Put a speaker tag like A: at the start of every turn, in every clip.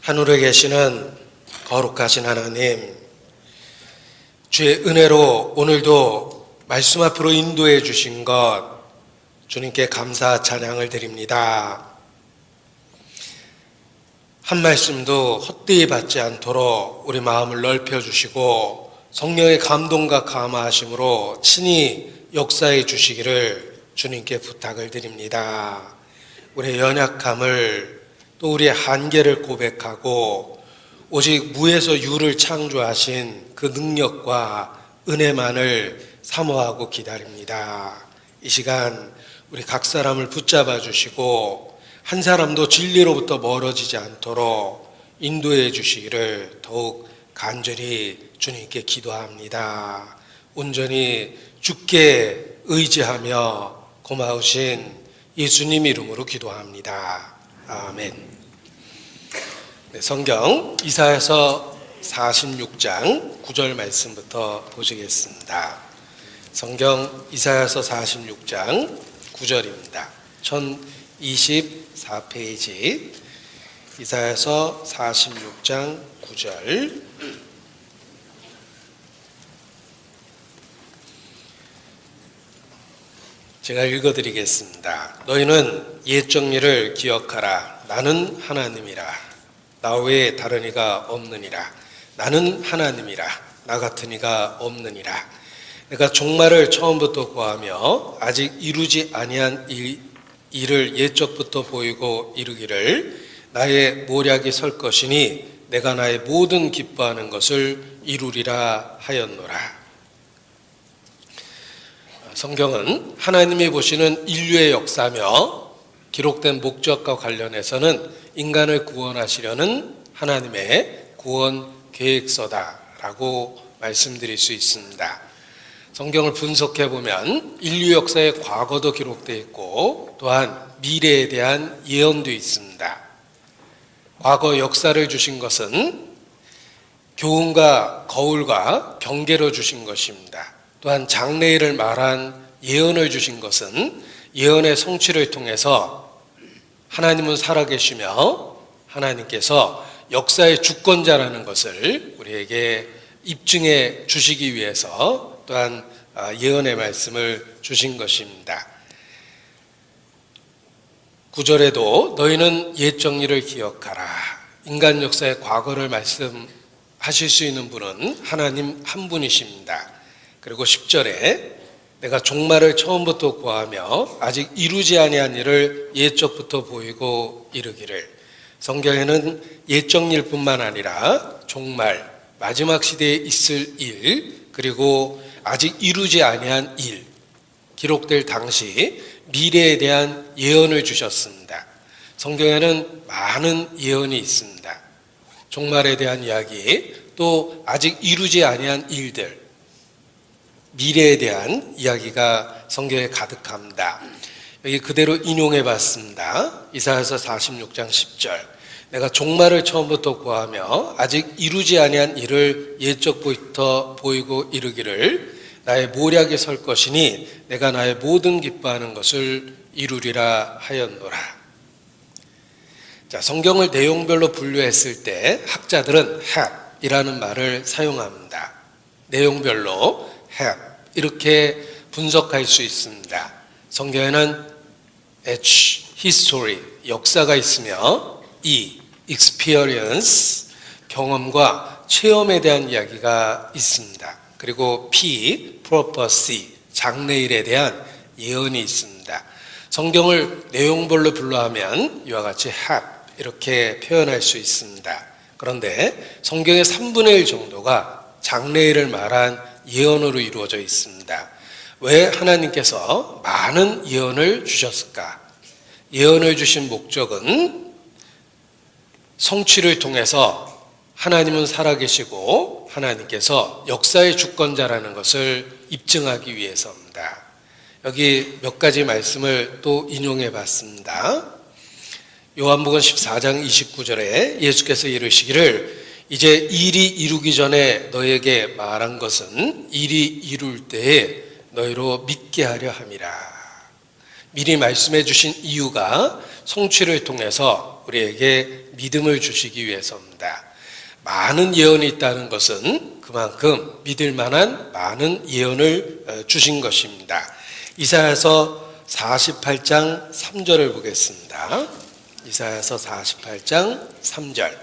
A: 하늘에 계시는 거룩하신 하나님, 주의 은혜로 오늘도 말씀 앞으로 인도해 주신 것 주님께 감사 찬양을 드립니다. 한 말씀도 헛되이 받지 않도록 우리 마음을 넓혀 주시고 성령의 감동과 감화하심으로 친히 역사해 주시기를 주님께 부탁을 드립니다. 우리의 연약함을 또 우리의 한계를 고백하고 오직 무에서 유를 창조하신 그 능력과 은혜만을 사모하고 기다립니다. 이 시간 우리 각 사람을 붙잡아 주시고 한 사람도 진리로부터 멀어지지 않도록 인도해 주시기를 더욱 간절히 주님께 기도합니다. 온전히 주께 의지하며 고마우신 예수님 이름으로 기도합니다. 아멘. 네, 성경 이사야서 46장 9절 말씀부터 보시겠습니다. 성경 이사야서 46장 9절입니다. 1024페이지 이사야서 46장 9절. 제가 읽어드리겠습니다. 너희는 옛 정리를 기억하라. 나는 하나님이라. 나 외에 다른 이가 없느니라. 나는 하나님이라. 나 같은 이가 없느니라. 내가 종말을 처음부터 구하며 아직 이루지 아니한 일을 옛적부터 보이고 이루기를 나의 모략이 설 것이니 내가 나의 모든 기뻐하는 것을 이루리라 하였노라. 성경은 하나님이 보시는 인류의 역사며 기록된 목적과 관련해서는 인간을 구원하시려는 하나님의 구원 계획서다라고 말씀드릴 수 있습니다. 성경을 분석해 보면 인류 역사의 과거도 기록되어 있고 또한 미래에 대한 예언도 있습니다. 과거 역사를 주신 것은 교훈과 거울과 경계로 주신 것입니다. 또한 장래일을 말한 예언을 주신 것은 예언의 성취를 통해서 하나님은 살아계시며 하나님께서 역사의 주권자라는 것을 우리에게 입증해 주시기 위해서 또한 예언의 말씀을 주신 것입니다. 9절에도 너희는 옛 정리를 기억하라. 인간 역사의 과거를 말씀하실 수 있는 분은 하나님 한 분이십니다. 그리고 10절에 내가 종말을 처음부터 구하며 아직 이루지 아니한 일을 옛적부터 보이고 이르기를. 성경에는 옛정일 뿐만 아니라 종말, 마지막 시대에 있을 일, 그리고 아직 이루지 아니한 일, 기록될 당시 미래에 대한 예언을 주셨습니다. 성경에는 많은 예언이 있습니다. 종말에 대한 이야기, 또 아직 이루지 아니한 일들, 미래에 대한 이야기가 성경에 가득합니다. 여기 그대로 인용해 봤습니다. 이사야서 46장 10절. 내가 종말을 처음부터 구하며 아직 이루지 아니한 일을 옛적부터 보이고 이르기를 나의 모략이 설 것이니 내가 나의 모든 기뻐하는 것을 이루리라 하였노라. 자, 성경을 내용별로 분류했을 때 학자들은 hab이라는 말을 사용합니다. 내용별로 have 이렇게 분석할 수 있습니다. 성경에는 H, history, 역사가 있으며 E, experience, 경험과 체험에 대한 이야기가 있습니다. 그리고 P, prophecy, 장래일에 대한 예언이 있습니다. 성경을 내용별로 분류하면 이와 같이 have 이렇게 표현할 수 있습니다. 그런데 성경의 3분의 1 정도가 장래일을 말한 예언으로 이루어져 있습니다. 왜 하나님께서 많은 예언을 주셨을까? 예언을 주신 목적은 성취를 통해서 하나님은 살아계시고 하나님께서 역사의 주권자라는 것을 입증하기 위해서입니다. 여기 몇 가지 말씀을 또 인용해 봤습니다. 요한복음 14장 29절에 예수께서 이르시기를 이제 일이 이루기 전에 너에게 말한 것은 일이 이룰 때에 너희로 믿게 하려 함이라. 미리 말씀해 주신 이유가 성취를 통해서 우리에게 믿음을 주시기 위해서입니다. 많은 예언이 있다는 것은 그만큼 믿을 만한 많은 예언을 주신 것입니다. 이사야서 48장 3절을 보겠습니다. 이사야서 48장 3절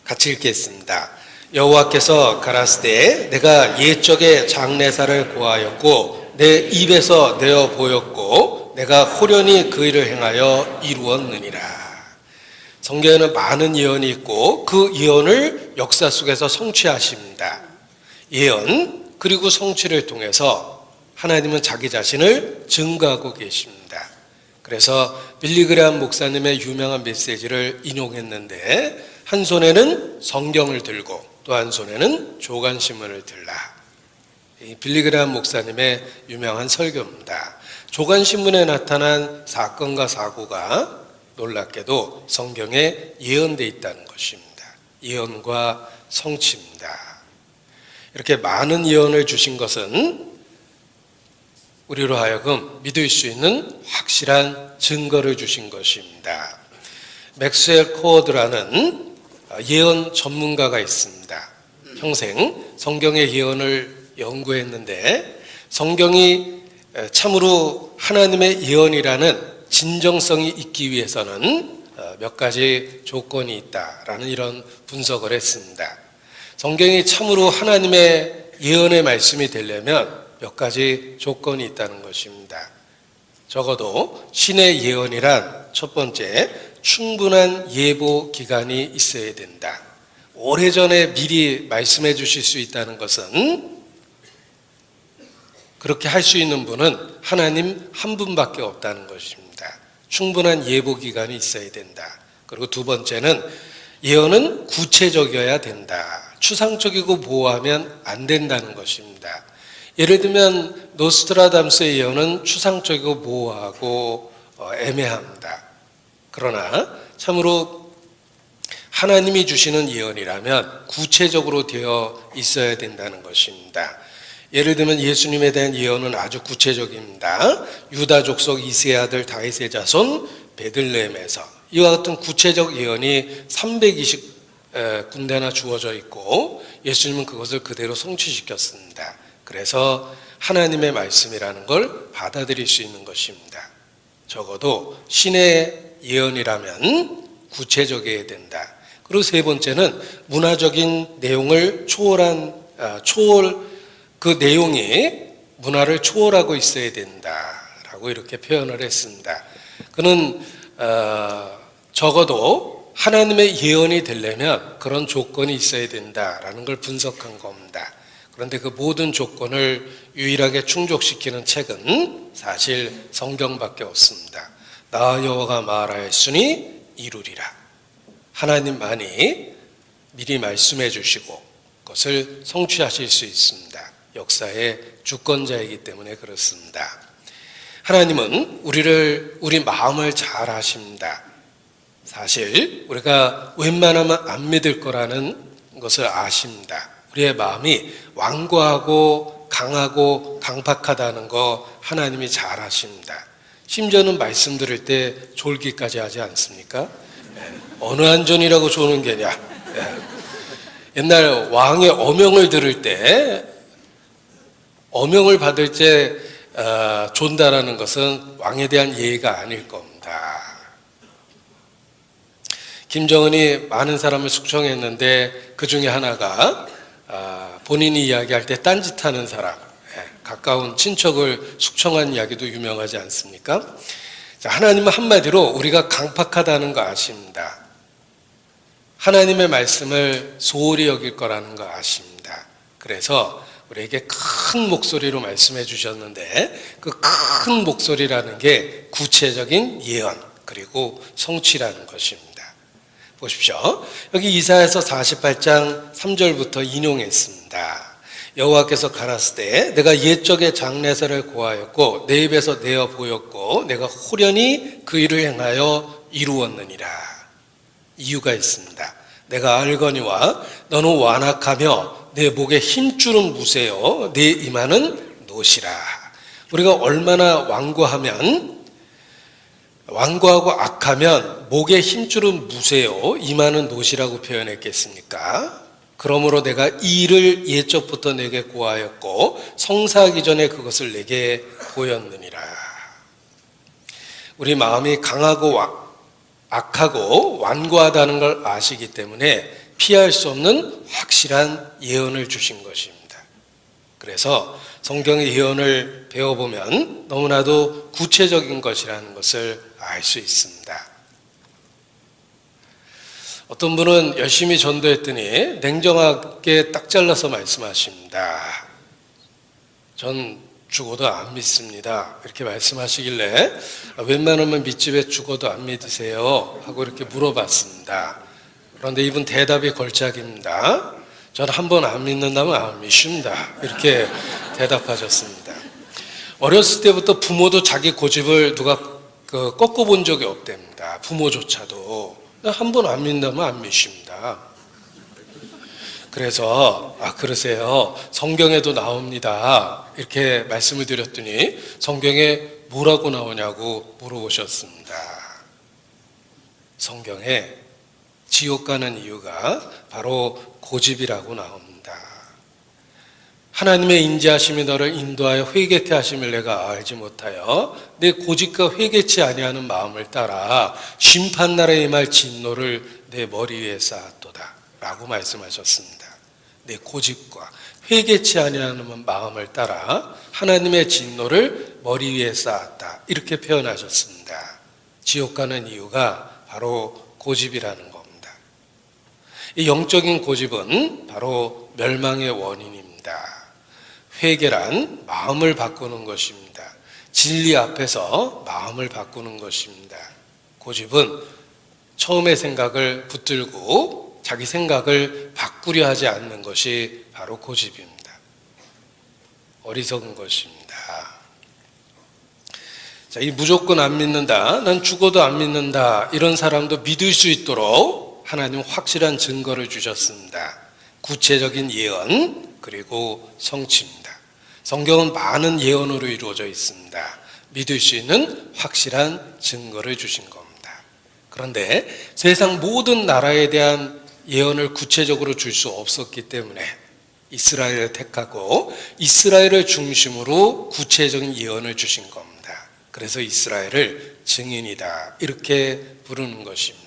A: 같이 읽겠습니다. 여호와께서 가라사대 내가 옛적에 장래사를 고하였고 내 입에서 내어 보였고 내가 호련히 그 일을 행하여 이루었느니라. 성경에는 많은 예언이 있고 그 예언을 역사 속에서 성취하십니다. 예언 그리고 성취를 통해서 하나님은 자기 자신을 증거하고 계십니다. 그래서 빌리그레함 목사님의 유명한 메시지를 인용했는데 한 손에는 성경을 들고 또 한 손에는 조간신문을 들라. 빌리그레함 목사님의 유명한 설교입니다. 조간신문에 나타난 사건과 사고가 놀랍게도 성경에 예언되어 있다는 것입니다. 예언과 성취입니다. 이렇게 많은 예언을 주신 것은 우리로 하여금 믿을 수 있는 확실한 증거를 주신 것입니다. 맥스웰 코어드라는 예언 전문가가 있습니다. 평생 성경의 예언을 연구했는데 성경이 참으로 하나님의 예언이라는 진정성이 있기 위해서는 몇 가지 조건이 있다라는 이런 분석을 했습니다. 성경이 참으로 하나님의 예언의 말씀이 되려면 몇 가지 조건이 있다는 것입니다. 적어도 신의 예언이란 첫 번째, 충분한 예보 기간이 있어야 된다. 오래전에 미리 말씀해 주실 수 있다는 것은 그렇게 할 수 있는 분은 하나님 한 분밖에 없다는 것입니다. 충분한 예보 기간이 있어야 된다. 그리고 두 번째는 예언은 구체적이어야 된다. 추상적이고 모호하면 안 된다는 것입니다. 예를 들면 노스트라담스의 예언은 추상적이고 모호하고 애매합니다. 그러나 참으로 하나님이 주시는 예언이라면 구체적으로 되어 있어야 된다는 것입니다. 예를 들면 예수님에 대한 예언은 아주 구체적입니다. 유다 족속 이새의 아들 다윗의 자손 베들레헴에서 이와 같은 구체적 예언이 320군데나 주어져 있고 예수님은 그것을 그대로 성취시켰습니다. 그래서 하나님의 말씀이라는 걸 받아들일 수 있는 것입니다. 적어도 신의 예언이라면 구체적이어야 된다. 그리고 세 번째는 문화적인 내용을 그 내용이 문화를 초월하고 있어야 된다라고 이렇게 표현을 했습니다. 그는 적어도 하나님의 예언이 되려면 그런 조건이 있어야 된다라는 걸 분석한 겁니다. 그런데 그 모든 조건을 유일하게 충족시키는 책은 사실 성경밖에 없습니다. 나 여호와가 말하였으니 이루리라. 하나님만이 미리 말씀해 주시고 그것을 성취하실 수 있습니다. 역사의 주권자이기 때문에 그렇습니다. 하나님은 우리 마음을 잘 아십니다. 사실 우리가 웬만하면 안 믿을 거라는 것을 아십니다. 우리의 마음이 완고하고 강하고 강팍하다는 거 하나님이 잘 아십니다. 심지어는 말씀 들을 때 졸기까지 하지 않습니까? 어느 안전이라고 조는 게냐. 옛날 왕의 어명을 들을 때 어명을 받을 때 존다라는 것은 왕에 대한 예의가 아닐 겁니다. 김정은이 많은 사람을 숙청했는데 그 중에 하나가 본인이 이야기할 때 딴짓하는 사람, 가까운 친척을 숙청한 이야기도 유명하지 않습니까? 하나님은 한마디로 우리가 강팍하다는 거 아십니다. 하나님의 말씀을 소홀히 여길 거라는 거 아십니다. 그래서 우리에게 큰 목소리로 말씀해 주셨는데 그 큰 목소리라는 게 구체적인 예언 그리고 성취라는 것입니다. 보십시오. 여기 이사야서 48장 3절부터 인용했습니다. 여호와께서 가라사대 내가 옛적에 장래사를 고하였고 내 입에서 내어 보였고 내가 호련히 그 일을 행하여 이루었느니라. 이유가 있습니다. 내가 알거니와 너는 완악하며 내 목에 힘줄은 무세요 내 이마는 노시라. 우리가 얼마나 완고하면 완고하고 악하면 목의 힘줄은 무세요, 이마는 노시라고 표현했겠습니까? 그러므로 내가 이 일을 옛적부터 내게 고하였고 성사하기 전에 그것을 내게 보였느니라. 우리 마음이 강하고 악하고 완고하다는 걸 아시기 때문에 피할 수 없는 확실한 예언을 주신 것입니다. 그래서 성경의 예언을 배워보면 너무나도 구체적인 것이라는 것을 알 수 있습니다. 어떤 분은 열심히 전도했더니 냉정하게 딱 잘라서 말씀하십니다. 전 죽어도 안 믿습니다. 이렇게 말씀하시길래 웬만하면 믿지 왜 죽어도 안 믿으세요? 하고 이렇게 물어봤습니다. 그런데 이분 대답이 걸작입니다. 저는 한 번 안 믿는다면 안 믿습니다. 이렇게 대답하셨습니다. 어렸을 때부터 부모도 자기 고집을 누가 꺾어본 적이 없답니다. 부모조차도. 한 번 안 믿는다면 안 믿습니다. 그래서 그러세요. 성경에도 나옵니다. 이렇게 말씀을 드렸더니 성경에 뭐라고 나오냐고 물어보셨습니다. 성경에 지옥 가는 이유가 바로 고집이라고 나옵니다. 하나님의 인자하심이 너를 인도하여 회개케 하심을 내가 알지 못하여 내 고집과 회개치 아니하는 마음을 따라 심판날에 임할 진노를 내 머리 위에 쌓았도다 라고 말씀하셨습니다. 내 고집과 회개치 아니하는 마음을 따라 하나님의 진노를 머리 위에 쌓았다, 이렇게 표현하셨습니다. 지옥 가는 이유가 바로 고집이라는 겁니다. 이 영적인 고집은 바로 멸망의 원인입니다. 회개란 마음을 바꾸는 것입니다. 진리 앞에서 마음을 바꾸는 것입니다. 고집은 처음의 생각을 붙들고 자기 생각을 바꾸려 하지 않는 것이 바로 고집입니다. 어리석은 것입니다. 자, 이 무조건 안 믿는다, 난 죽어도 안 믿는다, 이런 사람도 믿을 수 있도록 하나님 확실한 증거를 주셨습니다. 구체적인 예언 그리고 성취입니다. 성경은 많은 예언으로 이루어져 있습니다. 믿을 수 있는 확실한 증거를 주신 겁니다. 그런데 세상 모든 나라에 대한 예언을 구체적으로 줄 수 없었기 때문에 이스라엘을 택하고 이스라엘을 중심으로 구체적인 예언을 주신 겁니다. 그래서 이스라엘을 증인이다, 이렇게 부르는 것입니다.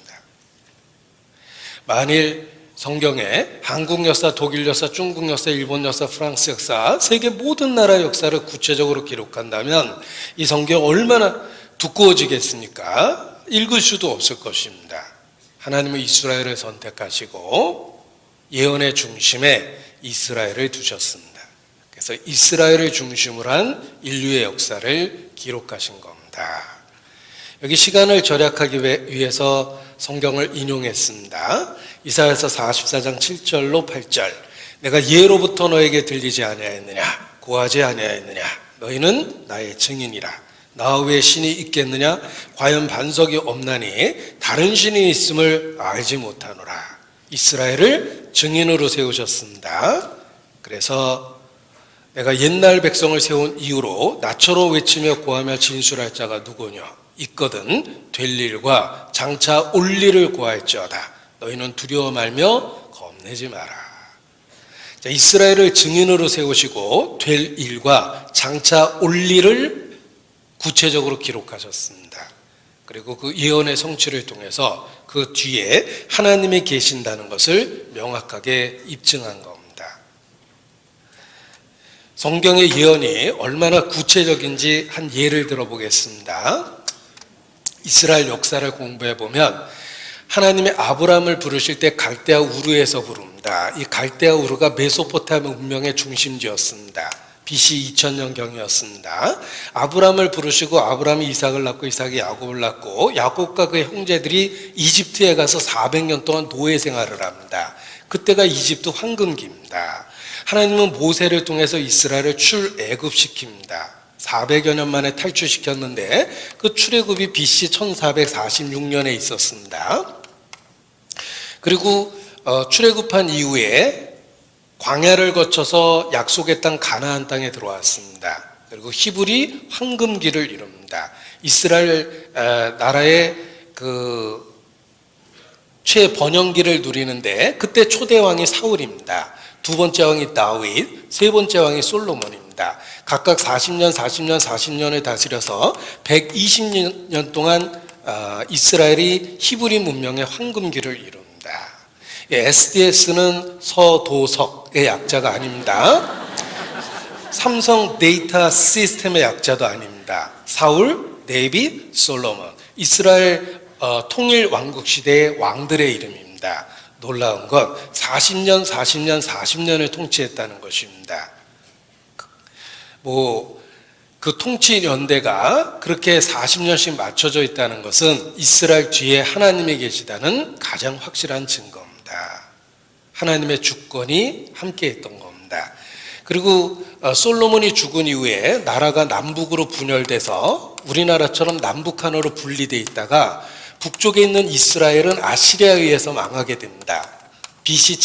A: 만일 성경에 한국 역사, 독일 역사, 중국 역사, 일본 역사, 프랑스 역사, 세계 모든 나라 역사를 구체적으로 기록한다면 이 성경 얼마나 두꺼워지겠습니까? 읽을 수도 없을 것입니다. 하나님은 이스라엘을 선택하시고 예언의 중심에 이스라엘을 두셨습니다. 그래서 이스라엘을 중심으로 한 인류의 역사를 기록하신 겁니다. 여기 시간을 절약하기 위해서 성경을 인용했습니다. 이사야서 44장 7절로 8절. 내가 예로부터 너에게 들리지 아니하였느냐, 고하지 아니하였느냐, 너희는 나의 증인이라. 나 외에 신이 있겠느냐, 과연 반석이 없나니 다른 신이 있음을 알지 못하노라. 이스라엘을 증인으로 세우셨습니다. 그래서 내가 옛날 백성을 세운 이유로 나처럼 외치며 고하며 진술할 자가 누구냐, 있거든 될 일과 장차 올 일을 고할지어다. 너희는 두려워 말며 겁내지 마라. 자, 이스라엘을 증인으로 세우시고 될 일과 장차 올 일을 구체적으로 기록하셨습니다. 그리고 그 예언의 성취를 통해서 그 뒤에 하나님이 계신다는 것을 명확하게 입증한 겁니다. 성경의 예언이 얼마나 구체적인지 한 예를 들어보겠습니다. 이스라엘 역사를 공부해 보면 하나님이 아브라함을 부르실 때 갈대아 우르에서 부릅니다. 이 갈대아 우르가 메소포타미아 문명의 중심지였습니다. BC 2000년경이었습니다. 아브라함을 부르시고 아브라함이 이삭을 낳고 이삭이 야곱을 낳고 야곱과 그의 형제들이 이집트에 가서 400년 동안 노예 생활을 합니다. 그때가 이집트 황금기입니다. 하나님은 모세를 통해서 이스라엘을 출애굽시킵니다. 400여 년 만에 탈출시켰는데 그 출애굽이 BC 1446년에 있었습니다. 그리고 출애굽한 이후에 광야를 거쳐서 약속의 땅 가나안 땅에 들어왔습니다. 그리고 히브리 황금기를 이룹니다. 이스라엘 나라의 그 최번영기를 누리는데 그때 초대 왕이 사울입니다. 두 번째 왕이 다윗, 세 번째 왕이 솔로몬입니다. 각각 40년을 다스려서 120년 동안 이스라엘이 히브리 문명의 황금기를 이룹니다. SDS는 서도석의 약자가 아닙니다. 삼성 데이터 시스템의 약자도 아닙니다. 사울, 네비, 솔로몬. 이스라엘 통일 왕국 시대의 왕들의 이름입니다. 놀라운 건 40년을 통치했다는 것입니다. 그 통치 연대가 그렇게 40년씩 맞춰져 있다는 것은 이스라엘 뒤에 하나님이 계시다는 가장 확실한 증거입니다. 하나님의 주권이 함께 했던 겁니다. 그리고 솔로몬이 죽은 이후에 나라가 남북으로 분열돼서 우리나라처럼 남북한으로 분리되어 있다가 북쪽에 있는 이스라엘은 아시리아에 의해서 망하게 됩니다. BC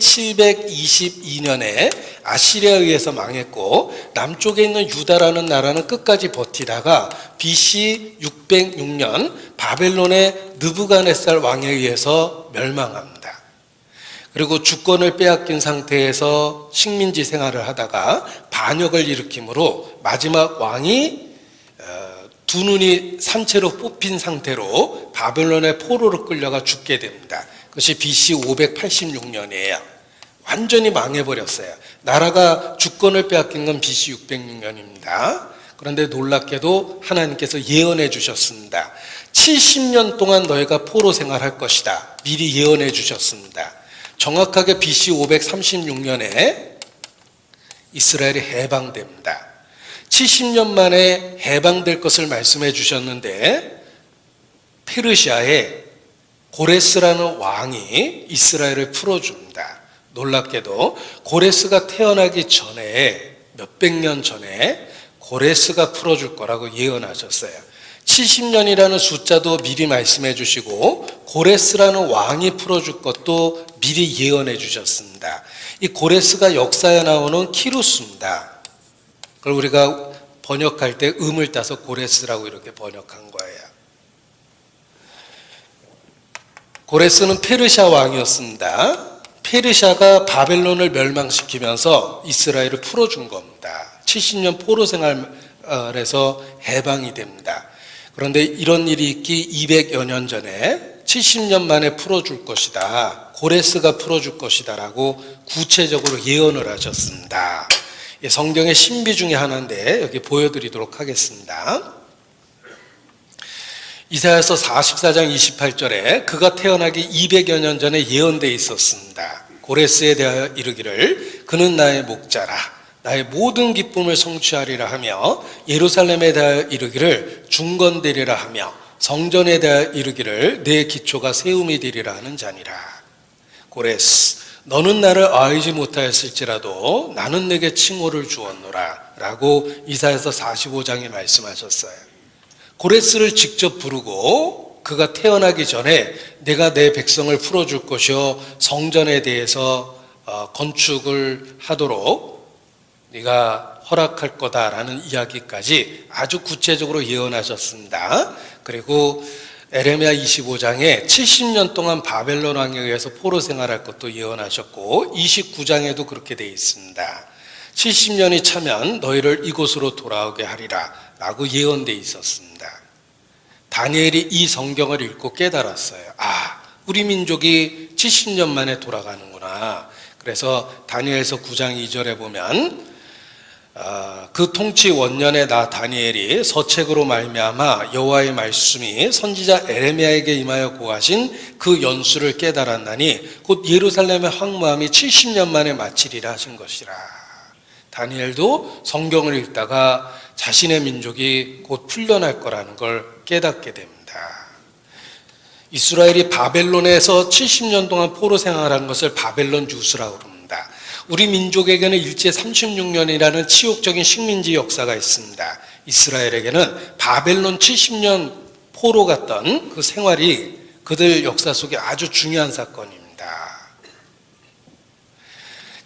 A: 722년에 아시리아에 의해서 망했고 남쪽에 있는 유다라는 나라는 끝까지 버티다가 BC 606년 바벨론의 느부갓네살 왕에 의해서 멸망합니다. 그리고 주권을 빼앗긴 상태에서 식민지 생활을 하다가 반역을 일으킴으로 마지막 왕이 두 눈이 산채로 뽑힌 상태로 바벨론의 포로로 끌려가 죽게 됩니다. 그것이 BC 586년이에요. 완전히 망해버렸어요. 나라가 주권을 빼앗긴 건 BC 606년입니다. 그런데 놀랍게도 하나님께서 예언해 주셨습니다. 70년 동안 너희가 포로 생활할 것이다. 미리 예언해 주셨습니다. 정확하게 BC 536년에 이스라엘이 해방됩니다. 70년 만에 해방될 것을 말씀해 주셨는데 페르시아의 고레스라는 왕이 이스라엘을 풀어줍니다. 놀랍게도 고레스가 태어나기 전에 몇백 년 전에 고레스가 풀어줄 거라고 예언하셨어요. 70년이라는 숫자도 미리 말씀해 주시고 고레스라는 왕이 풀어줄 것도 미리 예언해 주셨습니다. 이 고레스가 역사에 나오는 키루스입니다. 그걸 우리가 번역할 때 음을 따서 고레스라고 이렇게 번역한 거예요. 고레스는 페르시아 왕이었습니다. 페르시아가 바벨론을 멸망시키면서 이스라엘을 풀어준 겁니다. 70년 포로 생활에서 해방이 됩니다. 그런데 이런 일이 있기 200여 년 전에 70년 만에 풀어줄 것이다. 고레스가 풀어줄 것이다 라고 구체적으로 예언을 하셨습니다. 성경의 신비 중에 하나인데 여기 보여드리도록 하겠습니다. 이사야서 44장 28절에 그가 태어나기 200여 년 전에 예언되어 있었습니다. 고레스에 대하여 이르기를 그는 나의 목자라 나의 모든 기쁨을 성취하리라 하며 예루살렘에 대하여 이르기를 중건되리라 하며 성전에 대하여 이르기를 내 기초가 세움이 되리라 하는 자니라. 고레스 너는 나를 알지 못하였을지라도 나는 내게 칭호를 주었노라 라고 이사야서 45장에 말씀하셨어요. 고레스를 직접 부르고 그가 태어나기 전에 내가 내 백성을 풀어줄 것이요 성전에 대해서 건축을 하도록 네가 허락할 거다라는 이야기까지 아주 구체적으로 예언하셨습니다. 그리고 에레미야 25장에 70년 동안 바벨론 왕에 의해서 포로 생활할 것도 예언하셨고 29장에도 그렇게 되어 있습니다. 70년이 차면 너희를 이곳으로 돌아오게 하리라 라고 예언되어 있었습니다. 다니엘이 이 성경을 읽고 깨달았어요. 우리 민족이 70년 만에 돌아가는구나. 그래서 다니엘서 9장 2절에 보면 그 통치 원년에 나 다니엘이 서책으로 말미암아 여호와의 말씀이 선지자 에레미야에게 임하여 고하신 그 연수를 깨달았나니 곧 예루살렘의 황무함이 70년 만에 마치리라 하신 것이라. 다니엘도 성경을 읽다가 자신의 민족이 곧 풀려날 거라는 걸 깨닫게 됩니다. 이스라엘이 바벨론에서 70년 동안 포로 생활한 것을 바벨론 유수라고 합니다. 우리 민족에게는 일제 36년이라는 치욕적인 식민지 역사가 있습니다. 이스라엘에게는 바벨론 70년 포로 갔던 그 생활이 그들 역사 속에 아주 중요한 사건입니다.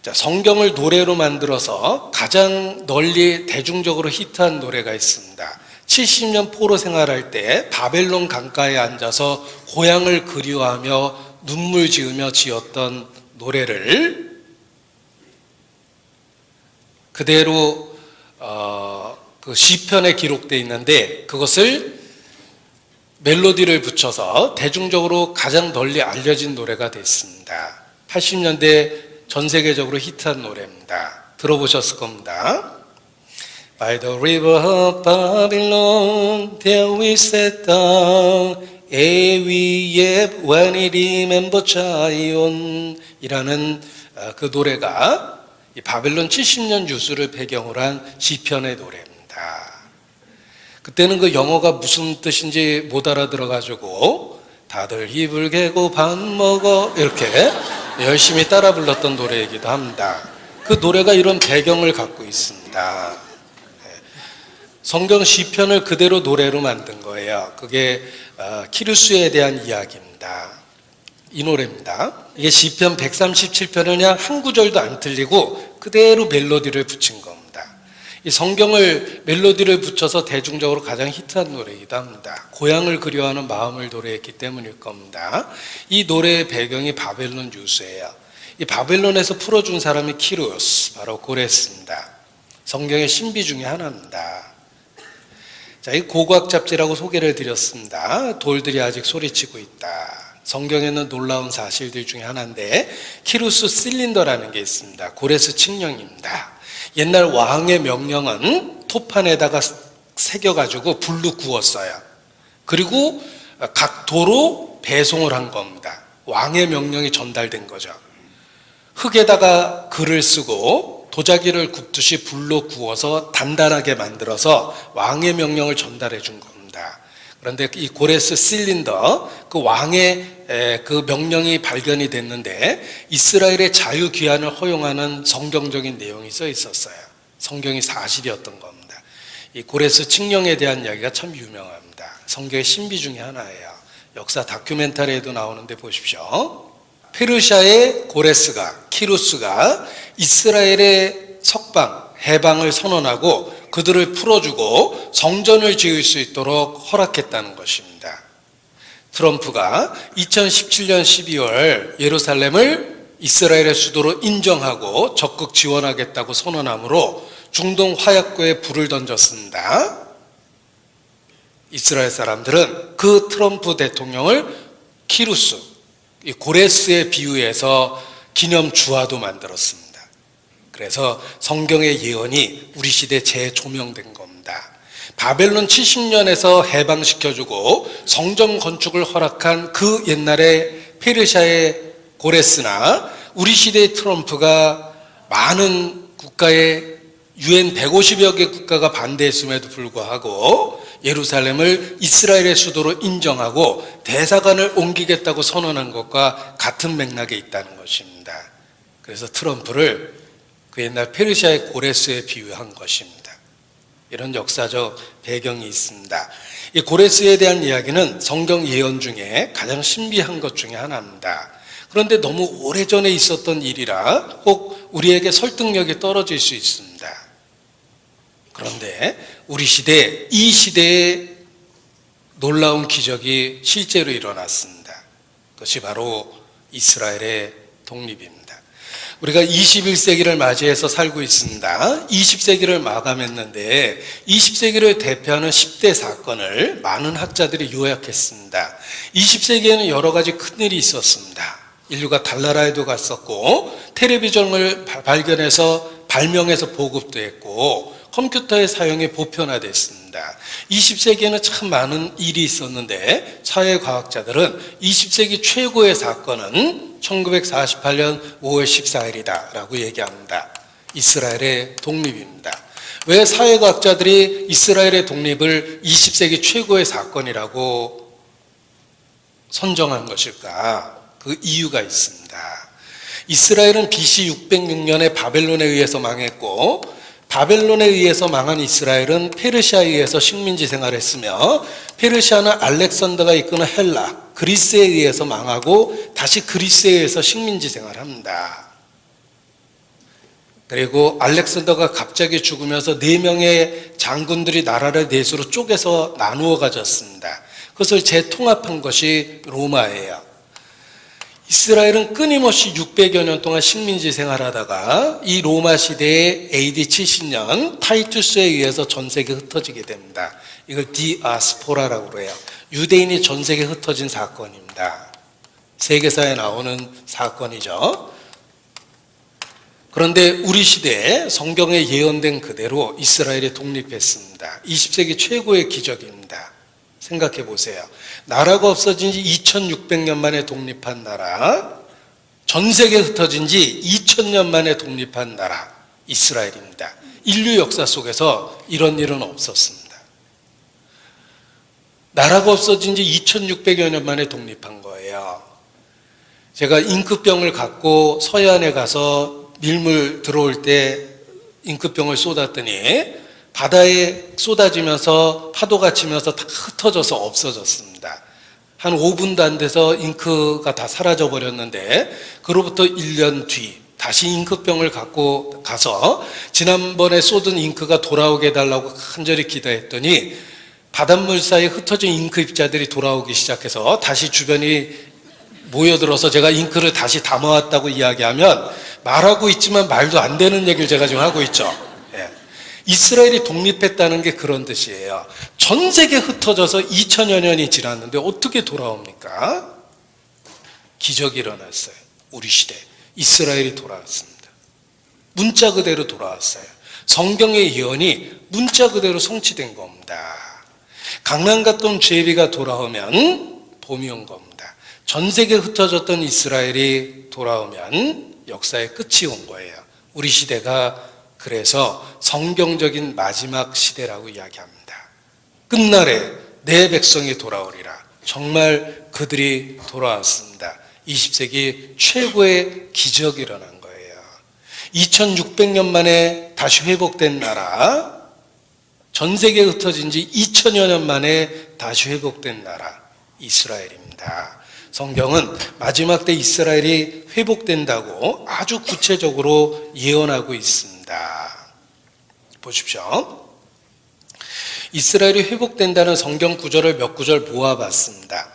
A: 자, 성경을 노래로 만들어서 가장 널리 대중적으로 히트한 노래가 있습니다. 70년 포로 생활할 때 바벨론 강가에 앉아서 고향을 그리워하며 눈물 지으며 지었던 노래를 그대로 그 시편에 기록되어 있는데, 그것을 멜로디를 붙여서 대중적으로 가장 널리 알려진 노래가 됐습니다. 80년대 전 세계적으로 히트한 노래입니다. 들어보셨을 겁니다. By the river of Babylon, there we sat down, and we wept when we remember Zion. 이라는 그 노래가 이 바벨론 70년 유수를 배경으로 한 시편의 노래입니다. 그때는 그 영어가 무슨 뜻인지 못 알아들어가지고 다들 입을 개고 밥 먹어 이렇게 열심히 따라 불렀던 노래이기도 합니다. 그 노래가 이런 배경을 갖고 있습니다. 성경 시편을 그대로 노래로 만든 거예요. 그게 키루스에 대한 이야기입니다. 이 노래입니다. 이게 시편 137편은 그냥 한 구절도 안 틀리고 그대로 멜로디를 붙인 겁니다. 이 성경을 멜로디를 붙여서 대중적으로 가장 히트한 노래이기도 합니다. 고향을 그리워하는 마음을 노래했기 때문일 겁니다. 이 노래의 배경이 바벨론 유수예요. 이 바벨론에서 풀어준 사람이 키루스, 바로 고레스입니다. 성경의 신비 중에 하나입니다. 자, 이 고고학 잡지라고 소개를 드렸습니다. 돌들이 아직 소리치고 있다. 성경에는 놀라운 사실들 중에 하나인데, 키루스 실린더라는 게 있습니다. 고레스 칙령입니다. 옛날 왕의 명령은 토판에다가 새겨가지고 불로 구웠어요. 그리고 각 도로 배송을 한 겁니다. 왕의 명령이 전달된 거죠. 흙에다가 글을 쓰고 도자기를 굽듯이 불로 구워서 단단하게 만들어서 왕의 명령을 전달해 준 겁니다. 그런데 이 고레스 실린더, 그 왕의 그 명령이 발견이 됐는데 이스라엘의 자유 귀환을 허용하는 성경적인 내용이 써 있었어요. 성경이 사실이었던 겁니다. 이 고레스 칙령에 대한 이야기가 참 유명합니다. 성경의 신비 중에 하나예요. 역사 다큐멘터리에도 나오는데 보십시오. 페르시아의 고레스가, 키루스가 이스라엘의 석방, 해방을 선언하고 그들을 풀어주고 성전을 지을 수 있도록 허락했다는 것입니다. 트럼프가 2017년 12월 예루살렘을 이스라엘의 수도로 인정하고 적극 지원하겠다고 선언함으로 중동 화약고에 불을 던졌습니다. 이스라엘 사람들은 그 트럼프 대통령을 키루스, 이 고레스에 비유해서 기념 주화도 만들었습니다. 그래서 성경의 예언이 우리 시대에 재조명된 겁니다. 바벨론 70년에서 해방시켜주고 성전 건축을 허락한 그 옛날의 페르시아의 고레스나 우리 시대의 트럼프가 많은 국가의 UN 150여 개 국가가 반대했음에도 불구하고 예루살렘을 이스라엘의 수도로 인정하고 대사관을 옮기겠다고 선언한 것과 같은 맥락에 있다는 것입니다. 그래서 트럼프를 그 옛날 페르시아의 고레스에 비유한 것입니다. 이런 역사적 배경이 있습니다. 이 고레스에 대한 이야기는 성경 예언 중에 가장 신비한 것 중에 하나입니다. 그런데 너무 오래전에 있었던 일이라 혹 우리에게 설득력이 떨어질 수 있습니다. 그런데 우리 시대, 이 시대에 놀라운 기적이 실제로 일어났습니다. 그것이 바로 이스라엘의 독립입니다. 우리가 21세기를 맞이해서 살고 있습니다. 20세기를 마감했는데 20세기를 대표하는 10대 사건을 많은 학자들이 요약했습니다. 20세기에는 여러 가지 큰일이 있었습니다. 인류가 달나라에도 갔었고 텔레비전을 발명해서 보급도 했고 컴퓨터의 사용이 보편화됐습니다. 20세기에는 참 많은 일이 있었는데 사회과학자들은 20세기 최고의 사건은 1948년 5월 14일이다 라고 얘기합니다. 이스라엘의 독립입니다. 왜 사회과학자들이 이스라엘의 독립을 20세기 최고의 사건이라고 선정한 것일까? 그 이유가 있습니다. 이스라엘은 BC 606년에 바벨론에 의해서 망했고 바벨론에 의해서 망한 이스라엘은 페르시아에 의해서 식민지 생활했으며 페르시아는 알렉산더가 이끄는 헬라, 그리스에 의해서 망하고 다시 그리스에 의해서 식민지 생활합니다. 그리고 알렉산더가 갑자기 죽으면서 4명의 장군들이 나라를 넷으로 쪼개서 나누어 가졌습니다. 그것을 재통합한 것이 로마예요. 이스라엘은 끊임없이 600여 년 동안 식민지 생활하다가 이 로마 시대의 AD 70년 타이투스에 의해서 전 세계에 흩어지게 됩니다. 이걸 디아스포라라고 해요. 유대인이 전 세계에 흩어진 사건입니다. 세계사에 나오는 사건이죠. 그런데 우리 시대에 성경에 예언된 그대로 이스라엘이 독립했습니다. 20세기 최고의 기적입니다. 생각해 보세요. 나라가 없어진 지 2600년 만에 독립한 나라, 전 세계에 흩어진 지 2000년 만에 독립한 나라, 이스라엘입니다. 인류 역사 속에서 이런 일은 없었습니다. 나라가 없어진 지 2600여 년 만에 독립한 거예요. 제가 잉크병을 갖고 서해안에 가서 밀물 들어올 때 잉크병을 쏟았더니 바다에 쏟아지면서 파도가 치면서 다 흩어져서 없어졌습니다. 한 5분도 안 돼서 잉크가 다 사라져 버렸는데 그로부터 1년 뒤 다시 잉크병을 갖고 가서 지난번에 쏟은 잉크가 돌아오게 해달라고 간절히 기도했더니 바닷물 사이에 흩어진 잉크 입자들이 돌아오기 시작해서 다시 주변이 모여들어서 제가 잉크를 다시 담아왔다고 이야기하면 말하고 있지만 말도 안 되는 얘기를 제가 지금 하고 있죠. 예. 이스라엘이 독립했다는 게 그런 뜻이에요. 전 세계 흩어져서 2000여 년이 지났는데 어떻게 돌아옵니까? 기적이 일어났어요. 우리 시대 이스라엘이 돌아왔습니다. 문자 그대로 돌아왔어요. 성경의 예언이 문자 그대로 성취된 겁니다. 강남 갔던 제비가 돌아오면 봄이 온 겁니다. 전 세계에 흩어졌던 이스라엘이 돌아오면 역사의 끝이 온 거예요. 우리 시대가 그래서 성경적인 마지막 시대라고 이야기합니다. 끝날에 내 백성이 돌아오리라. 정말 그들이 돌아왔습니다. 20세기 최고의 기적이 일어난 거예요. 2600년 만에 다시 회복된 나라, 전 세계에 흩어진 지 2000여 년 만에 다시 회복된 나라, 이스라엘입니다. 성경은 마지막 때 이스라엘이 회복된다고 아주 구체적으로 예언하고 있습니다. 보십시오. 이스라엘이 회복된다는 성경 구절을 몇 구절 모아봤습니다.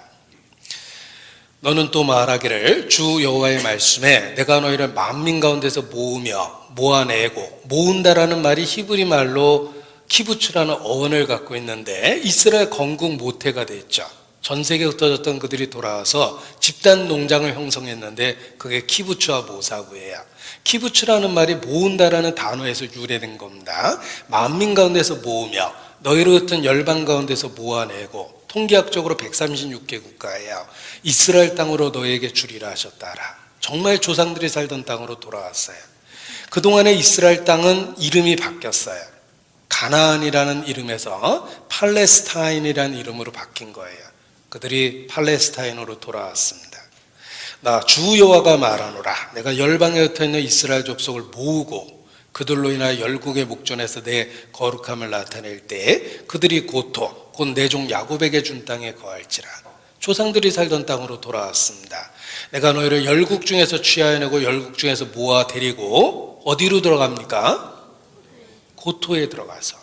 A: 너는 또 말하기를 주 여호와의 말씀에 내가 너희를 만민 가운데서 모으며 모아내고, 모은다라는 말이 히브리 말로 키부츠라는 어원을 갖고 있는데 이스라엘 건국 모태가 됐죠. 전 세계에 흩어졌던 그들이 돌아와서 집단 농장을 형성했는데 그게 키부츠와 모사부예요. 키부츠라는 말이 모은다라는 단어에서 유래된 겁니다. 만민 가운데서 모으며 너희를 흩은 열방 가운데서 모아내고, 통계학적으로 136개 국가예요. 이스라엘 땅으로 너희에게 주리라 하셨다라. 정말 조상들이 살던 땅으로 돌아왔어요. 그동안에 이스라엘 땅은 이름이 바뀌었어요. 가나안이라는 이름에서 팔레스타인이라는 이름으로 바뀐 거예요. 그들이 팔레스타인으로 돌아왔습니다. 나 주 여호와가 말하노라. 내가 열방에 흩어있는 이스라엘 족속을 모으고 그들로 인하여 열국의 목전에서 내 거룩함을 나타낼 때 그들이 곧 내 종 야곱에게 준 땅에 거할지라. 조상들이 살던 땅으로 돌아왔습니다. 내가 너희를 열국 중에서 취하여내고 열국 중에서 모아 데리고 어디로 들어갑니까? 고토에 들어가서.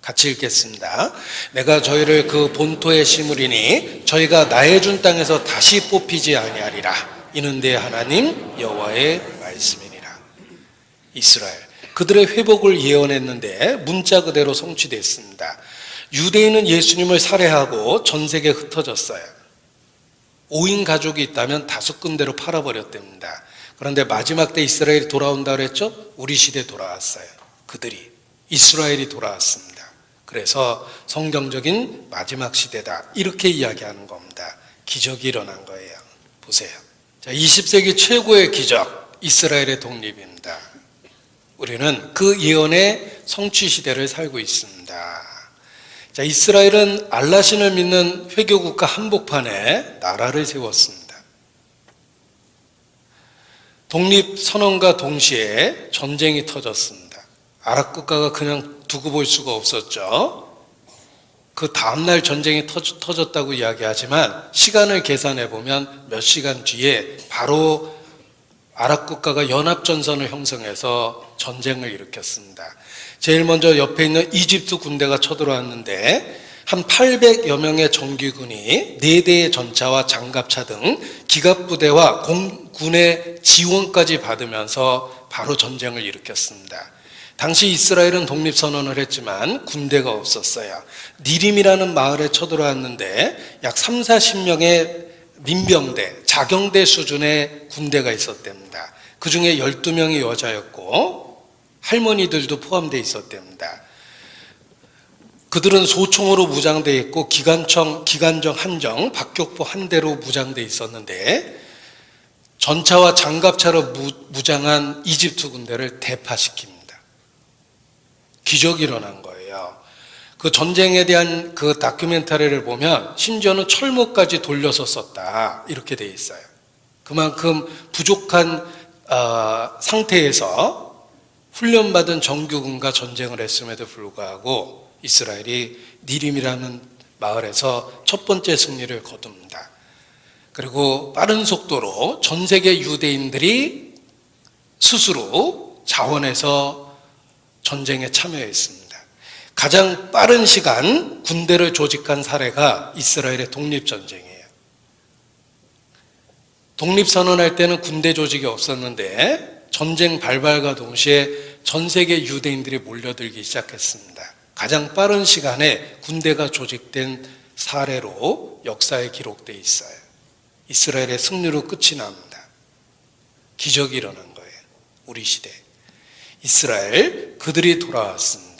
A: 같이 읽겠습니다. 내가 저희를 그 본토에 심으리니 저희가 나의 준 땅에서 다시 뽑히지 아니하리라. 이는 내 하나님 여호와의 말씀이니라. 이스라엘, 그들의 회복을 예언했는데 문자 그대로 성취됐습니다. 유대인은 예수님을 살해하고 전 세계에 흩어졌어요. 5인 가족이 있다면 5군데로 팔아버렸답니다. 그런데 마지막 때 이스라엘이 돌아온다 그랬죠? 우리 시대에 돌아왔어요. 그들이, 이스라엘이 돌아왔습니다. 그래서 성경적인 마지막 시대다, 이렇게 이야기하는 겁니다. 기적이 일어난 거예요. 보세요. 자, 20세기 최고의 기적, 이스라엘의 독립입니다. 우리는 그 예언의 성취 시대를 살고 있습니다. 자, 이스라엘은 알라신을 믿는 회교국가 한복판에 나라를 세웠습니다. 독립 선언과 동시에 전쟁이 터졌습니다. 아랍 국가가 그냥 두고 볼 수가 없었죠. 그 다음날 전쟁이 터졌다고 이야기하지만 시간을 계산해 보면 몇 시간 뒤에 바로 아랍 국가가 연합전선을 형성해서 전쟁을 일으켰습니다. 제일 먼저 옆에 있는 이집트 군대가 쳐들어왔는데 한 800여 명의 정규군이 4대의 전차와 장갑차 등 기갑부대와 공군의 지원까지 받으면서 바로 전쟁을 일으켰습니다. 당시 이스라엘은 독립선언을 했지만 군대가 없었어요. 니림이라는 마을에 쳐들어왔는데 약 3, 40명의 민병대, 자경대 수준의 군대가 있었답니다. 그 중에 12명이 여자였고 할머니들도 포함되어 있었답니다. 그들은 소총으로 무장되어 있고 기관정 한정, 박격포 한 대로 무장되어 있었는데 전차와 장갑차로 무장한 이집트 군대를 대파시킵니다. 기적이 일어난 거예요. 그 전쟁에 대한 그 다큐멘터리를 보면 심지어는 철모까지 돌려서 썼다 이렇게 돼 있어요. 그만큼 부족한 상태에서 훈련받은 정규군과 전쟁을 했음에도 불구하고 이스라엘이 니림이라는 마을에서 첫 번째 승리를 거둡니다. 그리고 빠른 속도로 전 세계 유대인들이 스스로 자원해서 전쟁에 참여했습니다. 가장 빠른 시간 군대를 조직한 사례가 이스라엘의 독립전쟁이에요. 독립선언할 때는 군대 조직이 없었는데 전쟁 발발과 동시에 전 세계 유대인들이 몰려들기 시작했습니다. 가장 빠른 시간에 군대가 조직된 사례로 역사에 기록되어 있어요. 이스라엘의 승리로 끝이 납니다. 기적이 일어난 거예요. 우리 시대. 이스라엘, 그들이 돌아왔습니다.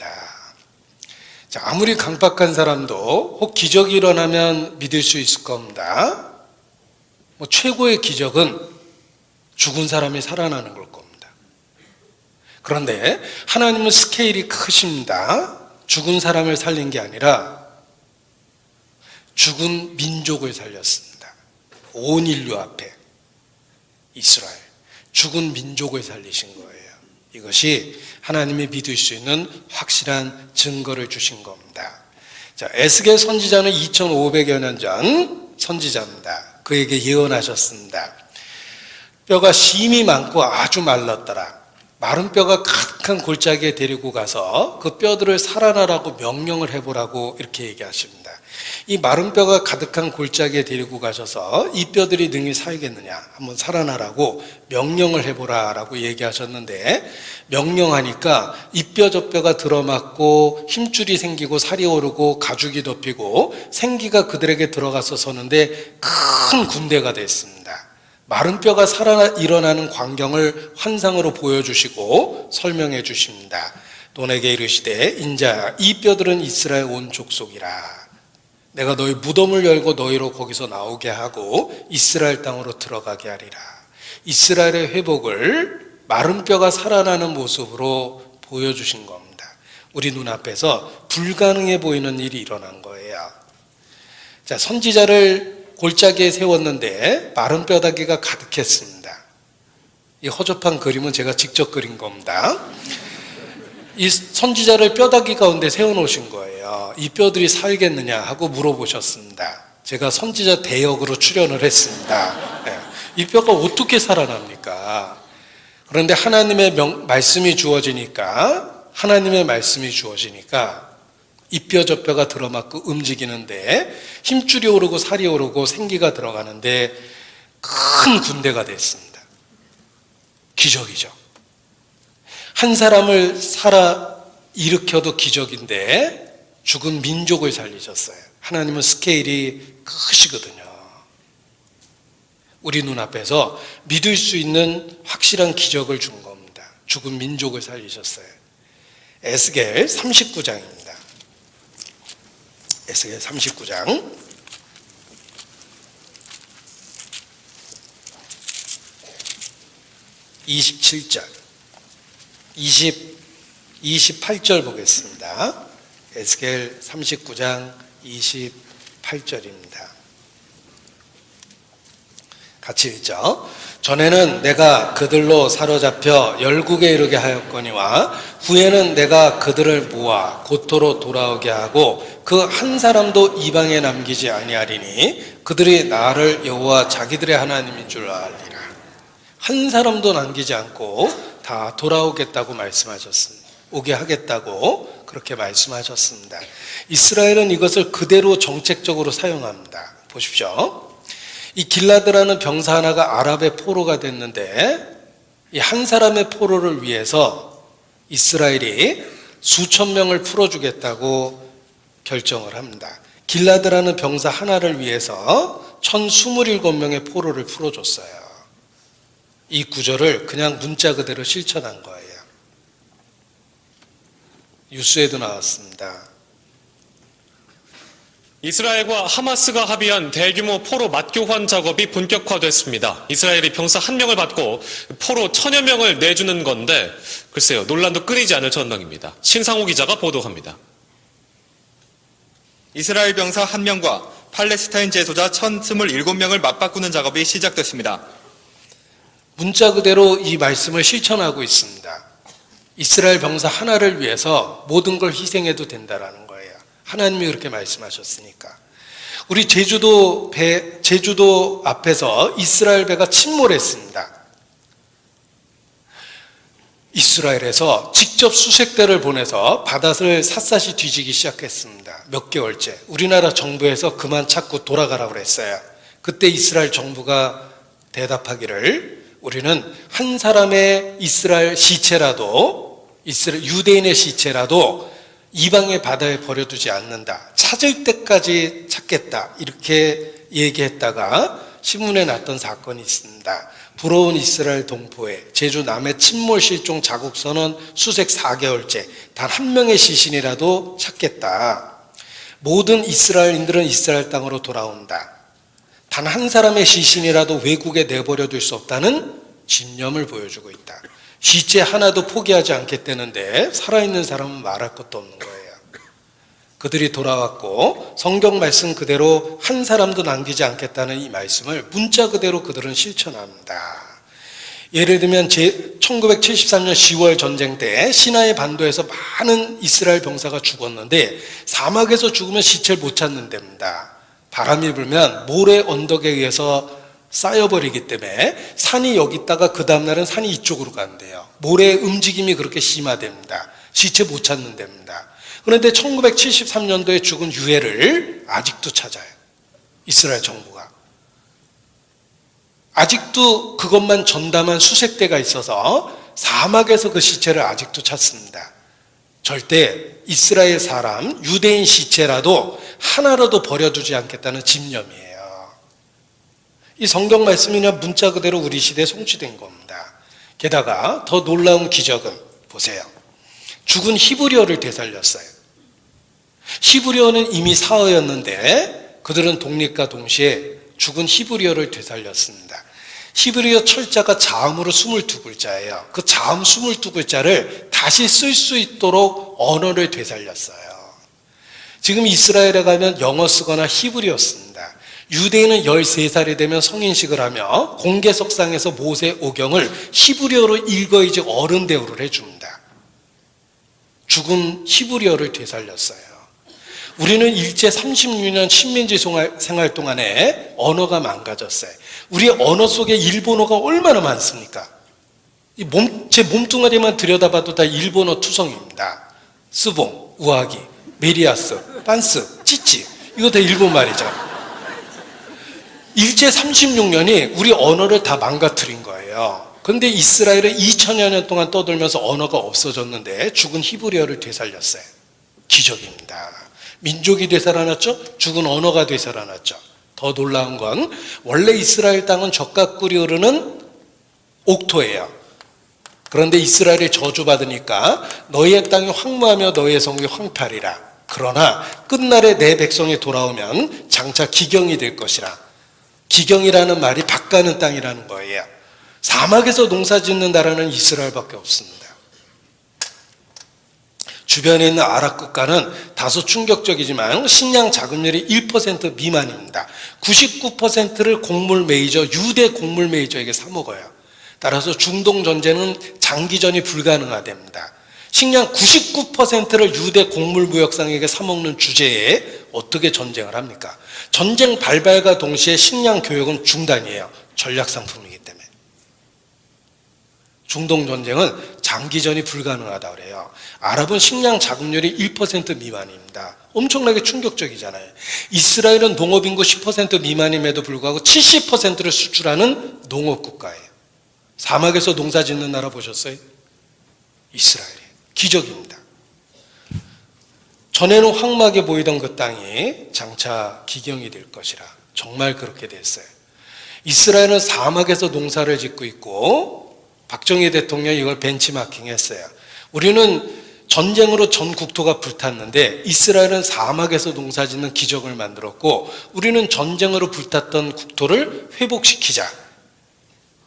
A: 자, 아무리 강박한 사람도 혹 기적이 일어나면 믿을 수 있을 겁니다. 최고의 기적은 죽은 사람이 살아나는 걸 겁니다. 그런데 하나님은 스케일이 크십니다. 죽은 사람을 살린 게 아니라 죽은 민족을 살렸습니다. 온 인류 앞에 이스라엘, 죽은 민족을 살리신 거예요. 이것이 하나님이 믿을 수 있는 확실한 증거를 주신 겁니다. 자, 에스겔 선지자는 2500여 년 전 선지자입니다. 그에게 예언하셨습니다. 뼈가 심이 많고 아주 말랐더라. 마른 뼈가 가득한 골짜기에 데리고 가서 그 뼈들을 살아나라고 명령을 해보라고 이렇게 얘기하십니다. 이 마른 뼈가 가득한 골짜기에 데리고 가셔서 이 뼈들이 능히 살겠느냐, 한번 살아나라고 명령을 해보라라고 얘기하셨는데, 명령하니까 이 뼈 저 뼈가 들어맞고 힘줄이 생기고 살이 오르고 가죽이 덮이고 생기가 그들에게 들어가서 서는데 큰 군대가 됐습니다. 마른 뼈가 살아 일어나는 광경을 환상으로 보여주시고 설명해 주십니다. 또 내게 이르시되 인자야, 이 뼈들은 이스라엘 온 족속이라. 내가 너희 무덤을 열고 너희로 거기서 나오게 하고 이스라엘 땅으로 들어가게 하리라. 이스라엘의 회복을 마른 뼈가 살아나는 모습으로 보여주신 겁니다. 우리 눈앞에서 불가능해 보이는 일이 일어난 거예요. 자, 선지자를 골짜기에 세웠는데 마른 뼈다귀가 가득했습니다. 이 허접한 그림은 제가 직접 그린 겁니다. 이 선지자를 뼈다귀 가운데 세워놓으신 거예요. 이 뼈들이 살겠느냐 하고 물어보셨습니다. 제가 선지자 대역으로 출연을 했습니다. 이 뼈가 어떻게 살아납니까? 그런데 하나님의 말씀이 주어지니까 이 뼈 저 뼈가 들어맞고 움직이는데 힘줄이 오르고 살이 오르고 생기가 들어가는데 큰 군대가 됐습니다. 기적이죠. 한 사람을 살아 일으켜도 기적인데 죽은 민족을 살리셨어요. 하나님은 스케일이 크시거든요. 우리 눈앞에서 믿을 수 있는 확실한 기적을 준 겁니다. 죽은 민족을 살리셨어요. 에스겔 39장입니다. 에스겔 39장 27절 28절 보겠습니다. 에스겔 39장 28절입니다. 같이 읽죠. 전에는 내가 그들로 사로잡혀 열국에 이르게 하였거니와 후에는 내가 그들을 모아 고토로 돌아오게 하고 그 한 사람도 이방에 남기지 아니하리니 그들이 나를 여호와 자기들의 하나님인 줄 알리라. 한 사람도 남기지 않고 다 돌아오겠다고 말씀하셨습니다. 오게 하겠다고 그렇게 말씀하셨습니다. 이스라엘은 이것을 그대로 정책적으로 사용합니다. 보십시오. 이 길라드라는 병사 하나가 아랍의 포로가 됐는데 이 한 사람의 포로를 위해서 이스라엘이 수천 명을 풀어주겠다고 결정을 합니다. 길라드라는 병사 하나를 위해서 1027명의 포로를 풀어줬어요. 이 구절을 그냥 문자 그대로 실천한 거예요. 뉴스에도 나왔습니다.
B: 이스라엘과 하마스가 합의한 대규모 포로 맞교환 작업이 본격화됐습니다. 이스라엘이 병사 1명을 받고 포로 1000여 명을 내주는 건데 글쎄요, 논란도 끊이지 않을 전망입니다. 신상호 기자가 보도합니다.
C: 이스라엘 병사 1명과 팔레스타인 재소자 1027명을 맞바꾸는 작업이 시작됐습니다.
A: 문자 그대로 이 말씀을 실천하고 있습니다. 이스라엘 병사 하나를 위해서 모든 걸 희생해도 된다라는 거예요. 하나님이 그렇게 말씀하셨으니까. 우리 제주도 앞에서 이스라엘 배가 침몰했습니다. 이스라엘에서 직접 수색대를 보내서 바닷을 샅샅이 뒤지기 시작했습니다. 몇 개월째. 우리나라 정부에서 그만 찾고 돌아가라고 그랬어요. 그때 이스라엘 정부가 대답하기를 우리는 한 사람의 이스라엘 시체라도, 유대인의 시체라도 이방의 바다에 버려두지 않는다. 찾을 때까지 찾겠다. 이렇게 얘기했다가 신문에 났던 사건이 있습니다. 부러운 이스라엘 동포에 제주 남해 침몰 실종 자국 선언 수색 4개월째 단 한 명의 시신이라도 찾겠다. 모든 이스라엘인들은 이스라엘 땅으로 돌아온다. 단 한 사람의 시신이라도 외국에 내버려둘 수 없다는 집념을 보여주고 있다. 시체 하나도 포기하지 않겠다는데 살아있는 사람은 말할 것도 없는 거예요. 그들이 돌아왔고 성경 말씀 그대로 한 사람도 남기지 않겠다는 이 말씀을 문자 그대로 그들은 실천합니다. 예를 들면 1973년 10월 전쟁 때 시나이 반도에서 많은 이스라엘 병사가 죽었는데 사막에서 죽으면 시체를 못 찾는 데입니다. 바람이 불면 모래 언덕에 의해서 쌓여버리기 때문에 산이 여기 있다가 그 다음날은 산이 이쪽으로 간대요. 모래의 움직임이 그렇게 심화됩니다. 시체 못 찾는 데입니다. 그런데 1973년도에 죽은 유해를 아직도 찾아요. 이스라엘 정부가. 아직도 그것만 전담한 수색대가 있어서 사막에서 그 시체를 아직도 찾습니다. 절대 이스라엘 사람, 유대인 시체라도 하나라도 버려두지 않겠다는 집념이에요. 이 성경 말씀이냐 문자 그대로 우리 시대에 성취된 겁니다. 게다가 더 놀라운 기적은 보세요. 죽은 히브리어를 되살렸어요. 히브리어는 이미 사어였는데 그들은 독립과 동시에 죽은 히브리어를 되살렸습니다. 히브리어 철자가 자음으로 22글자예요. 그 자음 22글자를 다시 쓸 수 있도록 언어를 되살렸어요. 지금 이스라엘에 가면 영어 쓰거나 히브리어 씁니다. 유대인은 13살이 되면 성인식을 하며 공개석상에서 모세 오경을 히브리어로 읽어야지 어른 대우를 해줍니다. 죽은 히브리어를 되살렸어요. 우리는 일제 36년 식민지 생활 동안에 언어가 망가졌어요. 우리 언어 속에 일본어가 얼마나 많습니까? 제 몸뚱아리만 들여다봐도 다 일본어 투성입니다. 스봉, 우아기, 메리아스, 빤스, 찌찌 이거 다 일본 말이죠. 일제 36년이 우리 언어를 다 망가뜨린 거예요. 그런데 이스라엘은 2000여 년 동안 떠들면서 언어가 없어졌는데 죽은 히브리어를 되살렸어요. 기적입니다. 민족이 되살아났죠? 죽은 언어가 되살아났죠. 더 놀라운 건 원래 이스라엘 땅은 젖과 꿀이 흐르는 옥토예요. 그런데 이스라엘이 저주받으니까 너희의 땅이 황무하며 너희의 성이 황폐하리라. 그러나 끝날에 내 백성이 돌아오면 장차 기경이 될 것이라. 기경이라는 말이 밭가는 땅이라는 거예요. 사막에서 농사 짓는 나라는 이스라엘밖에 없습니다. 주변에 있는 아랍 국가는 다소 충격적이지만 식량 자급률이 1% 미만입니다. 99%를 곡물 메이저, 유대 곡물 메이저에게 사먹어요. 따라서 중동 전쟁은 장기전이 불가능하답니다. 식량 99%를 유대 곡물 무역상에게 사먹는 주제에 어떻게 전쟁을 합니까? 전쟁 발발과 동시에 식량 교역은 중단이에요. 전략 상품이기 때문에. 중동 전쟁은 장기전이 불가능하다 그래요. 아랍은 식량 자급률이 1% 미만입니다. 엄청나게 충격적이잖아요. 이스라엘은 농업인구 10% 미만임에도 불구하고 70%를 수출하는 농업 국가예요. 사막에서 농사 짓는 나라 보셨어요? 이스라엘이에요. 기적입니다. 전에는 황막에 보이던 그 땅이 장차 기경이 될 것이라 정말 그렇게 됐어요. 이스라엘은 사막에서 농사를 짓고 있고 박정희 대통령이 이걸 벤치마킹했어요. 우리는 전쟁으로 전 국토가 불탔는데 이스라엘은 사막에서 농사 짓는 기적을 만들었고 우리는 전쟁으로 불탔던 국토를 회복시키자.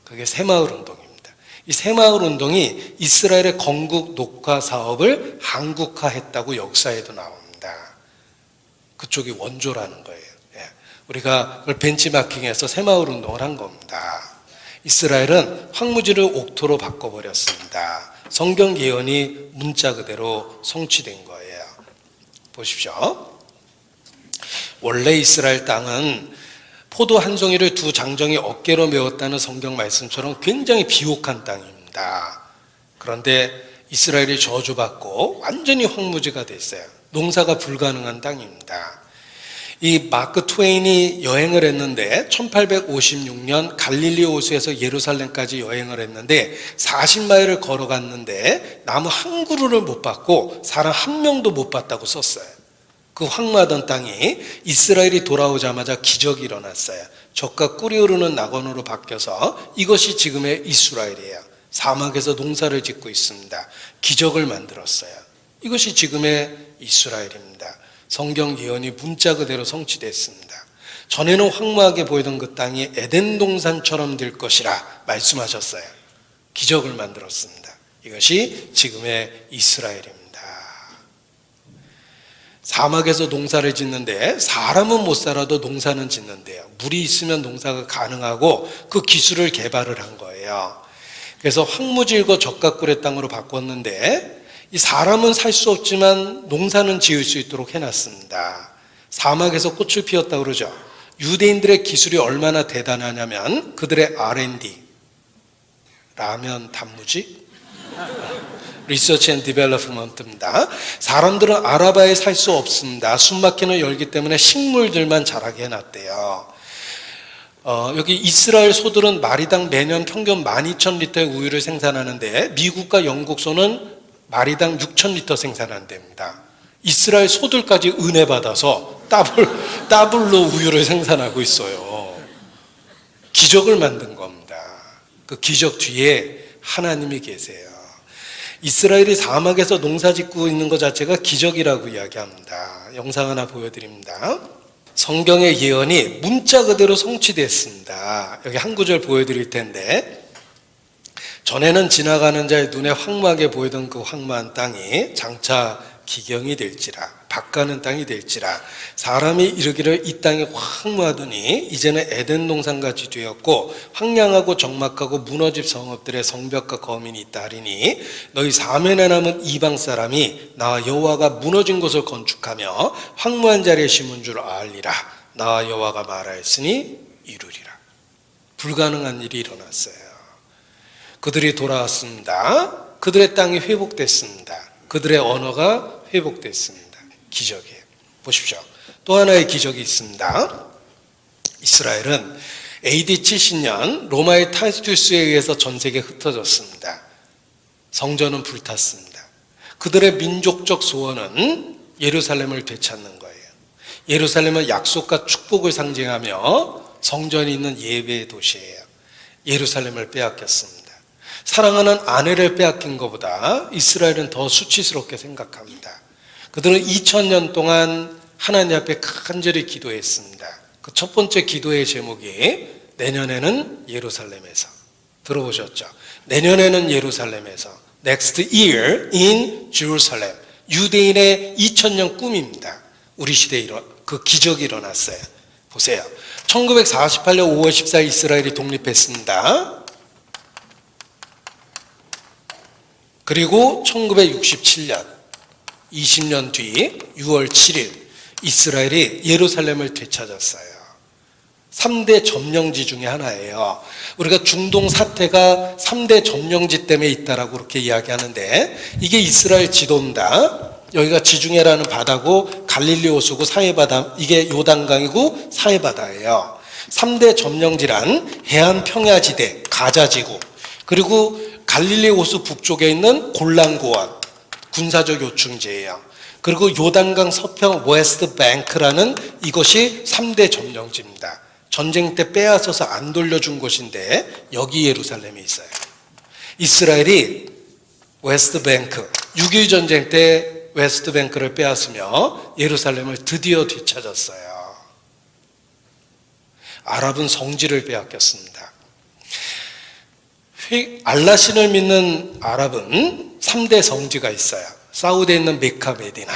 A: 그게 새마을 운동입니다. 이 새마을 운동이 이스라엘의 건국 녹화 사업을 한국화했다고 역사에도 나옵니다. 그쪽이 원조라는 거예요. 우리가 그걸 벤치마킹해서 새마을 운동을 한 겁니다. 이스라엘은 황무지를 옥토로 바꿔버렸습니다. 성경 예언이 문자 그대로 성취된 거예요. 보십시오. 원래 이스라엘 땅은 포도 한 송이를 두 장정이 어깨로 메웠다는 성경 말씀처럼 굉장히 비옥한 땅입니다. 그런데 이스라엘이 저주받고 완전히 황무지가 됐어요. 농사가 불가능한 땅입니다. 이 마크 트웨인이 여행을 했는데 1856년 갈릴리 호수에서 예루살렘까지 여행을 했는데 40마일을 걸어갔는데 나무 한 그루를 못 봤고 사람 한 명도 못 봤다고 썼어요. 그 황무하던 땅이 이스라엘이 돌아오자마자 기적이 일어났어요. 젖과 꿀이 흐르는 낙원으로 바뀌어서 이것이 지금의 이스라엘이에요. 사막에서 농사를 짓고 있습니다. 기적을 만들었어요. 이것이 지금의 이스라엘입니다. 성경 예언이 문자 그대로 성취됐습니다. 전에는 황무하게 보이던 그 땅이 에덴 동산처럼 될 것이라 말씀하셨어요. 기적을 만들었습니다. 이것이 지금의 이스라엘입니다. 사막에서 농사를 짓는데 사람은 못 살아도 농사는 짓는데요. 물이 있으면 농사가 가능하고 그 기술을 개발을 한 거예요. 그래서 황무질과 젖과 꿀의 땅으로 바꿨는데 이 사람은 살 수 없지만 농사는 지을 수 있도록 해놨습니다. 사막에서 꽃을 피웠다고 그러죠. 유대인들의 기술이 얼마나 대단하냐면 그들의 R&D, 라면 단무지? 리서치 앤 디벨롭먼트입니다. 사람들은 알아봐야 살 수 없습니다. 숨막히는 열기 때문에 식물들만 자라게 해놨대요. 여기 이스라엘 소들은 마리당 매년 평균 12,000리터의 우유를 생산하는데 미국과 영국 소는 마리당 6,000리터 생산한답니다. 이스라엘 소들까지 은혜 받아서 더블로 우유를 생산하고 있어요. 기적을 만든 겁니다. 그 기적 뒤에 하나님이 계세요. 이스라엘이 사막에서 농사 짓고 있는 것 자체가 기적이라고 이야기합니다. 영상 하나 보여드립니다. 성경의 예언이 문자 그대로 성취됐습니다. 여기 한 구절 보여드릴 텐데 전에는 지나가는 자의 눈에 황무하게 보이던 그 황무한 땅이 장차 기경이 될지라 밭가는 땅이 될지라 사람이 이르기를 이 땅이 황무하더니 이제는 에덴 동산같이 되었고 황량하고 적막하고 무너집 성읍들의 성벽과 거민이 있다 하리니 너희 사면에 남은 이방 사람이 나 여호와가 무너진 곳을 건축하며 황무한 자리에 심은 줄 알리라. 나 여호와가 말하였으니 이루리라. 불가능한 일이 일어났어요. 그들이 돌아왔습니다. 그들의 땅이 회복됐습니다. 그들의 언어가 회복됐습니다. 기적이에요. 보십시오. 또 하나의 기적이 있습니다. 이스라엘은 AD 70년 로마의 타이투스에 의해서 전 세계에 흩어졌습니다. 성전은 불탔습니다. 그들의 민족적 소원은 예루살렘을 되찾는 거예요. 예루살렘은 약속과 축복을 상징하며 성전이 있는 예배의 도시예요. 예루살렘을 빼앗겼습니다. 사랑하는 아내를 빼앗긴 것보다 이스라엘은 더 수치스럽게 생각합니다. 그들은 2000년 동안 하나님 앞에 간절히 기도했습니다. 그 첫 번째 기도의 제목이 내년에는 예루살렘에서. 들어보셨죠? 내년에는 예루살렘에서. Next year in Jerusalem. 유대인의 2000년 꿈입니다. 우리 시대에 그 기적이 일어났어요. 보세요. 1948년 5월 14일 이스라엘이 독립했습니다. 그리고 1967년 20년 뒤 6월 7일 이스라엘이 예루살렘을 되찾았어요. 3대 점령지 중에 하나예요. 우리가 중동 사태가 3대 점령지 때문에 있다라고 그렇게 이야기하는데 이게 이스라엘 지도입니다. 여기가 지중해라는 바다고 갈릴리 호수고 사해바다, 이게 요단강이고 사해바다예요. 3대 점령지란 해안 평야지대, 가자지구, 그리고 갈릴리 호수 북쪽에 있는 골란고원, 군사적 요충지예요. 그리고 요단강 서평 웨스트 뱅크라는 이것이 3대 점령지입니다. 전쟁 때 빼앗아서 안 돌려준 곳인데 여기 예루살렘에 있어요. 이스라엘이 웨스트 뱅크, 6.1 전쟁 때 웨스트 뱅크를 빼앗으며 예루살렘을 드디어 되찾았어요. 아랍은 성지를 빼앗겼습니다. 알라신을 믿는 아랍은 3대 성지가 있어요. 사우디에 있는 메카, 메디나,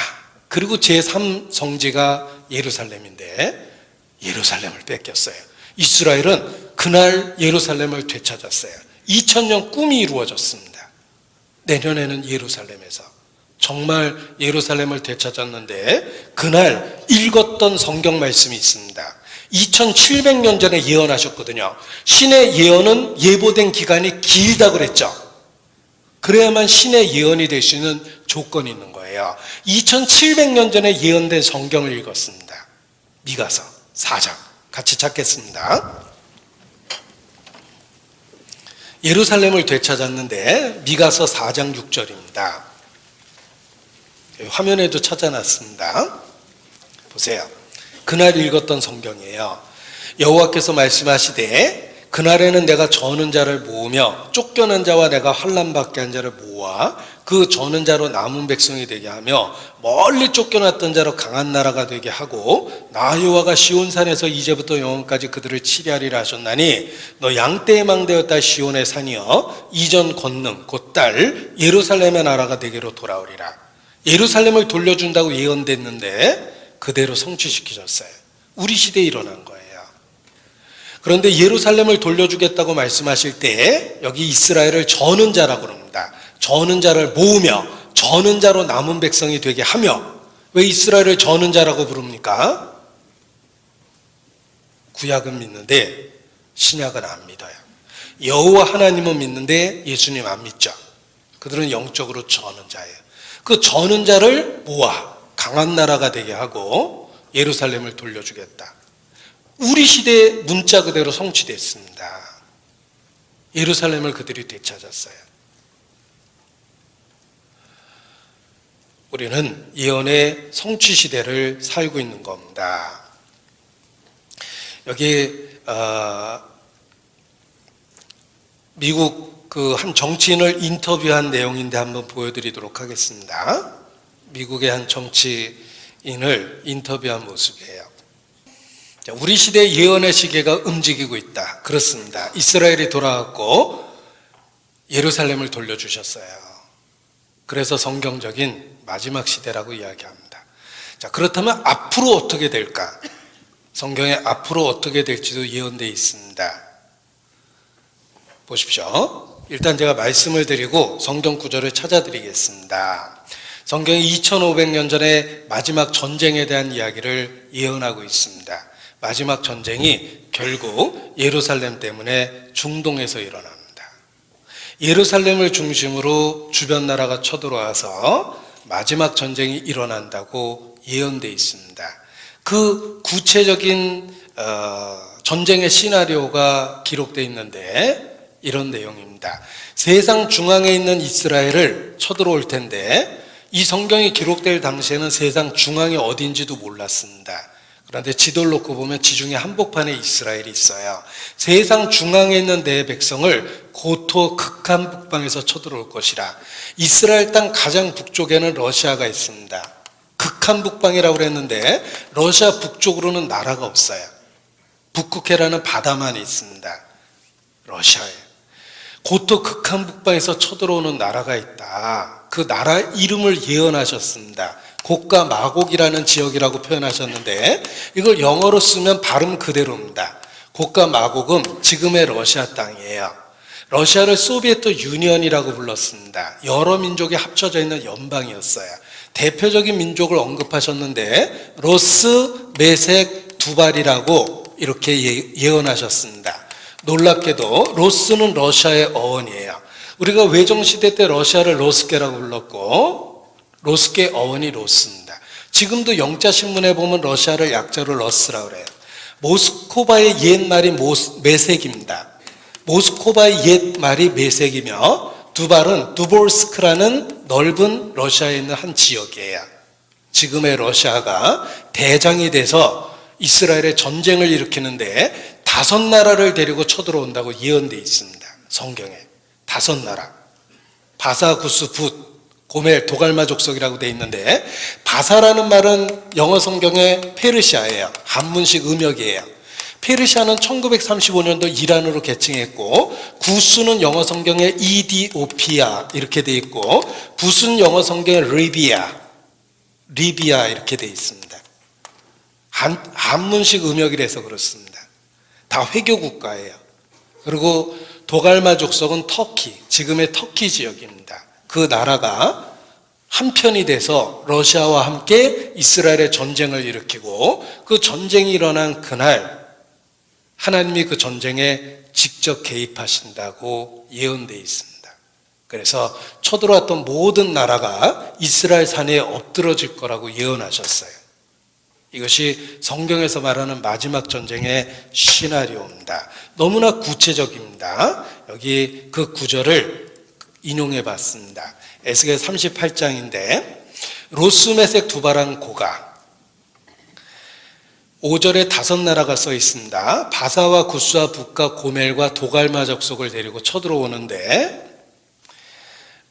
A: 그리고 제3성지가 예루살렘인데 예루살렘을 뺏겼어요. 이스라엘은 그날 예루살렘을 되찾았어요. 2000년 꿈이 이루어졌습니다. 내년에는 예루살렘에서 정말 예루살렘을 되찾았는데 그날 읽었던 성경 말씀이 있습니다. 2700년 전에 예언하셨거든요. 신의 예언은 예보된 기간이 길다 그랬죠. 그래야만 신의 예언이 될 수 있는 조건이 있는 거예요. 2700년 전에 예언된 성경을 읽었습니다. 미가서 4장 같이 찾겠습니다. 예루살렘을 되찾았는데 미가서 4장 6절입니다. 화면에도 찾아놨습니다. 보세요. 그날 읽었던 성경이에요. 여호와께서 말씀하시되 그날에는 내가 저는 자를 모으며 쫓겨난 자와 내가 환난받게 한 자를 모아 그 저는 자로 남은 백성이 되게 하며 멀리 쫓겨났던 자로 강한 나라가 되게 하고 나 여호와가 시온산에서 이제부터 영원까지 그들을 치리하리라 하셨나니 너 양떼의 망대였다 시온의 산이여 이전 권능 곧 딸 예루살렘의 나라가 되기로 돌아오리라. 예루살렘을 돌려준다고 예언됐는데 그대로 성취시키셨어요. 우리 시대에 일어난 거예요. 그런데 예루살렘을 돌려주겠다고 말씀하실 때 여기 이스라엘을 저는 자라고 그럽니다. 저는 자를 모으며 저는 자로 남은 백성이 되게 하며. 왜 이스라엘을 저는 자라고 부릅니까? 구약은 믿는데 신약은 안 믿어요. 여호와 하나님은 믿는데 예수님 안 믿죠. 그들은 영적으로 저는 자예요. 그 저는 자를 모아 강한 나라가 되게 하고 예루살렘을 돌려주겠다. 우리 시대의 문자 그대로 성취됐습니다. 예루살렘을 그들이 되찾았어요. 우리는 예언의 성취 시대를 살고 있는 겁니다. 여기 미국 그 한 정치인을 인터뷰한 내용인데 한번 보여드리도록 하겠습니다. 미국의 한 정치인을 인터뷰한 모습이에요. 우리 시대의 예언의 시계가 움직이고 있다. 그렇습니다. 이스라엘이 돌아왔고 예루살렘을 돌려주셨어요. 그래서 성경적인 마지막 시대라고 이야기합니다. 자, 그렇다면 앞으로 어떻게 될까? 성경에 앞으로 어떻게 될지도 예언되어 있습니다. 보십시오. 일단 제가 말씀을 드리고 성경 구절을 찾아드리겠습니다. 성경이 2500년 전에 마지막 전쟁에 대한 이야기를 예언하고 있습니다. 마지막 전쟁이 결국 예루살렘 때문에 중동에서 일어납니다. 예루살렘을 중심으로 주변 나라가 쳐들어와서 마지막 전쟁이 일어난다고 예언되어 있습니다. 그 구체적인 전쟁의 시나리오가 기록되어 있는데 이런 내용입니다. 세상 중앙에 있는 이스라엘을 쳐들어올 텐데 이 성경이 기록될 당시에는 세상 중앙이 어딘지도 몰랐습니다. 그런데 지도를 놓고 보면 지중해 한복판에 이스라엘이 있어요. 세상 중앙에 있는 내 백성을 고토 극한 북방에서 쳐들어올 것이라. 이스라엘 땅 가장 북쪽에는 러시아가 있습니다. 극한 북방이라고 그랬는데 러시아 북쪽으로는 나라가 없어요. 북극해라는 바다만 있습니다. 러시아에. 고토 극한 북방에서 쳐들어오는 나라가 있다. 그 나라 이름을 예언하셨습니다. 곡과 마곡이라는 지역이라고 표현하셨는데 이걸 영어로 쓰면 발음 그대로입니다. 곡과 마곡은 지금의 러시아 땅이에요. 러시아를 소비에트 유니언이라고 불렀습니다. 여러 민족이 합쳐져 있는 연방이었어요. 대표적인 민족을 언급하셨는데 로스, 메색, 두발이라고 이렇게 예언하셨습니다. 놀랍게도 로스는 러시아의 어원이에요. 우리가 외정시대 때 러시아를 로스케라고 불렀고 로스케 어원이 로스입니다. 지금도 영자신문에 보면 러시아를 약자로 러스라고 그래요. 모스코바의 옛말이 메색입니다. 모스코바의 옛말이 메색이며 두발은 두볼스크라는 넓은 러시아에 있는 한 지역이에요. 지금의 러시아가 대장이 돼서 이스라엘의 전쟁을 일으키는데 5나라를 데리고 쳐들어온다고 예언되어 있습니다. 성경에 5나라. 바사, 구스, 붓, 고멜, 도갈마 족속이라고 되어 있는데 바사라는 말은 영어 성경의 페르시아예요. 한문식 음역이에요. 페르시아는 1935년도 이란으로 개칭했고 구스는 영어 성경에 이디오피아 이렇게 되어 있고 붓은 영어 성경에 리비아 이렇게 되어 있습니다. 한문식 음역이라서 그렇습니다. 다 회교 국가예요. 그리고 도갈마 족속은 터키, 지금의 터키 지역입니다. 그 나라가 한편이 돼서 러시아와 함께 이스라엘의 전쟁을 일으키고 그 전쟁이 일어난 그날 하나님이 그 전쟁에 직접 개입하신다고 예언되어 있습니다. 그래서 쳐들어왔던 모든 나라가 이스라엘 산에 엎드러질 거라고 예언하셨어요. 이것이 성경에서 말하는 마지막 전쟁의 시나리오입니다. 너무나 구체적입니다. 여기 그 구절을 인용해 봤습니다. 에스겔 38장인데 로스메색 두바랑 고가 5절에 5나라가 써 있습니다. 바사와 구스와 붓과 고멜과 도갈마 족속을 데리고 쳐들어오는데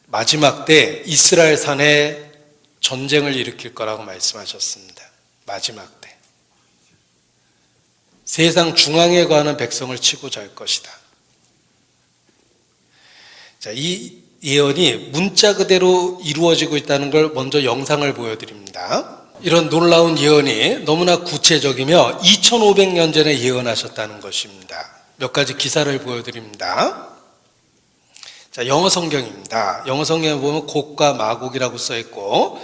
A: 마지막 때 이스라엘 산에 전쟁을 일으킬 거라고 말씀하셨습니다. 마지막 때 세상 중앙에 관한 백성을 치고 잘 것이다. 자, 이 예언이 문자 그대로 이루어지고 있다는 걸 먼저 영상을 보여드립니다. 이런 놀라운 예언이 너무나 구체적이며 2500년 전에 예언하셨다는 것입니다. 몇 가지 기사를 보여드립니다. 자, 영어 성경입니다. 영어 성경에 보면 곡과 마곡이라고 써있고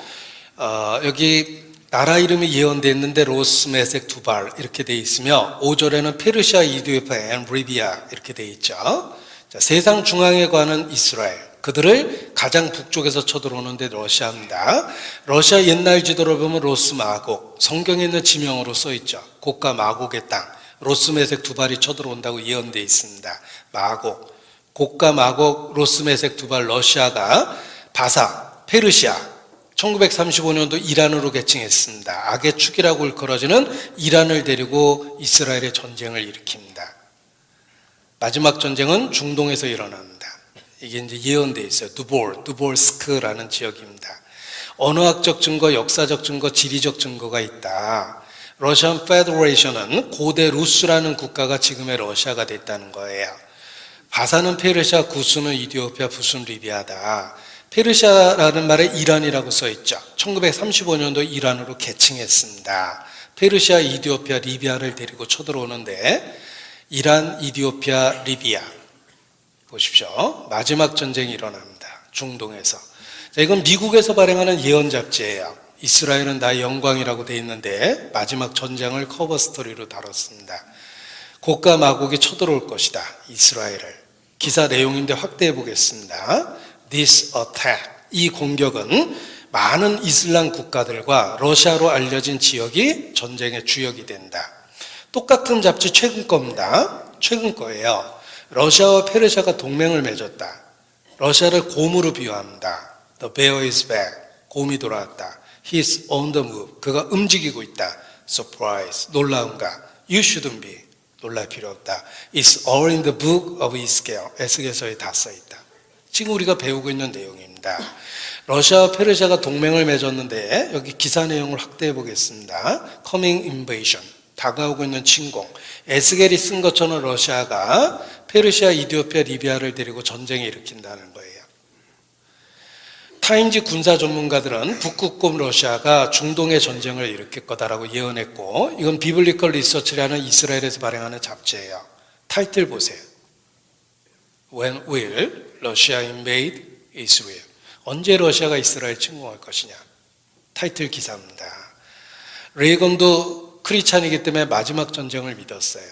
A: 여기 나라 이름이 예언됐는데 로스, 메색, 두발 이렇게 되어 있으며 5절에는 페르시아, 이디오피아, 앤 리비아 이렇게 되어 있죠. 자, 세상 중앙에 관한 이스라엘, 그들을 가장 북쪽에서 쳐들어오는데 러시아입니다. 러시아 옛날 지도를 보면 로스, 마곡, 성경에 있는 지명으로 써있죠. 곡과 마곡의 땅, 로스, 메색, 두발이 쳐들어온다고 예언되어 있습니다. 마곡, 곡과 마곡, 로스, 메색, 두발, 러시아가 바사, 페르시아, 1935년도 이란으로 개칭했습니다. 악의 축이라고 일컬어지는 이란을 데리고 이스라엘의 전쟁을 일으킵니다. 마지막 전쟁은 중동에서 일어납니다. 이게 이제 예언되어 있어요. 두볼스크라는 지역입니다. 언어학적 증거, 역사적 증거, 지리적 증거가 있다. 러시안 페더레이션은 고대 루스라는 국가가 지금의 러시아가 됐다는 거예요. 바사는 페르시아, 구스는 이디오피아, 붓은 리비아다. 페르시아라는 말에 이란이라고 써있죠. 1935년도 이란으로 개칭했습니다. 페르시아, 이디오피아, 리비아를 데리고 쳐들어오는데 이란, 이디오피아, 리비아 보십시오. 마지막 전쟁이 일어납니다. 중동에서. 자, 이건 미국에서 발행하는 예언 잡지예요. 이스라엘은 나의 영광이라고 되어 있는데 마지막 전쟁을 커버 스토리로 다뤘습니다. 곡과 마곡이 쳐들어올 것이다. 이스라엘을. 기사 내용인데 확대해 보겠습니다. This attack, 이 공격은 많은 이슬람 국가들과 러시아로 알려진 지역이 전쟁의 주역이 된다. 똑같은 잡지 최근 겁니다. 최근 거예요. 러시아와 페르시아가 동맹을 맺었다. 러시아를 곰으로 비유합니다. The bear is back. 곰이 돌아왔다. He is on the move. 그가 움직이고 있다. Surprise. 놀라운가? You shouldn't be. 놀랄 필요 없다. It's all in the book of Ezekiel. 에스겔서에 다 써있다. 지금 우리가 배우고 있는 내용입니다. 러시아와 페르시아가 동맹을 맺었는데 여기 기사 내용을 확대해 보겠습니다. Coming invasion. 다가오고 있는 침공. 에스겔이 쓴 것처럼 러시아가 페르시아, 이디오피아, 리비아를 데리고 전쟁을 일으킨다는 거예요. 타임지 군사 전문가들은 북극곰 러시아가 중동의 전쟁을 일으킬 거다라고 예언했고 이건 비블리컬 리서치라는 이스라엘에서 발행하는 잡지예요. 타이틀 보세요. When will Russia invade Israel? 언제 러시아가 이스라엘 침공할 것이냐? 타이틀 기사입니다. 레이건도 크리스찬이기 때문에 마지막 전쟁을 믿었어요.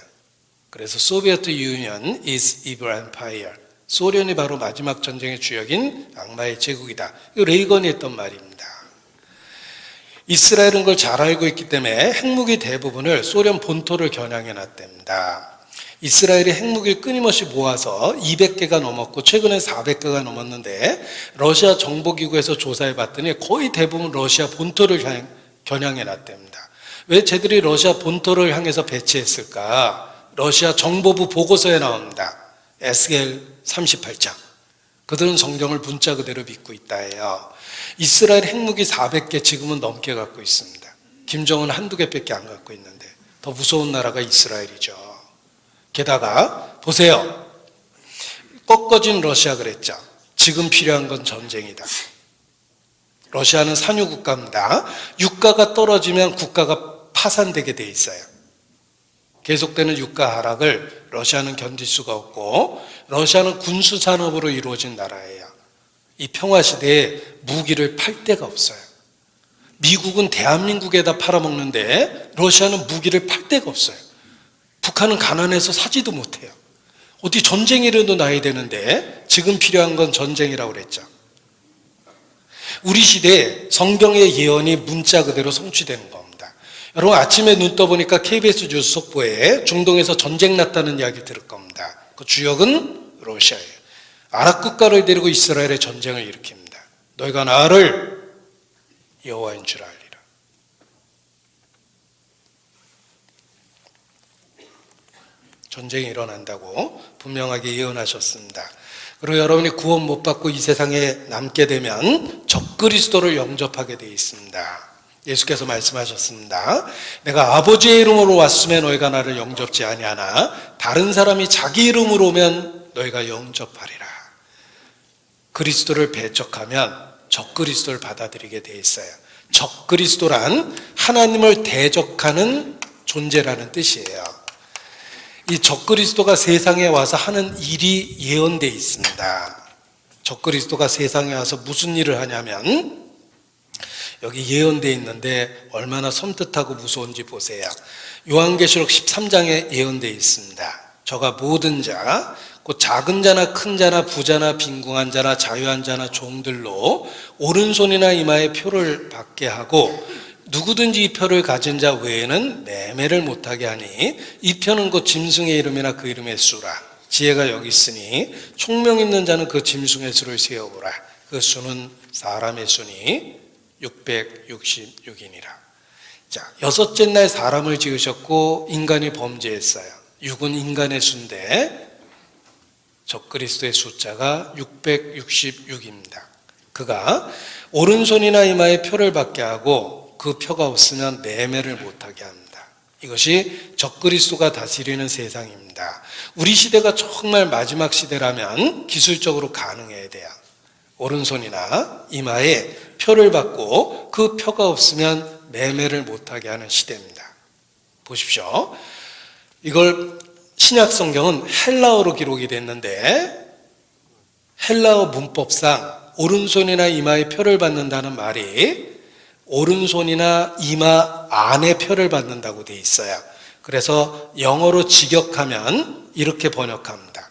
A: 그래서 소비에트 유니언 is evil empire. 소련이 바로 마지막 전쟁의 주역인 악마의 제국이다. 이거 레이건이 했던 말입니다. 이스라엘은 그걸 잘 알고 있기 때문에 핵무기 대부분을 소련 본토를 겨냥해 놨답니다. 이스라엘이 핵무기를 끊임없이 모아서 200개가 넘었고 최근에 400개가 넘었는데 러시아 정보기구에서 조사해 봤더니 거의 대부분 러시아 본토를 겨냥해 놨답니다. 왜 쟤들이 러시아 본토를 향해서 배치했을까? 러시아 정보부 보고서에 나옵니다. SL 38장. 그들은 성경을 문자 그대로 믿고 있다 해요. 이스라엘 핵무기 400개 지금은 넘게 갖고 있습니다. 김정은 한두 개밖에 안 갖고 있는데 더 무서운 나라가 이스라엘이죠. 게다가 보세요. 꺾어진 러시아 그랬죠. 지금 필요한 건 전쟁이다. 러시아는 산유국가입니다. 유가가 떨어지면 국가가 파산되게 돼 있어요. 계속되는 유가 하락을 러시아는 견딜 수가 없고 러시아는 군수산업으로 이루어진 나라예요. 이 평화시대에 무기를 팔 데가 없어요. 미국은 대한민국에다 팔아먹는데 러시아는 무기를 팔 데가 없어요. 북한은 가난해서 사지도 못해요. 어디 전쟁이라도 나야 되는데 지금 필요한 건 전쟁이라고 그랬죠. 우리 시대에 성경의 예언이 문자 그대로 성취되는 겁니다. 여러분 아침에 눈 떠보니까 KBS 뉴스 속보에 중동에서 전쟁 났다는 이야기 들을 겁니다. 그 주역은 러시아예요. 아랍 국가를 데리고 이스라엘의 전쟁을 일으킵니다. 너희가 나를 여호와인 줄 알리라. 전쟁이 일어난다고 분명하게 예언하셨습니다. 그리고 여러분이 구원 못 받고 이 세상에 남게 되면 적그리스도를 영접하게 되어 있습니다. 예수께서 말씀하셨습니다. 내가 아버지의 이름으로 왔으면 너희가 나를 영접지 아니하나 다른 사람이 자기 이름으로 오면 너희가 영접하리라. 그리스도를 배척하면 적그리스도를 받아들이게 돼 있어요. 적그리스도란 하나님을 대적하는 존재라는 뜻이에요. 이 적그리스도가 세상에 와서 하는 일이 예언되어 있습니다. 적그리스도가 세상에 와서 무슨 일을 하냐면 여기 예언되어 있는데 얼마나 섬뜩하고 무서운지 보세요. 요한계시록 13장에 예언되어 있습니다. 저가 모든 자, 곧 작은 자나 큰 자나 부자나 빈궁한 자나 자유한 자나 종들로 오른손이나 이마에 표를 받게 하고 누구든지 이 표를 가진 자 외에는 매매를 못하게 하니 이 표는 곧 짐승의 이름이나 그 이름의 수라. 지혜가 여기 있으니 총명 있는 자는 그 짐승의 수를 세어보라. 그 수는 사람의 수니 666이니라. 자, 여섯째 날 사람을 지으셨고 인간이 범죄했어요. 6은 인간의 수인데 적그리스도의 숫자가 666입니다. 그가 오른손이나 이마에 표를 받게 하고 그 표가 없으면 매매를 못하게 합니다. 이것이 적그리스도가 다스리는 세상입니다. 우리 시대가 정말 마지막 시대라면 기술적으로 가능해야 돼요. 오른손이나 이마에 표를 받고 그 표가 없으면 매매를 못하게 하는 시대입니다. 보십시오. 이걸 신약 성경은 헬라어로 기록이 됐는데 헬라어 문법상 오른손이나 이마에 표를 받는다는 말이 오른손이나 이마 안에 표를 받는다고 돼 있어요. 그래서 영어로 직역하면 이렇게 번역합니다.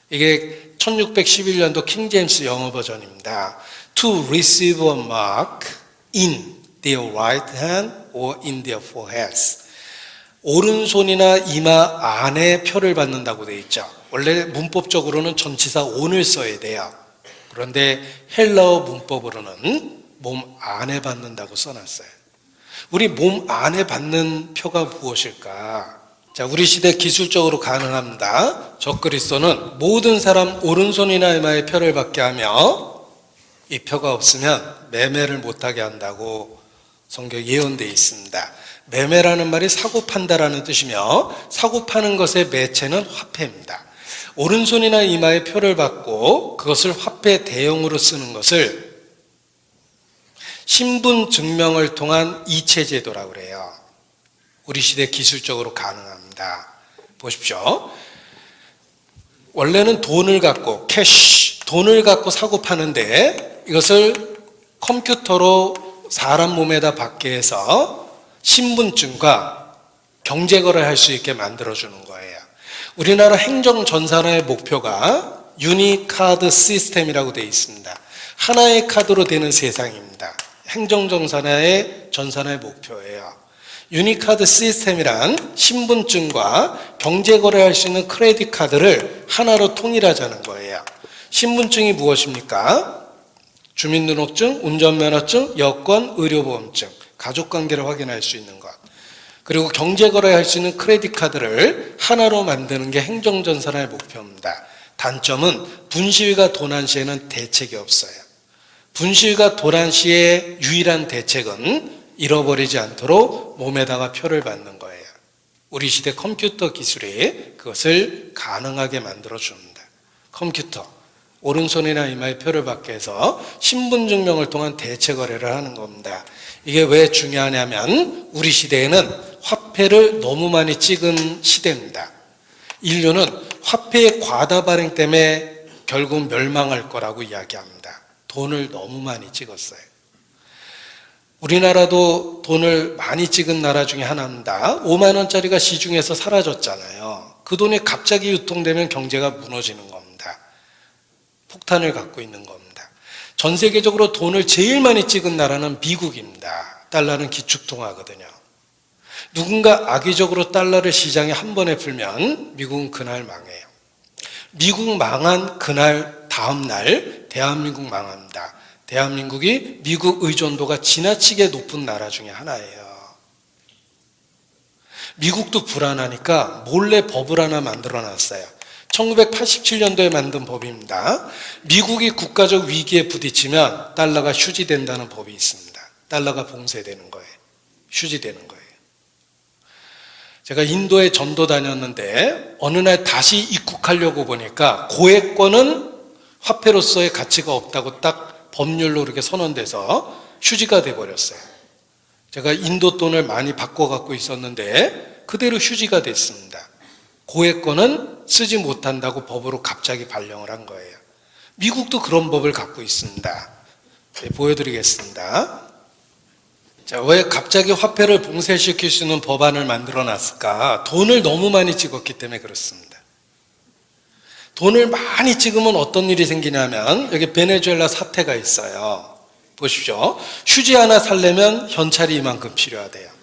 A: 이게 1611년도 킹제임스 영어 버전입니다. To receive a mark in their right hand or in their foreheads. 오른손이나 이마 안에 표를 받는다고 되어 있죠. 원래 문법적으로는 전치사 on을 써야 돼요. 그런데 헬라어 문법으로는 몸 안에 받는다고 써놨어요. 우리 몸 안에 받는 표가 무엇일까? 자, 우리 시대 기술적으로 가능합니다. 적그리스도는 모든 사람 오른손이나 이마에 표를 받게 하며 이 표가 없으면 매매를 못하게 한다고 성경 예언되어 있습니다. 매매라는 말이 사고 판다라는 뜻이며 사고 파는 것의 매체는 화폐입니다. 오른손이나 이마에 표를 받고 그것을 화폐 대용으로 쓰는 것을 신분 증명을 통한 이체제도라고 그래요. 우리 시대 기술적으로 가능합니다. 보십시오. 원래는 돈을 갖고 캐시, 돈을 갖고 사고 파는데 이것을 컴퓨터로 사람 몸에다 받게 해서 신분증과 경제거래할 수 있게 만들어주는 거예요. 우리나라 행정전산화의 목표가 유니카드 시스템이라고 되어 있습니다. 하나의 카드로 되는 세상입니다. 행정전산화의 목표예요. 유니카드 시스템이란 신분증과 경제거래할 수 있는 크레딧 카드를 하나로 통일하자는 거예요. 신분증이 무엇입니까? 주민등록증, 운전면허증, 여권, 의료보험증, 가족관계를 확인할 수 있는 것. 그리고 경제거래할 수 있는 크레딧 카드를 하나로 만드는 게 행정전산화의 목표입니다. 단점은 분실과 도난 시에는 대책이 없어요. 분실과 도난 시의 유일한 대책은 잃어버리지 않도록 몸에다가 표를 받는 거예요. 우리 시대 컴퓨터 기술이 그것을 가능하게 만들어줍니다. 컴퓨터, 오른손이나 이마에 표를 받게 해서 신분증명을 통한 대체 거래를 하는 겁니다. 이게 왜 중요하냐면 우리 시대에는 화폐를 너무 많이 찍은 시대입니다. 인류는 화폐의 과다 발행 때문에 결국 멸망할 거라고 이야기합니다. 돈을 너무 많이 찍었어요. 우리나라도 돈을 많이 찍은 나라 중에 하나입니다. 5만 원짜리가 시중에서 사라졌잖아요. 그 돈이 갑자기 유통되면 경제가 무너지는 겁니다. 폭탄을 갖고 있는 겁니다. 전 세계적으로 돈을 제일 많이 찍은 나라는 미국입니다. 달러는 기축통화거든요. 누군가 악의적으로 달러를 시장에 한 번에 풀면 미국은 그날 망해요. 미국 망한 그날 다음 날 대한민국 망합니다. 대한민국이 미국 의존도가 지나치게 높은 나라 중에 하나예요. 미국도 불안하니까 몰래 법을 하나 만들어 놨어요. 1987년도에 만든 법입니다. 미국이 국가적 위기에 부딪히면 달러가 휴지된다는 법이 있습니다. 달러가 봉쇄되는 거예요. 휴지되는 거예요. 제가 인도에 전도 다녔는데 어느 날 다시 입국하려고 보니까 고액권은 화폐로서의 가치가 없다고 딱 법률로 이렇게 선언돼서 휴지가 돼버렸어요. 제가 인도 돈을 많이 바꿔 갖고 있었는데 그대로 휴지가 됐습니다. 고액권은 쓰지 못한다고 법으로 갑자기 발령을 한 거예요. 미국도 그런 법을 갖고 있습니다. 네, 보여드리겠습니다. 자, 왜 갑자기 화폐를 봉쇄시킬 수 있는 법안을 만들어 놨을까? 돈을 너무 많이 찍었기 때문에 그렇습니다. 돈을 많이 찍으면 어떤 일이 생기냐면 여기 베네수엘라 사태가 있어요. 보십시오. 휴지 하나 살려면 현찰이 이만큼 필요하대요.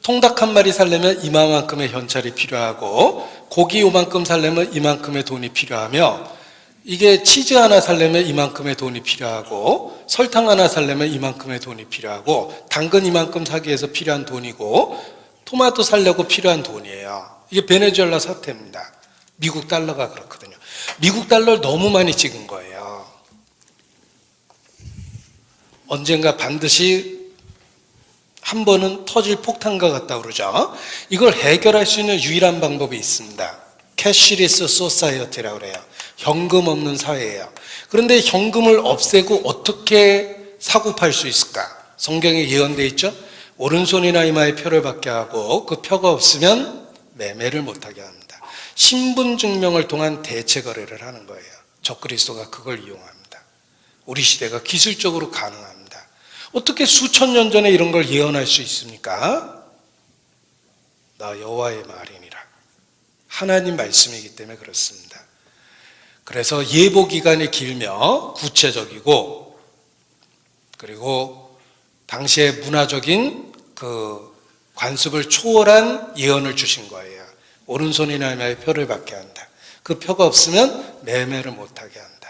A: 통닭 한 마리 살려면 이만큼의 현찰이 필요하고 고기 요만큼 살려면 이만큼의 돈이 필요하며 이게 치즈 하나 살려면 이만큼의 돈이 필요하고 설탕 하나 살려면 이만큼의 돈이 필요하고 당근 이만큼 사기 위해서 필요한 돈이고 토마토 살려고 필요한 돈이에요. 이게 베네수엘라 사태입니다. 미국 달러가 그렇거든요. 미국 달러를 너무 많이 찍은 거예요. 언젠가 반드시 한 번은 터질 폭탄과 같다고 그러죠. 이걸 해결할 수 있는 유일한 방법이 있습니다. 캐시리스 소사이어티라고 그래요. 현금 없는 사회예요. 그런데 현금을 없애고 어떻게 사고 팔 수 있을까? 성경에 예언되어 있죠. 오른손이나 이마에 표를 받게 하고 그 표가 없으면 매매를 못하게 합니다. 신분증명을 통한 대체 거래를 하는 거예요. 적그리스도가 그걸 이용합니다. 우리 시대가 기술적으로 가능합니다. 어떻게 수천 년 전에 이런 걸 예언할 수 있습니까? 나 여호와의 말이니라. 하나님 말씀이기 때문에 그렇습니다. 그래서 예보 기간이 길며 구체적이고 그리고 당시의 문화적인 그 관습을 초월한 예언을 주신 거예요. 오른손이나 이마에 표를 받게 한다. 그 표가 없으면 매매를 못하게 한다.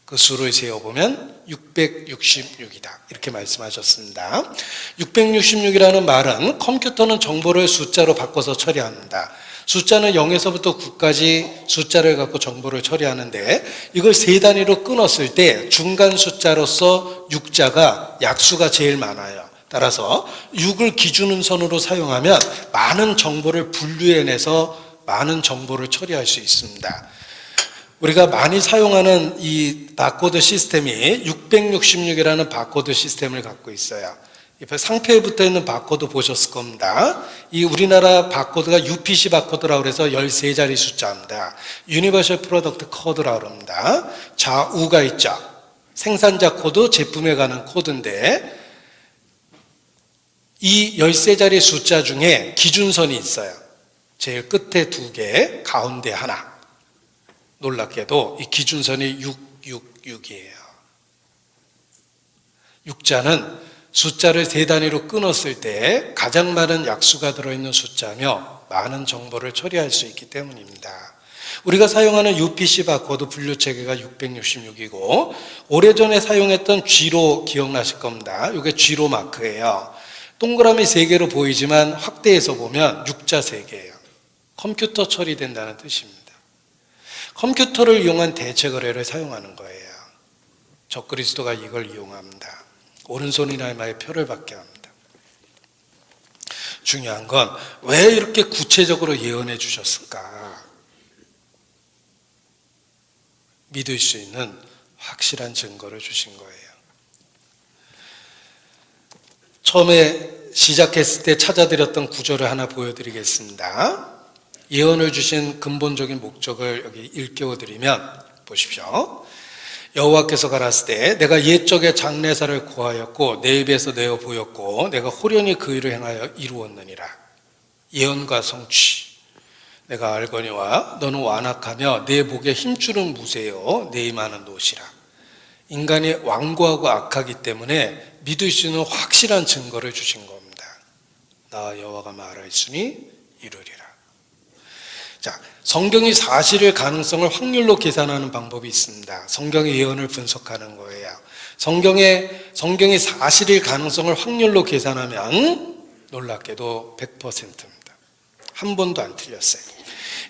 A: 그 수를 세어보면 666이다. 이렇게 말씀하셨습니다. 666이라는 말은 컴퓨터는 정보를 숫자로 바꿔서 처리합니다. 숫자는 0에서부터 9까지 숫자를 갖고 정보를 처리하는데 이걸 세 단위로 끊었을 때 중간 숫자로서 6자가 약수가 제일 많아요. 따라서 6을 기준선으로 사용하면 많은 정보를 분류해내서 많은 정보를 처리할 수 있습니다. 우리가 많이 사용하는 이 바코드 시스템이 666이라는 바코드 시스템을 갖고 있어요. 옆에 상표에 붙어 있는 바코드 보셨을 겁니다. 이 우리나라 바코드가 UPC 바코드라고 해서 13자리 숫자입니다. 유니버셜 프로덕트 코드라고 합니다. 좌우가 있죠. 생산자 코드, 제품에 관한 코드인데 이 13자리 숫자 중에 기준선이 있어요. 제일 끝에 2개, 가운데 하나. 놀랍게도 이 기준선이 666이에요. 6자는 숫자를 3단위로 끊었을 때 가장 많은 약수가 들어있는 숫자며 많은 정보를 처리할 수 있기 때문입니다. 우리가 사용하는 UPC 바코드 분류체계가 666이고 오래전에 사용했던 G로 기억나실 겁니다. 이게 G로 마크예요. 동그라미 3개로 보이지만 확대해서 보면 6자 3개예요. 컴퓨터 처리된다는 뜻입니다. 컴퓨터를 이용한 대체 거래를 사용하는 거예요. 적그리스도가 이걸 이용합니다. 오른손이나 이마에 표를 받게 합니다. 중요한 건 왜 이렇게 구체적으로 예언해 주셨을까? 믿을 수 있는 확실한 증거를 주신 거예요. 처음에 시작했을 때 찾아드렸던 구절을 하나 보여드리겠습니다. 예언을 주신 근본적인 목적을 여기 일깨워드리면 보십시오. 여호와께서 가라사대 때 내가 옛적에 장래사를 고하였고 내 입에서 내어 보였고 내가 호련히 그 일을 행하여 이루었느니라. 예언과 성취. 내가 알거니와 너는 완악하며 내 목에 힘주는 무쇠요 내 임하는 노시라. 인간이 완고하고 악하기 때문에 믿을 수 있는 확실한 증거를 주신 겁니다. 나 여호와가 말하였으니 이루리라. 자, 성경이 사실의 가능성을 확률로 계산하는 방법이 있습니다. 성경의 예언을 분석하는 거예요. 성경이 사실의 가능성을 확률로 계산하면 놀랍게도 100%입니다. 한 번도 안 틀렸어요.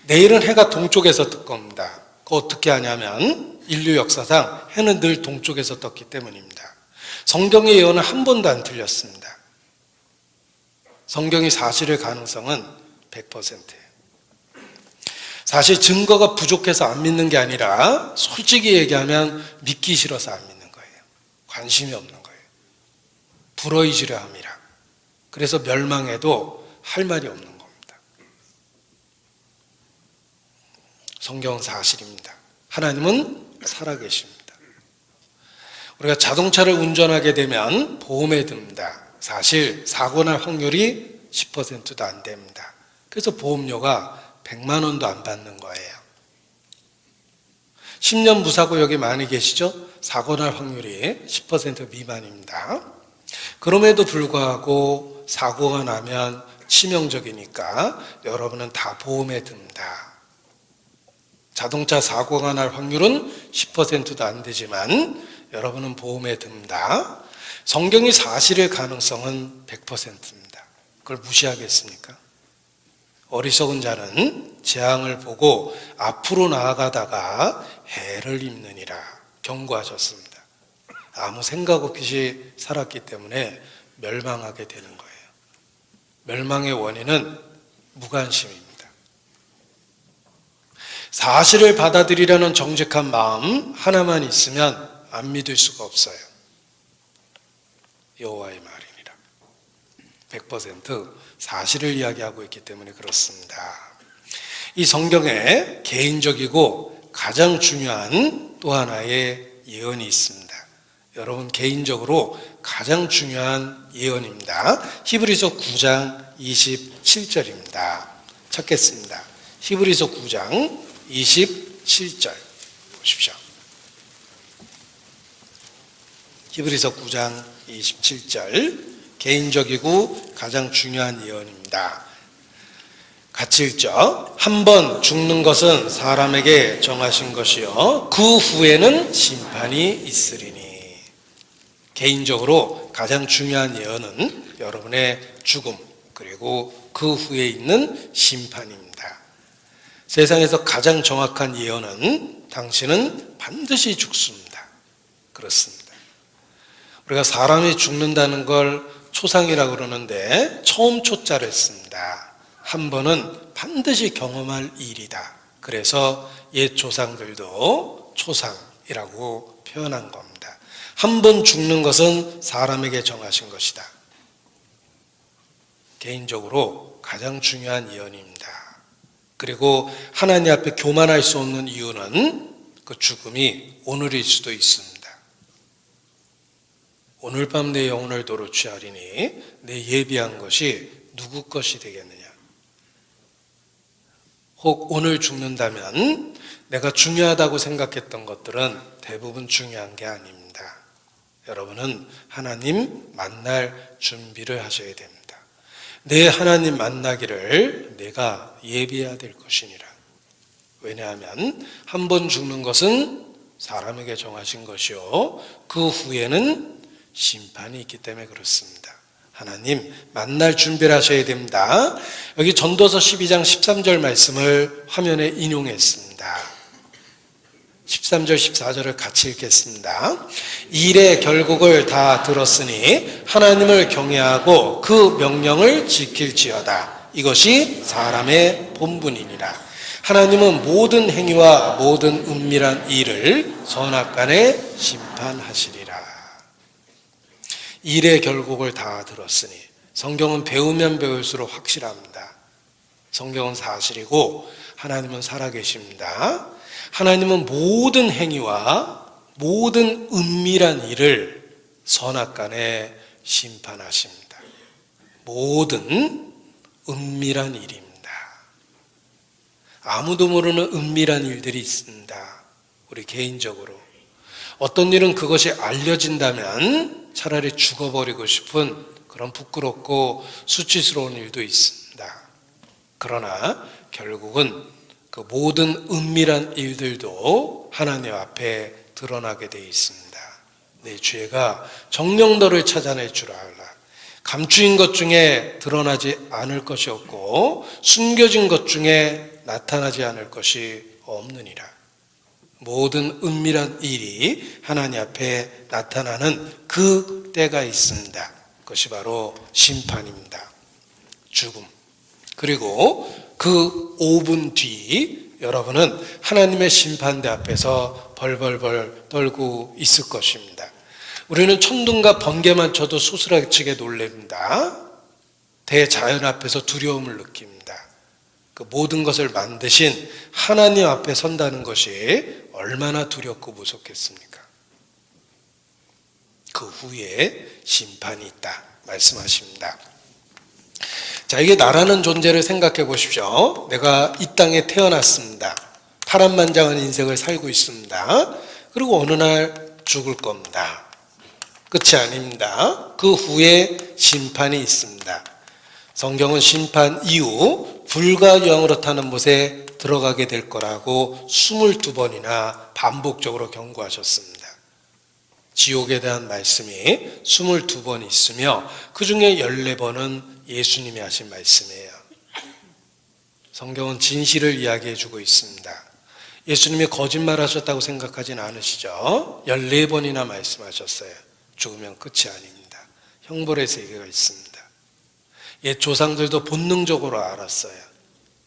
A: 내일은 해가 동쪽에서 뜰 겁니다. 그거 어떻게 하냐면 인류 역사상 해는 늘 동쪽에서 떴기 때문입니다. 성경의 예언은 한 번도 안 틀렸습니다. 성경이 사실의 가능성은 100%예요. 사실 증거가 부족해서 안 믿는 게 아니라 솔직히 얘기하면 믿기 싫어서 안 믿는 거예요. 관심이 없는 거예요. 불어이지려 함이라. 그래서 멸망해도 할 말이 없는 겁니다. 성경은 사실입니다. 하나님은 살아계십니다. 우리가 자동차를 운전하게 되면 보험에 듭니다. 사실 사고 날 확률이 10%도 안 됩니다. 그래서 보험료가 100만 원도 안 받는 거예요. 10년 무사고 여기 많이 계시죠? 사고 날 확률이 10% 미만입니다. 그럼에도 불구하고 사고가 나면 치명적이니까 여러분은 다 보험에 듭니다. 자동차 사고가 날 확률은 10%도 안 되지만 여러분은 보험에 듭니다. 성경이 사실의 가능성은 100%입니다. 그걸 무시하겠습니까? 어리석은 자는 재앙을 보고 앞으로 나아가다가 해를 입느니라 경고하셨습니다. 아무 생각 없이 살았기 때문에 멸망하게 되는 거예요. 멸망의 원인은 무관심입니다. 사실을 받아들이려는 정직한 마음 하나만 있으면 안 믿을 수가 없어요. 여호와의 말이니라. 100% 사실을 이야기하고 있기 때문에 그렇습니다. 이 성경에 개인적이고 가장 중요한 또 하나의 예언이 있습니다. 여러분 개인적으로 가장 중요한 예언입니다. 히브리서 9장 27절입니다. 찾겠습니다. 히브리서 9장 27절 보십시오. 히브리서 9장 27절 개인적이고 가장 중요한 예언입니다. 같이 읽죠. 한 번 죽는 것은 사람에게 정하신 것이요 그 후에는 심판이 있으리니. 개인적으로 가장 중요한 예언은 여러분의 죽음 그리고 그 후에 있는 심판입니다. 세상에서 가장 정확한 예언은 당신은 반드시 죽습니다. 그렇습니다. 우리가 사람이 죽는다는 걸 초상이라고 그러는데 처음 초자를 씁니다. 한 번은 반드시 경험할 일이다. 그래서 옛 조상들도 초상이라고 표현한 겁니다. 한 번 죽는 것은 사람에게 정하신 것이다. 개인적으로 가장 중요한 예언입니다. 그리고 하나님 앞에 교만할 수 없는 이유는 그 죽음이 오늘일 수도 있습니다. 오늘 밤 내 영혼을 도로 취하리니 내 예비한 것이 누구 것이 되겠느냐. 혹 오늘 죽는다면 내가 중요하다고 생각했던 것들은 대부분 중요한 게 아닙니다. 여러분은 하나님 만날 준비를 하셔야 됩니다. 내 하나님 만나기를 내가 예비해야 될 것이니라. 왜냐하면 한 번 죽는 것은 사람에게 정하신 것이요 그 후에는 심판이 있기 때문에 그렇습니다. 하나님 만날 준비를 하셔야 됩니다. 여기 전도서 12장 13절 말씀을 화면에 인용했습니다. 13절 14절을 같이 읽겠습니다. 일의 결국을 다 들었으니 하나님을 경외하고 그 명령을 지킬지어다. 이것이 사람의 본분이니라. 하나님은 모든 행위와 모든 은밀한 일을 선악간에 심판하시리라. 일의 결국을 다 들었으니, 성경은 배우면 배울수록 확실합니다. 성경은 사실이고 하나님은 살아계십니다. 하나님은 모든 행위와 모든 은밀한 일을 선악간에 심판하십니다. 모든 은밀한 일입니다. 아무도 모르는 은밀한 일들이 있습니다. 우리 개인적으로 어떤 일은 그것이 알려진다면 차라리 죽어버리고 싶은 그런 부끄럽고 수치스러운 일도 있습니다. 그러나 결국은 그 모든 은밀한 일들도 하나님 앞에 드러나게 되어 있습니다. 내 죄가 정녕 너를 찾아낼 줄 알라. 감추인 것 중에 드러나지 않을 것이 없고 숨겨진 것 중에 나타나지 않을 것이 없느니라. 모든 은밀한 일이 하나님 앞에 나타나는 그 때가 있습니다. 그것이 바로 심판입니다. 죽음. 그리고 그 5분 뒤 여러분은 하나님의 심판대 앞에서 벌벌벌 떨고 있을 것입니다. 우리는 천둥과 번개만 쳐도 소스라치게 놀랍니다. 대자연 앞에서 두려움을 느낍니다. 그 모든 것을 만드신 하나님 앞에 선다는 것이 얼마나 두렵고 무섭겠습니까? 그 후에 심판이 있다 말씀하십니다. 자, 이게 나라는 존재를 생각해 보십시오. 내가 이 땅에 태어났습니다. 파란만장한 인생을 살고 있습니다. 그리고 어느 날 죽을 겁니다. 끝이 아닙니다. 그 후에 심판이 있습니다. 성경은 심판 이후 불과 유황으로 타는 못에 들어가게 될 거라고 22번이나 반복적으로 경고하셨습니다. 지옥에 대한 말씀이 22번 있으며 그 중에 14번은 예수님이 하신 말씀이에요. 성경은 진실을 이야기해 주고 있습니다. 예수님이 거짓말 하셨다고 생각하진 않으시죠? 14번이나 말씀하셨어요. 죽으면 끝이 아닙니다. 형벌의 세계가 있습니다. 옛 조상들도 본능적으로 알았어요.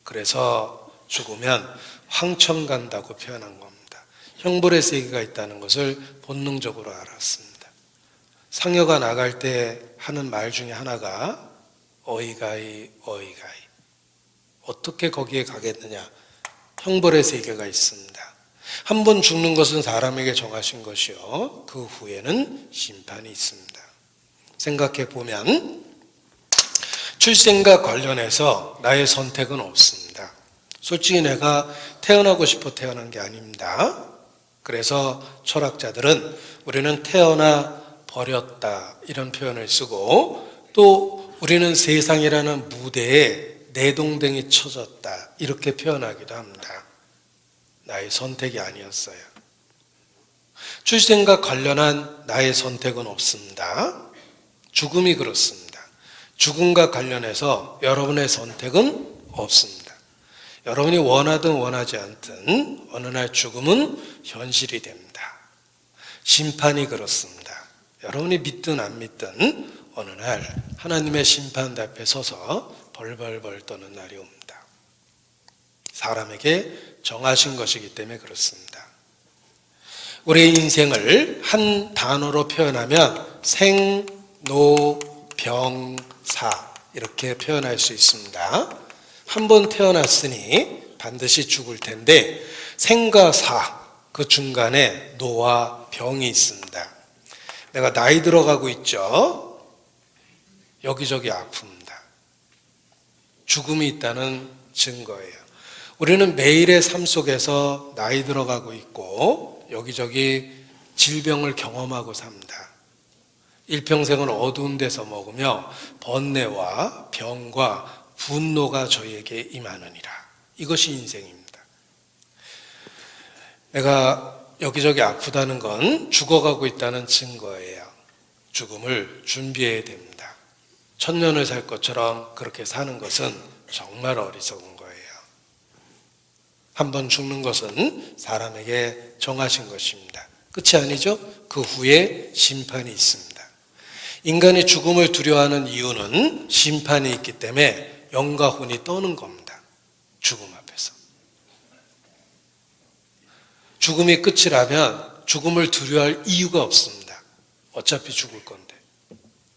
A: 그래서 죽으면 황천 간다고 표현한 겁니다. 형벌의 세계가 있다는 것을 본능적으로 알았습니다. 상여가 나갈 때 하는 말 중에 하나가 어이가이 어이가이. 어떻게 거기에 가겠느냐? 형벌의 세계가 있습니다. 한 번 죽는 것은 사람에게 정하신 것이요 그 후에는 심판이 있습니다. 생각해 보면 출생과 관련해서 나의 선택은 없습니다. 솔직히 내가 태어나고 싶어 태어난 게 아닙니다. 그래서 철학자들은 우리는 태어나 버렸다 이런 표현을 쓰고, 또 우리는 세상이라는 무대에 내동댕이 쳐졌다 이렇게 표현하기도 합니다. 나의 선택이 아니었어요. 출생과 관련한 나의 선택은 없습니다. 죽음이 그렇습니다. 죽음과 관련해서 여러분의 선택은 없습니다. 여러분이 원하든 원하지 않든 어느 날 죽음은 현실이 됩니다. 심판이 그렇습니다. 여러분이 믿든 안 믿든 어느 날 하나님의 심판대 앞에 서서 벌벌벌 떠는 날이 옵니다. 사람에게 정하신 것이기 때문에 그렇습니다. 우리의 인생을 한 단어로 표현하면 생, 노, 병, 사 이렇게 표현할 수 있습니다. 한 번 태어났으니 반드시 죽을 텐데 생과 사, 그 중간에 노와 병이 있습니다. 내가 나이 들어가고 있죠. 여기저기 아픕니다. 죽음이 있다는 증거예요. 우리는 매일의 삶 속에서 나이 들어가고 있고 여기저기 질병을 경험하고 삽니다. 일평생을 어두운 데서 먹으며 번뇌와 병과 분노가 저희에게 임하느니라. 이것이 인생입니다. 내가 여기저기 아프다는 건 죽어가고 있다는 증거예요. 죽음을 준비해야 됩니다. 1000년을 살 것처럼 그렇게 사는 것은 정말 어리석은 거예요. 한번 죽는 것은 사람에게 정하신 것입니다. 끝이 아니죠? 그 후에 심판이 있습니다. 인간이 죽음을 두려워하는 이유는 심판이 있기 때문에 영과 혼이 떠는 겁니다. 죽음 앞에서. 죽음이 끝이라면 죽음을 두려워할 이유가 없습니다. 어차피 죽을 건데.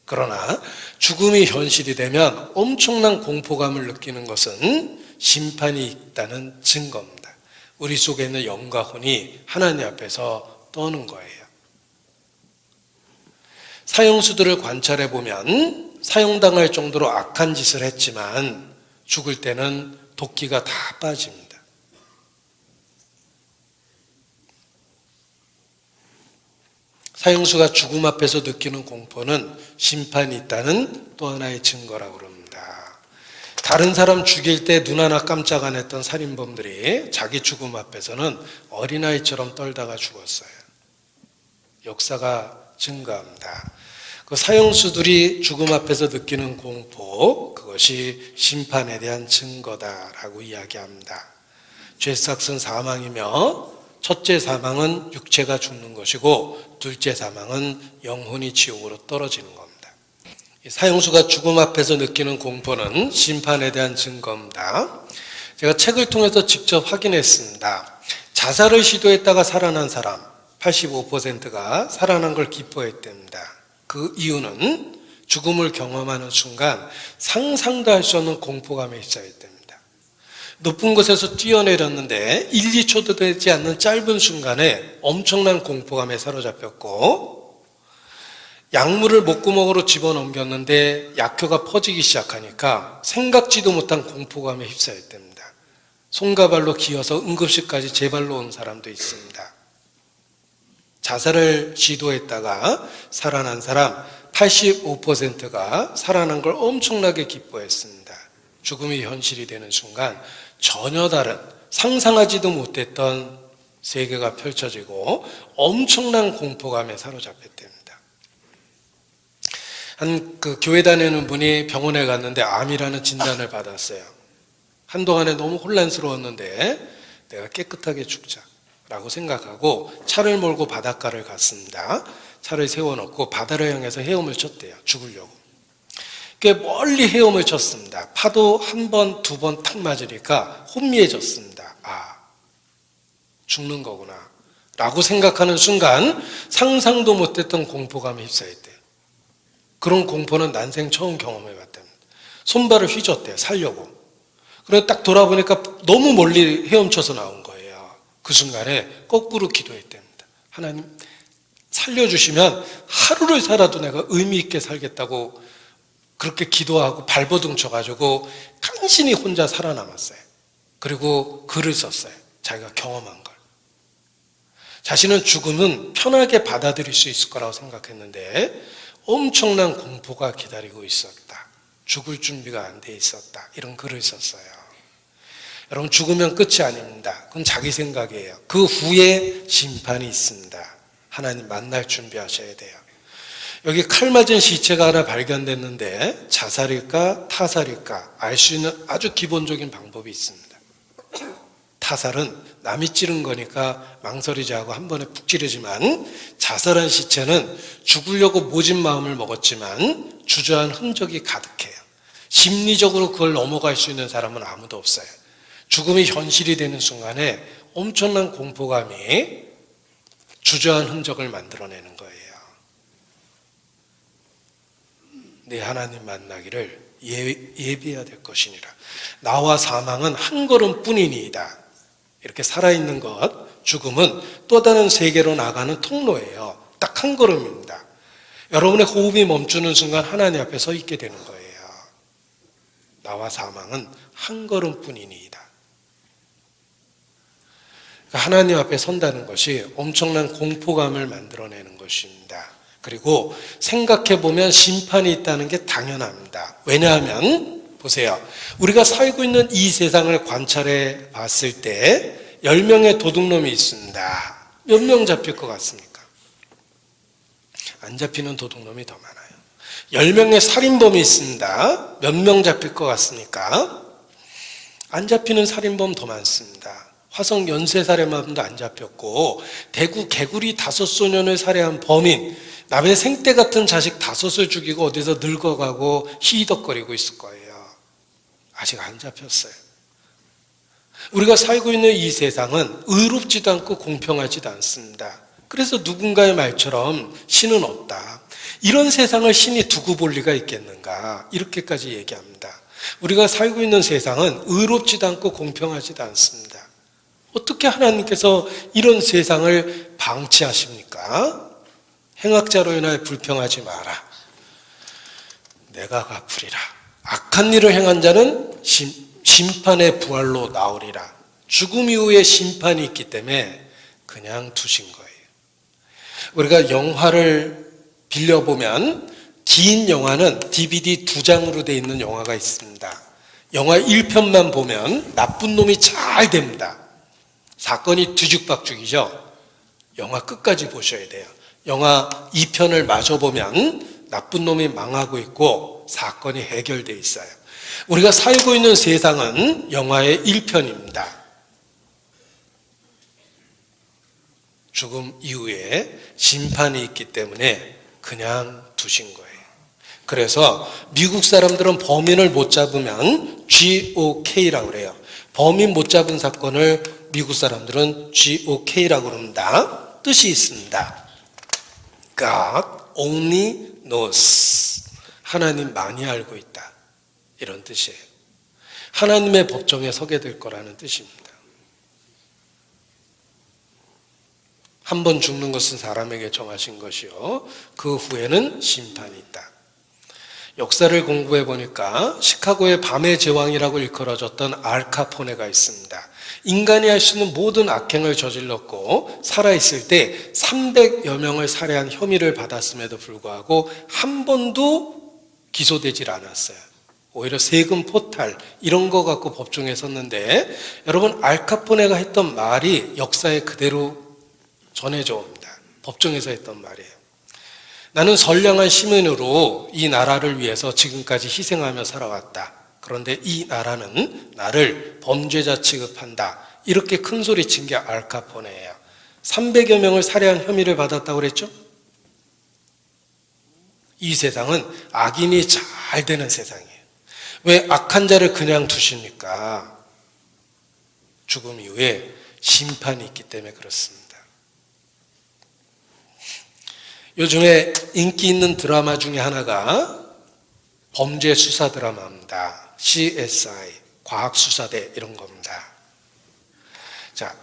A: 그러나 죽음이 현실이 되면 엄청난 공포감을 느끼는 것은 심판이 있다는 증거입니다. 우리 속에 있는 영과 혼이 하나님 앞에서 떠는 거예요. 사형수들을 관찰해 보면 사형당할 정도로 악한 짓을 했지만 죽을 때는 도끼가 다 빠집니다. 사형수가 죽음 앞에서 느끼는 공포는 심판이 있다는 또 하나의 증거라고 그럽니다. 다른 사람 죽일 때 눈 하나 깜짝 안 했던 살인범들이 자기 죽음 앞에서는 어린아이처럼 떨다가 죽었어요. 역사가 증거합니다. 그 사형수들이 죽음 앞에서 느끼는 공포, 그것이 심판에 대한 증거다라고 이야기합니다. 죄삭은 사망이며 첫째 사망은 육체가 죽는 것이고 둘째 사망은 영혼이 지옥으로 떨어지는 겁니다. 사형수가 죽음 앞에서 느끼는 공포는 심판에 대한 증거입니다. 제가 책을 통해서 직접 확인했습니다. 자살을 시도했다가 살아난 사람 85%가 살아난 걸 기뻐했답니다. 그 이유는 죽음을 경험하는 순간 상상도 할 수 없는 공포감에 휩싸였답니다. 높은 곳에서 뛰어내렸는데 1, 2초도 되지 않는 짧은 순간에 엄청난 공포감에 사로잡혔고 약물을 목구멍으로 집어넘겼는데 약효가 퍼지기 시작하니까 생각지도 못한 공포감에 휩싸였답니다. 손과 발로 기어서 응급실까지 재발로 온 사람도 있습니다. 자살을 시도했다가 살아난 사람 85%가 살아난 걸 엄청나게 기뻐했습니다. 죽음이 현실이 되는 순간 전혀 다른 상상하지도 못했던 세계가 펼쳐지고 엄청난 공포감에 사로잡혔답니다. 그 교회 다니는 분이 병원에 갔는데 암이라는 진단을 받았어요. 한동안에 너무 혼란스러웠는데 내가 깨끗하게 죽자 라고 생각하고 차를 몰고 바닷가를 갔습니다. 차를 세워놓고 바다를 향해서 헤엄을 쳤대요. 죽으려고. 꽤 멀리 헤엄을 쳤습니다. 파도 한 번, 두 번 탁 맞으니까 혼미해졌습니다. 아, 죽는 거구나 라고 생각하는 순간 상상도 못했던 공포감에 휩싸였대요. 그런 공포는 난생 처음 경험해봤답니다. 손발을 휘젓대요. 살려고. 그런데 딱 돌아보니까 너무 멀리 헤엄쳐서 나온 거예요. 그 순간에 거꾸로 기도했답니다. 하나님 살려주시면 하루를 살아도 내가 의미 있게 살겠다고 그렇게 기도하고 발버둥 쳐가지고 간신히 혼자 살아남았어요. 그리고 글을 썼어요. 자기가 경험한 걸. 자신은 죽음은 편하게 받아들일 수 있을 거라고 생각했는데 엄청난 공포가 기다리고 있었다. 죽을 준비가 안 돼 있었다. 이런 글을 썼어요. 여러분 죽으면 끝이 아닙니다. 그건 자기 생각이에요. 그 후에 심판이 있습니다. 하나님 만날 준비하셔야 돼요. 여기 칼 맞은 시체가 하나 발견됐는데 자살일까 타살일까 알 수 있는 아주 기본적인 방법이 있습니다. 타살은 남이 찌른 거니까 망설이지 하고 한 번에 푹 찌르지만 자살한 시체는 죽으려고 모진 마음을 먹었지만 주저한 흔적이 가득해요. 심리적으로 그걸 넘어갈 수 있는 사람은 아무도 없어요. 죽음이 현실이 되는 순간에 엄청난 공포감이 주저한 흔적을 만들어내는 거예요. 내 하나님 만나기를 예비해야 될 것이니라. 나와 사망은 한 걸음뿐이니이다. 이렇게 살아있는 것, 죽음은 또 다른 세계로 나가는 통로예요. 딱 한 걸음입니다. 여러분의 호흡이 멈추는 순간 하나님 앞에 서 있게 되는 거예요. 나와 사망은 한 걸음뿐이니이다. 하나님 앞에 선다는 것이 엄청난 공포감을 만들어내는 것입니다. 그리고 생각해보면 심판이 있다는 게 당연합니다. 왜냐하면 보세요. 우리가 살고 있는 이 세상을 관찰해 봤을 때 10명의 도둑놈이 있습니다. 몇 명 잡힐 것 같습니까? 안 잡히는 도둑놈이 더 많아요. 10명의 살인범이 있습니다. 몇 명 잡힐 것 같습니까? 안 잡히는 살인범 더 많습니다. 화성 연쇄살해범도 안 잡혔고 대구 개구리 5소년을 살해한 범인, 남의 생떼 같은 자식 5을 죽이고 어디서 늙어가고 희덕거리고 있을 거예요. 아직 안 잡혔어요. 우리가 살고 있는 이 세상은 의롭지도 않고 공평하지도 않습니다. 그래서 누군가의 말처럼 신은 없다. 이런 세상을 신이 두고 볼 리가 있겠는가? 이렇게까지 얘기합니다. 우리가 살고 있는 세상은 의롭지도 않고 공평하지도 않습니다. 어떻게 하나님께서 이런 세상을 방치하십니까? 행악자로 인하여 불평하지 마라. 내가 갚으리라. 악한 일을 행한 자는 심판의 부활로 나오리라. 죽음 이후에 심판이 있기 때문에 그냥 두신 거예요. 우리가 영화를 빌려보면 긴 영화는 DVD 2장으로 되어 있는 영화가 있습니다. 영화 1편만 보면 나쁜 놈이 잘 됩니다. 사건이 뒤죽박죽이죠. 영화 끝까지 보셔야 돼요. 영화 2편을 마저 보면 나쁜 놈이 망하고 있고 사건이 해결되어 있어요. 우리가 살고 있는 세상은 영화의 1편입니다. 죽음 이후에 심판이 있기 때문에 그냥 두신 거예요. 그래서 미국 사람들은 범인을 못 잡으면 GOK라고 그래요. 범인 못 잡은 사건을 미국 사람들은 GOK라고 그럽니다. 뜻이 있습니다. God only knows. 하나님 많이 알고 있다. 이런 뜻이에요. 하나님의 법정에 서게 될 거라는 뜻입니다. 한 번 죽는 것은 사람에게 정하신 것이요. 그 후에는 심판이 있다. 역사를 공부해 보니까 시카고의 밤의 제왕이라고 일컬어졌던 알카포네가 있습니다. 인간이 할 수 있는 모든 악행을 저질렀고 살아있을 때 300여 명을 살해한 혐의를 받았음에도 불구하고 한 번도 기소되질 않았어요. 오히려 세금 포탈 이런 거 갖고 법정에 섰는데 여러분 알카포네가 했던 말이 역사에 그대로 전해져 옵니다. 법정에서 했던 말이에요. 나는 선량한 시민으로 이 나라를 위해서 지금까지 희생하며 살아왔다. 그런데 이 나라는 나를 범죄자 취급한다. 이렇게 큰 소리 친 게 알카포네예요. 300여 명을 살해한 혐의를 받았다고 그랬죠? 이 세상은 악인이 잘 되는 세상이에요. 왜 악한 자를 그냥 두십니까? 죽음 이후에 심판이 있기 때문에 그렇습니다. 요즘에 인기 있는 드라마 중에 하나가 범죄 수사 드라마입니다. CSI, 과학수사대 이런 겁니다. 자,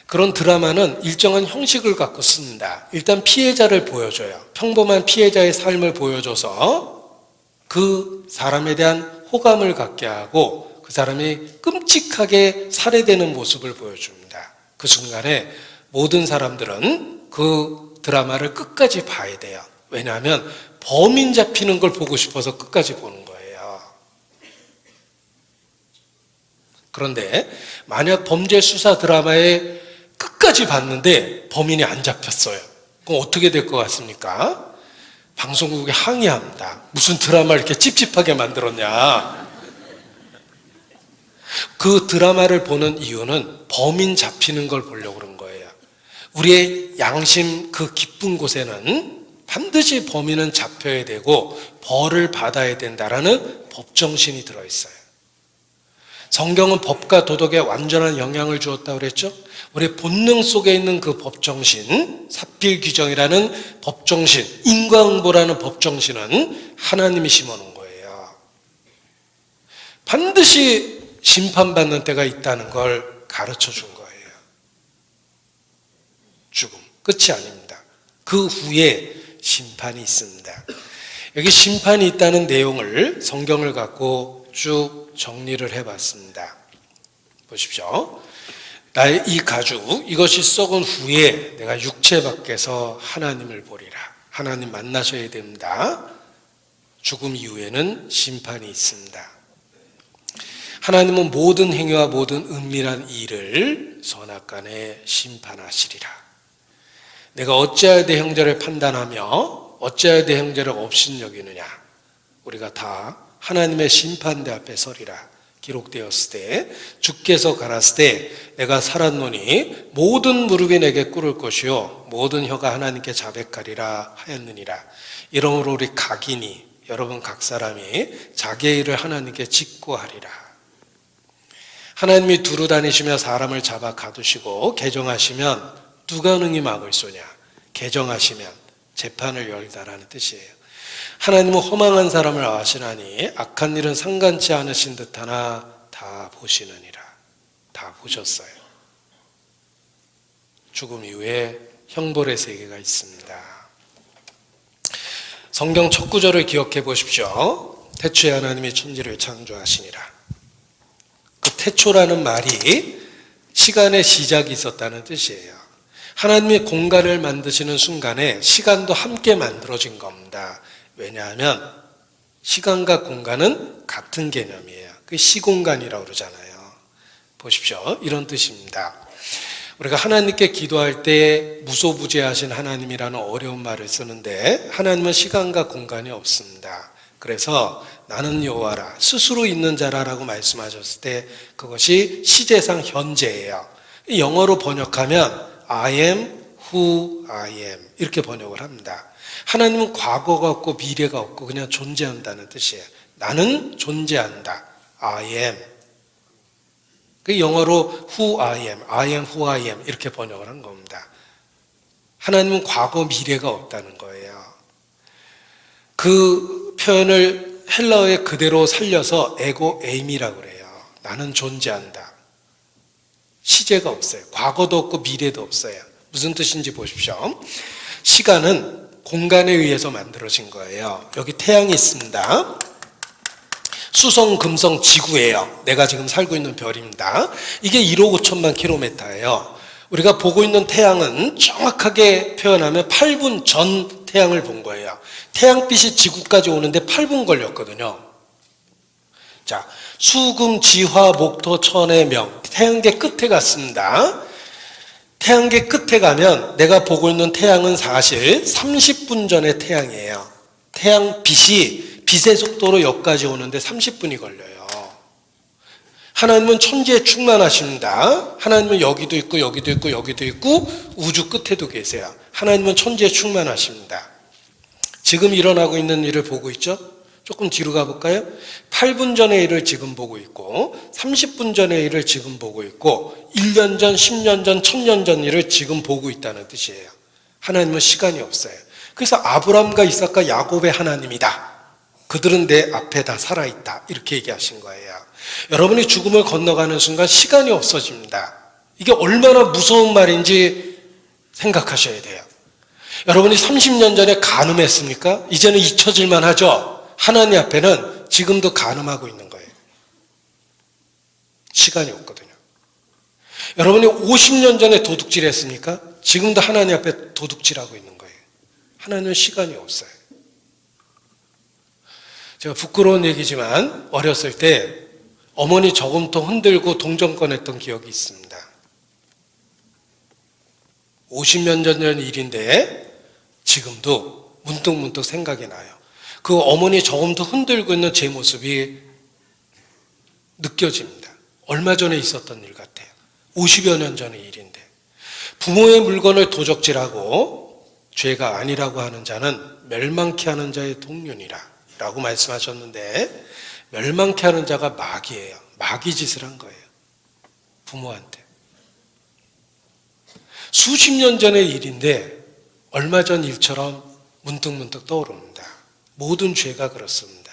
A: 그런 드라마는 일정한 형식을 갖고 씁니다. 일단 피해자를 보여줘요. 평범한 피해자의 삶을 보여줘서 그 사람에 대한 호감을 갖게 하고 그 사람이 끔찍하게 살해되는 모습을 보여줍니다. 그 순간에 모든 사람들은 그 드라마를 끝까지 봐야 돼요. 왜냐하면 범인 잡히는 걸 보고 싶어서 끝까지 보는 거예요. 그런데 만약 범죄 수사 드라마에 끝까지 봤는데 범인이 안 잡혔어요. 그럼 어떻게 될 것 같습니까? 방송국에 항의합니다. 무슨 드라마를 이렇게 찝찝하게 만들었냐. 그 드라마를 보는 이유는 범인 잡히는 걸 보려고 그런 거예요. 우리의 양심 그 깊은 곳에는 반드시 범인은 잡혀야 되고 벌을 받아야 된다라는 법정신이 들어있어요. 성경은 법과 도덕에 완전한 영향을 주었다고 그랬죠? 우리 본능 속에 있는 그 법정신, 삽필규정이라는 법정신, 인과응보라는 법정신은 하나님이 심어놓은 거예요. 반드시 심판받는 때가 있다는 걸 가르쳐 준 거예요. 죽음, 끝이 아닙니다. 그 후에 심판이 있습니다. 여기 심판이 있다는 내용을 성경을 갖고 쭉 정리를 해봤습니다. 보십시오. 나의 이 가죽, 이것이 썩은 후에 내가 육체 밖에서 하나님을 보리라. 하나님 만나셔야 됩니다. 죽음 이후에는 심판이 있습니다. 하나님은 모든 행위와 모든 은밀한 일을 선악간에 심판하시리라. 내가 어찌하여 내 형제를 판단하며 어찌하여 내 형제를 업신여기느냐. 우리가 다 하나님의 심판대 앞에 서리라. 기록되었을 때 주께서 가라스 때 내가 살았노니 모든 무릎이 내게 꿇을 것이요 모든 혀가 하나님께 자백하리라 하였느니라. 이러므로 우리 각인이 여러분 각 사람이 자기의 일을 하나님께 직고하리라. 하나님이 두루 다니시며 사람을 잡아 가두시고 개정하시면 누가 능히 막을 소냐. 개정하시면 재판을 열다라는 뜻이에요. 하나님은 허망한 사람을 아시나니 악한 일은 상관치 않으신 듯하나 다 보시느니라. 다 보셨어요. 죽음 이후에 형벌의 세계가 있습니다. 성경 첫 구절을 기억해 보십시오. 태초에 하나님이 천지를 창조하시니라. 그 태초라는 말이 시간의 시작이 있었다는 뜻이에요. 하나님이 공간을 만드시는 순간에 시간도 함께 만들어진 겁니다. 왜냐하면 시간과 공간은 같은 개념이에요. 그 시공간이라고 그러잖아요. 보십시오. 이런 뜻입니다. 우리가 하나님께 기도할 때 무소부재하신 하나님이라는 어려운 말을 쓰는데 하나님은 시간과 공간이 없습니다. 그래서 나는 여호와라 스스로 있는 자라라고 말씀하셨을 때 그것이 시제상 현재예요. 영어로 번역하면 I am who I am 이렇게 번역을 합니다. 하나님은 과거가 없고 미래가 없고 그냥 존재한다는 뜻이에요. 나는 존재한다. I am. 그 영어로 who I am who I am 이렇게 번역을 한 겁니다. 하나님은 과거 미래가 없다는 거예요. 그 표현을 헬라어에 그대로 살려서 에고 에임이라고 그래요. 나는 존재한다. 시제가 없어요. 과거도 없고 미래도 없어요. 무슨 뜻인지 보십시오. 시간은 공간에 의해서 만들어진 거예요. 여기 태양이 있습니다. 수성, 금성, 지구예요. 내가 지금 살고 있는 별입니다. 이게 1억 5천만 킬로미터예요. 우리가 보고 있는 태양은 정확하게 표현하면 8분 전 태양을 본 거예요. 태양빛이 지구까지 오는데 8분 걸렸거든요. 자, 수금, 지화, 목토, 천의 명. 태양계 끝에 갔습니다. 태양계 끝에 가면 내가 보고 있는 태양은 사실 30분 전의 태양이에요. 태양빛이 빛의 속도로 여기까지 오는데 30분이 걸려요. 하나님은 천지에 충만하십니다. 하나님은 여기도 있고 여기도 있고 여기도 있고 우주 끝에도 계세요. 하나님은 천지에 충만하십니다. 지금 일어나고 있는 일을 보고 있죠? 조금 뒤로 가볼까요? 8분 전의 일을 지금 보고 있고 30분 전의 일을 지금 보고 있고 1년 전, 10년 전, 1000년 전 일을 지금 보고 있다는 뜻이에요. 하나님은 시간이 없어요. 그래서 아브람과 이삭과 야곱의 하나님이다. 그들은 내 앞에 다 살아있다. 이렇게 얘기하신 거예요. 여러분이 죽음을 건너가는 순간 시간이 없어집니다. 이게 얼마나 무서운 말인지 생각하셔야 돼요. 여러분이 30년 전에 간음했습니까? 이제는 잊혀질만 하죠? 하나님 앞에는 지금도 간음하고 있는 거예요. 시간이 없거든요. 여러분이 50년 전에 도둑질 했습니까? 지금도 하나님 앞에 도둑질하고 있는 거예요. 하나님은 시간이 없어요. 제가 부끄러운 얘기지만 어렸을 때 어머니 저금통 흔들고 동전 꺼냈던 기억이 있습니다. 50년 전 일인데 지금도 문득문득 생각이 나요. 그 어머니 저금통 흔들고 있는 제 모습이 느껴집니다. 얼마 전에 있었던 일 같아요. 50여 년 전의 일인데 부모의 물건을 도적질하고 죄가 아니라고 하는 자는 멸망케 하는 자의 동륜이라 라고 말씀하셨는데 멸망케 하는 자가 마귀예요. 마귀 짓을 한 거예요. 부모한테. 수십 년 전의 일인데 얼마 전 일처럼 문득문득 떠오릅니다. 모든 죄가 그렇습니다.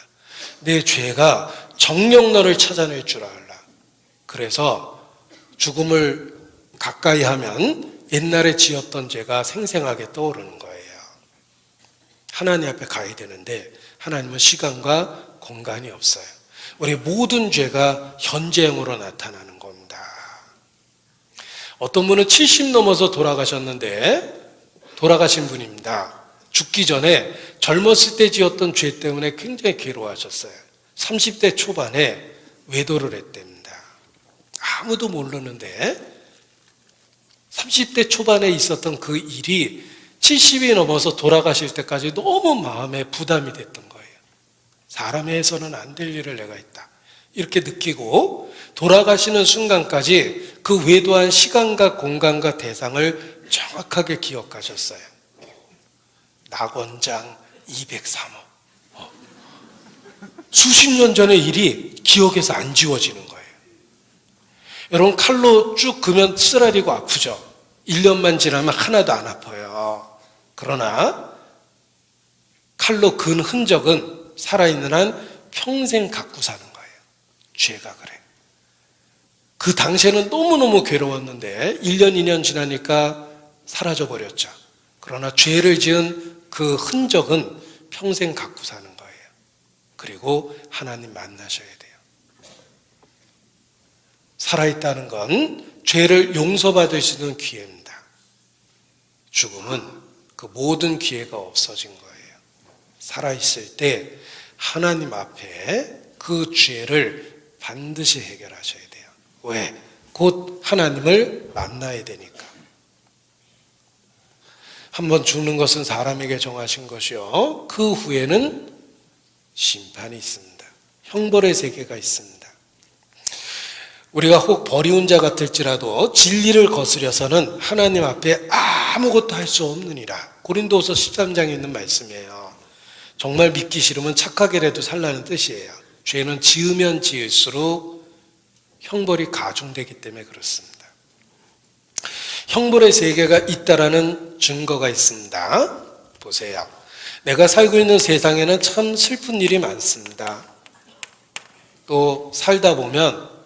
A: 내 죄가 정녕 너를 찾아낼 줄 알라. 그래서 죽음을 가까이 하면 옛날에 지었던 죄가 생생하게 떠오르는 거예요. 하나님 앞에 가야 되는데 하나님은 시간과 공간이 없어요. 우리 모든 죄가 현재형으로 나타나는 겁니다. 어떤 분은 70 넘어서 돌아가신 분입니다. 죽기 전에 젊었을 때 지었던 죄 때문에 굉장히 괴로워하셨어요. 30대 초반에 외도를 했답니다. 아무도 모르는데 30대 초반에 있었던 그 일이 70이 넘어서 돌아가실 때까지 너무 마음에 부담이 됐던 거예요. 사람이 해서는 안 될 일을 내가 했다. 이렇게 느끼고 돌아가시는 순간까지 그 외도한 시간과 공간과 대상을 정확하게 기억하셨어요. 낙원장 203호. 수십 년 전의 일이 기억에서 안 지워지는 거예요. 여러분, 칼로 쭉 그면 쓰라리고 아프죠? 1년만 지나면 하나도 안 아파요. 그러나 칼로 근 흔적은 살아있는 한 평생 갖고 사는 거예요. 죄가 그래. 그 당시에는 너무너무 괴로웠는데 1년, 2년 지나니까 사라져버렸죠. 그러나 죄를 지은 그 흔적은 평생 갖고 사는 거예요. 그리고 하나님 만나셔야 돼요. 살아있다는 건 죄를 용서받을 수 있는 기회입니다. 죽음은 그 모든 기회가 없어진 거예요. 살아있을 때 하나님 앞에 그 죄를 반드시 해결하셔야 돼요. 왜? 곧 하나님을 만나야 되니까. 한번 죽는 것은 사람에게 정하신 것이요, 그 후에는 심판이 있습니다. 형벌의 세계가 있습니다. 우리가 혹 버리운 자 같을지라도 진리를 거스려서는 하나님 앞에 아무것도 할 수 없느니라. 고린도후서 13장에 있는 말씀이에요. 정말 믿기 싫으면 착하게라도 살라는 뜻이에요. 죄는 지으면 지을수록 형벌이 가중되기 때문에 그렇습니다. 형벌의 세계가 있다라는 증거가 있습니다. 보세요. 내가 살고 있는 세상에는 참 슬픈 일이 많습니다. 또 살다 보면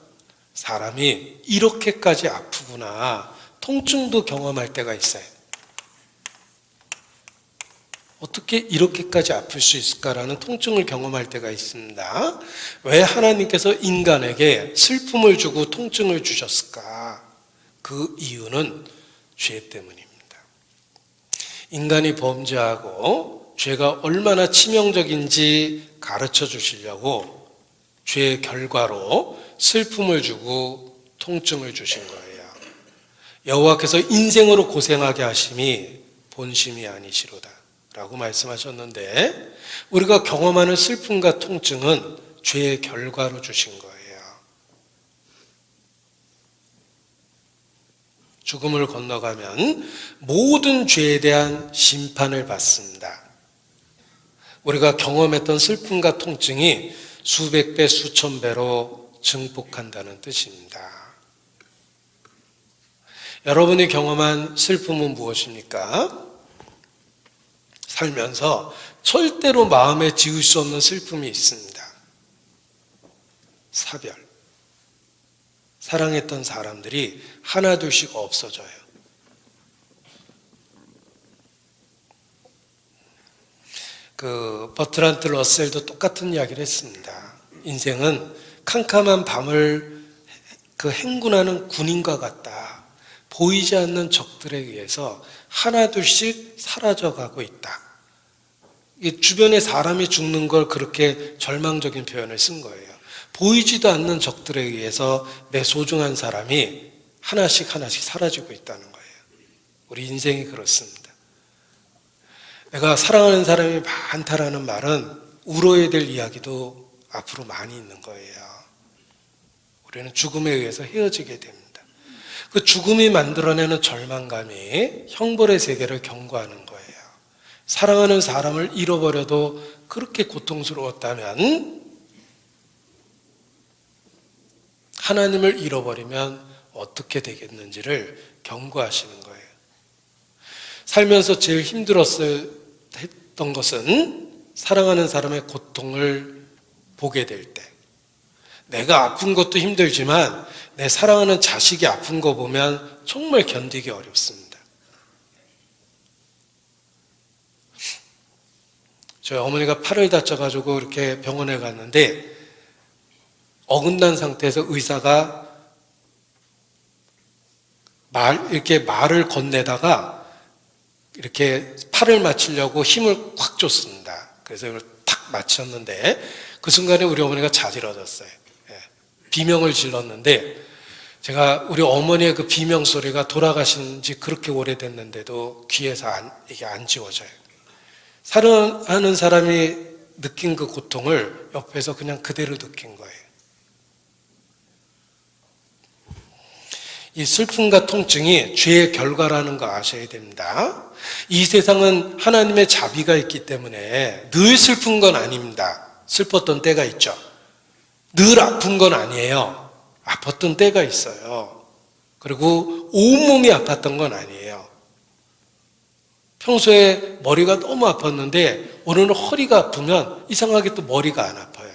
A: 사람이 이렇게까지 아프구나, 통증도 경험할 때가 있어요. 어떻게 이렇게까지 아플 수 있을까라는 통증을 경험할 때가 있습니다. 왜 하나님께서 인간에게 슬픔을 주고 통증을 주셨을까? 그 이유는 죄 때문입니다. 인간이 범죄하고 죄가 얼마나 치명적인지 가르쳐 주시려고 죄의 결과로 슬픔을 주고 통증을 주신 거예요. 여호와께서 인생으로 고생하게 하심이 본심이 아니시로다 라고 말씀하셨는데, 우리가 경험하는 슬픔과 통증은 죄의 결과로 주신 거예요. 죽음을 건너가면 모든 죄에 대한 심판을 받습니다. 우리가 경험했던 슬픔과 통증이 수백 배, 수천 배로 증폭한다는 뜻입니다. 여러분이 경험한 슬픔은 무엇입니까? 살면서 절대로 마음에 지울 수 없는 슬픔이 있습니다. 사별. 사랑했던 사람들이 하나둘씩 없어져요. 버트란트 러셀도 똑같은 이야기를 했습니다. 인생은 캄캄한 밤을 행군하는 군인과 같다. 보이지 않는 적들에 의해서 하나둘씩 사라져가고 있다. 주변에 사람이 죽는 걸 그렇게 절망적인 표현을 쓴 거예요. 보이지도 않는 적들에 의해서 내 소중한 사람이 하나씩 사라지고 있다는 거예요. 우리 인생이 그렇습니다. 내가 사랑하는 사람이 많다라는 말은 울어야 될 이야기도 앞으로 많이 있는 거예요. 우리는 죽음에 의해서 헤어지게 됩니다. 그 죽음이 만들어내는 절망감이 형벌의 세계를 경고하는 거예요. 사랑하는 사람을 잃어버려도 그렇게 고통스러웠다면 하나님을 잃어버리면 어떻게 되겠는지를 경고하시는 거예요. 살면서 제일 했던 것은 사랑하는 사람의 고통을 보게 될 때, 내가 아픈 것도 힘들지만 내 사랑하는 자식이 아픈 거 보면 정말 견디기 어렵습니다. 저희 어머니가 팔을 다쳐가지고 이렇게 병원에 갔는데 어긋난 상태에서 의사가 이렇게 말을 건네다가 이렇게 팔을 맞추려고 힘을 꽉 줬습니다. 그래서 이걸 탁 맞췄는데 그 순간에 우리 어머니가 자지러졌어요. 비명을 질렀는데 제가 우리 어머니의 그 비명 소리가 돌아가신 지 그렇게 오래됐는데도 귀에서 이게 안 지워져요. 사랑하는 사람이 느낀 그 고통을 옆에서 그냥 그대로 느낀 거예요. 이 슬픔과 통증이 죄의 결과라는 거 아셔야 됩니다. 이 세상은 하나님의 자비가 있기 때문에 늘 슬픈 건 아닙니다. 슬펐던 때가 있죠. 늘 아픈 건 아니에요. 아팠던 때가 있어요. 그리고 온몸이 아팠던 건 아니에요. 평소에 머리가 너무 아팠는데 오늘은 허리가 아프면 이상하게 또 머리가 안 아파요.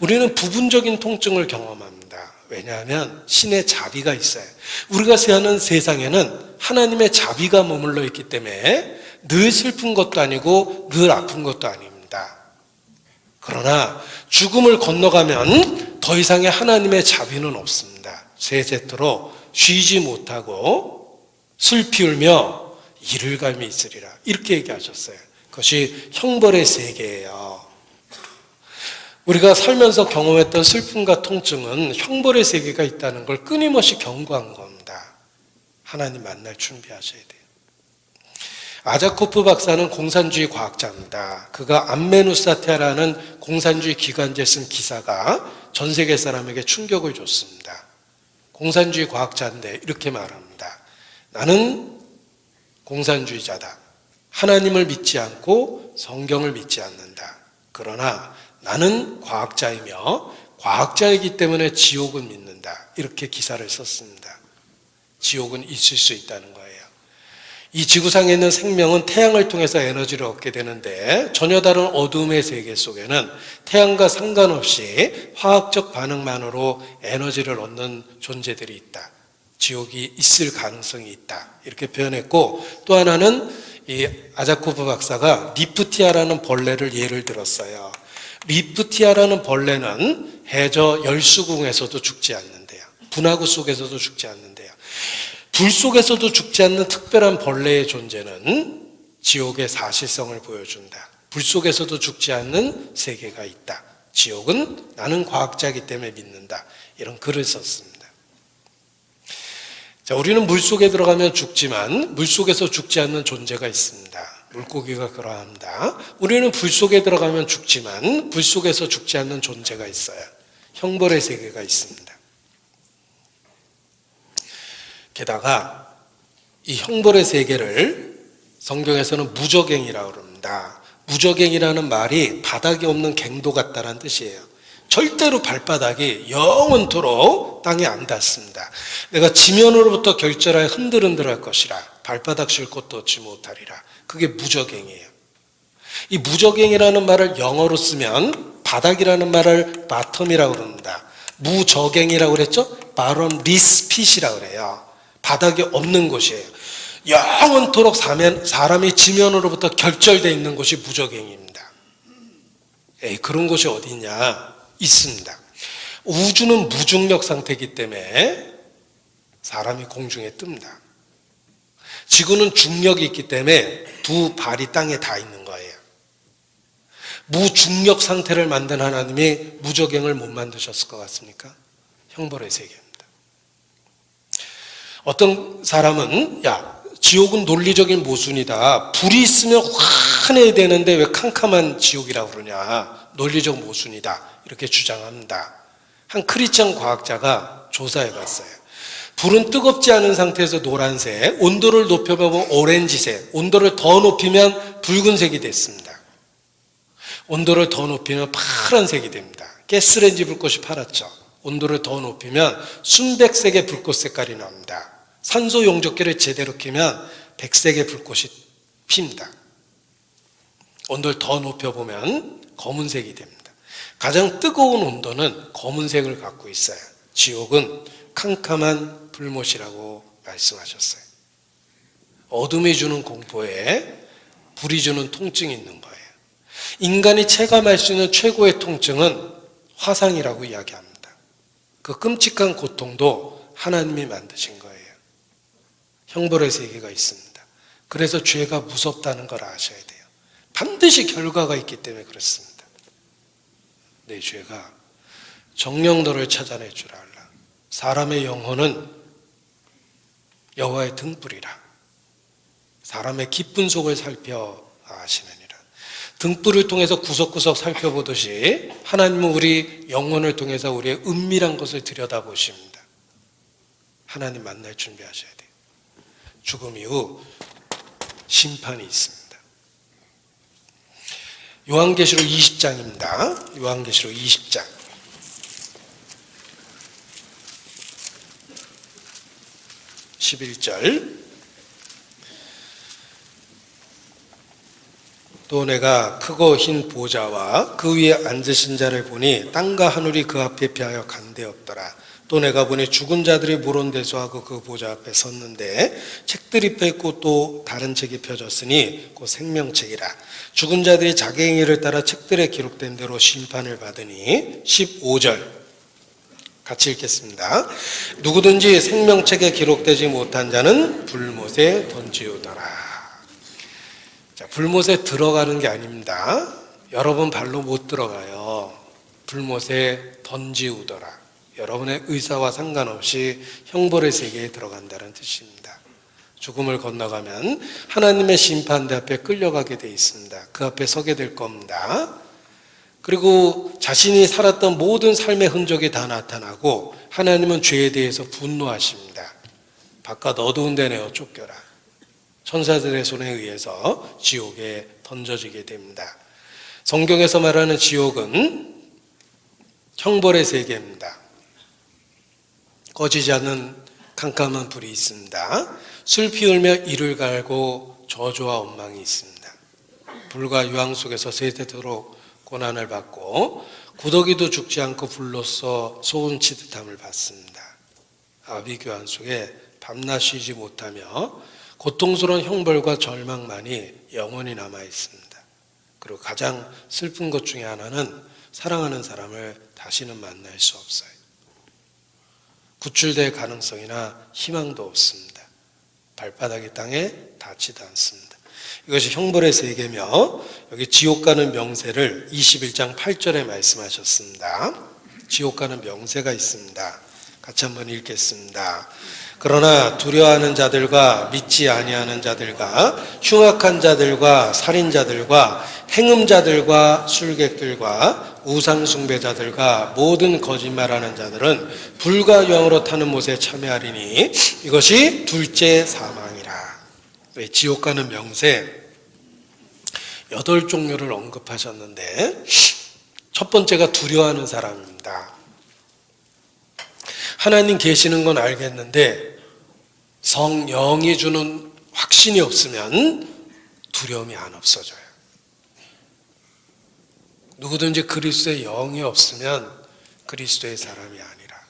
A: 우리는 부분적인 통증을 경험합니다. 왜냐하면 신의 자비가 있어요. 우리가 사는 세상에는 하나님의 자비가 머물러 있기 때문에 늘 슬픈 것도 아니고 늘 아픈 것도 아닙니다. 그러나 죽음을 건너가면 더 이상의 하나님의 자비는 없습니다. 세세토록 쉬지 못하고 슬피 울며 이를감이 있으리라 이렇게 얘기하셨어요. 그것이 형벌의 세계예요. 우리가 살면서 경험했던 슬픔과 통증은 형벌의 세계가 있다는 걸 끊임없이 경고한 겁니다. 하나님 만날 준비하셔야 돼요. 아자코프 박사는 공산주의 과학자입니다. 그가 암메누사테라는 공산주의 기관지에 쓴 기사가 전 세계 사람에게 충격을 줬습니다. 공산주의 과학자인데 이렇게 말합니다. 나는 공산주의자다. 하나님을 믿지 않고 성경을 믿지 않는다. 그러나 나는 과학자이며 과학자이기 때문에 지옥은 믿는다. 이렇게 기사를 썼습니다. 지옥은 있을 수 있다는 거예요. 이 지구상에 있는 생명은 태양을 통해서 에너지를 얻게 되는데 전혀 다른 어둠의 세계 속에는 태양과 상관없이 화학적 반응만으로 에너지를 얻는 존재들이 있다. 지옥이 있을 가능성이 있다. 이렇게 표현했고 또 하나는 이 아자코프 박사가 리프티아라는 벌레를 예를 들었어요. 리프티아라는 벌레는 해저 열수궁에서도 죽지 않는데요. 분화구 속에서도 죽지 않는데요. 불 속에서도 죽지 않는 특별한 벌레의 존재는 지옥의 사실성을 보여준다. 불 속에서도 죽지 않는 세계가 있다. 지옥은 나는 과학자이기 때문에 믿는다. 이런 글을 썼습니다. 자, 우리는 물 속에 들어가면 죽지만 물 속에서 죽지 않는 존재가 있습니다. 물고기가 그러합니다. 우리는 불 속에 들어가면 죽지만 불 속에서 죽지 않는 존재가 있어요. 형벌의 세계가 있습니다. 게다가 이 형벌의 세계를 성경에서는 무저갱이라고 합니다. 무저갱이라는 말이 바닥이 없는 갱도 같다는 뜻이에요. 절대로 발바닥이 영원토록 땅에 안 닿습니다. 내가 지면으로부터 결절하여 흔들흔들할 것이라 발바닥 쉴 곳도 얻지 못하리라. 그게 무저갱이에요. 이 무저갱이라는 말을 영어로 쓰면 바닥이라는 말을 바텀이라고 그럽니다. 무저갱이라고 그랬죠? 바럼 리스핏이라고 그래요. 바닥이 없는 곳이에요. 영원토록 사람이 지면으로부터 결절되어 있는 곳이 무저갱이입니다. 그런 곳이 어디 있냐? 있습니다. 우주는 무중력 상태이기 때문에 사람이 공중에 뜹니다. 지구는 중력이 있기 때문에 두 발이 땅에 닿아 있는 거예요. 무중력 상태를 만든 하나님이 무저갱을 못 만드셨을 것 같습니까? 형벌의 세계입니다. 어떤 사람은 지옥은 논리적인 모순이다. 불이 있으면 환해야 되는데 왜 캄캄한 지옥이라고 그러냐. 논리적 모순이다. 이렇게 주장합니다. 한 크리스천 과학자가 조사해 봤어요. 불은 뜨겁지 않은 상태에서 노란색, 온도를 높여보면 오렌지색, 온도를 더 높이면 붉은색이 됐습니다. 온도를 더 높이면 파란색이 됩니다. 가스레인지 불꽃이 파랗죠. 온도를 더 높이면 순백색의 불꽃 색깔이 납니다. 산소 용접기를 제대로 켜면 백색의 불꽃이 핍니다. 온도를 더 높여보면 검은색이 됩니다. 가장 뜨거운 온도는 검은색을 갖고 있어요. 지옥은 캄캄한 불못이라고 말씀하셨어요. 어둠이 주는 공포에 불이 주는 통증이 있는 거예요. 인간이 체감할 수 있는 최고의 통증은 화상이라고 이야기합니다. 그 끔찍한 고통도 하나님이 만드신 거예요. 형벌의 세계가 있습니다. 그래서 죄가 무섭다는 걸 아셔야 돼요. 반드시 결과가 있기 때문에 그렇습니다. 내 죄가 정녕 너를 찾아낼 줄 알라. 사람의 영혼은 여호와의 등불이라. 사람의 깊은 속을 살펴 아시느니라. 등불을 통해서 구석구석 살펴보듯이 하나님은 우리 영혼을 통해서 우리의 은밀한 것을 들여다보십니다. 하나님 만날 준비하셔야 돼요. 죽음 이후 심판이 있습니다. 요한계시록 20장입니다. 요한계시록 20장. 11절. 또 내가 크고 흰 보좌와 그 위에 앉으신 자를 보니 땅과 하늘이 그 앞에 피하여 간데없더라. 또 내가 보니 죽은 자들이 모론대소하고 그 보좌 앞에 섰는데 책들이 펴있고 또 다른 책이 펴졌으니 곧 생명책이라. 죽은 자들이 자기 행위를 따라 책들에 기록된 대로 심판을 받으니 15절 같이 읽겠습니다. 누구든지 생명책에 기록되지 못한 자는 불못에 던지우더라. 자, 불못에 들어가는 게 아닙니다. 여러분 발로 못 들어가요. 불못에 던지우더라. 여러분의 의사와 상관없이 형벌의 세계에 들어간다는 뜻입니다. 죽음을 건너가면 하나님의 심판대 앞에 끌려가게 돼 있습니다. 그 앞에 서게 될 겁니다. 그리고 자신이 살았던 모든 삶의 흔적이 다 나타나고 하나님은 죄에 대해서 분노하십니다. 바깥 어두운 데 내어 쫓겨라. 천사들의 손에 의해서 지옥에 던져지게 됩니다. 성경에서 말하는 지옥은 형벌의 세계입니다. 꺼지지 않는 캄캄한 불이 있습니다. 술 피울며 이를 갈고 저주와 원망이 있습니다. 불과 유황 속에서 세세토록 고난을 받고 구더기도 죽지 않고 불로써 소음치듯함을 받습니다. 아비규환 속에 밤낮 쉬지 못하며 고통스러운 형벌과 절망만이 영원히 남아 있습니다. 그리고 가장 슬픈 것 중에 하나는 사랑하는 사람을 다시는 만날 수 없어요. 구출될 가능성이나 희망도 없습니다. 발바닥이 땅에 닿지도 않습니다. 이것이 형벌의 세계며 여기 지옥 가는 명세를 21장 8절에 말씀하셨습니다. 지옥 가는 명세가 있습니다. 같이 한번 읽겠습니다. 그러나 두려워하는 자들과 믿지 아니하는 자들과 흉악한 자들과 살인자들과 행음자들과 술객들과 우상숭배자들과 모든 거짓말하는 자들은 불과 유황으로 타는 못에 참여하리니 이것이 둘째 사망이라. 지옥 가는 명세 8종류를 언급하셨는데 첫 번째가 두려워하는 사람입니다. 하나님 계시는 건 알겠는데 성령이 주는 확신이 없으면 두려움이 안 없어져요. 누구든지 그리스도의 영이 없으면 그리스도의 사람이 아니라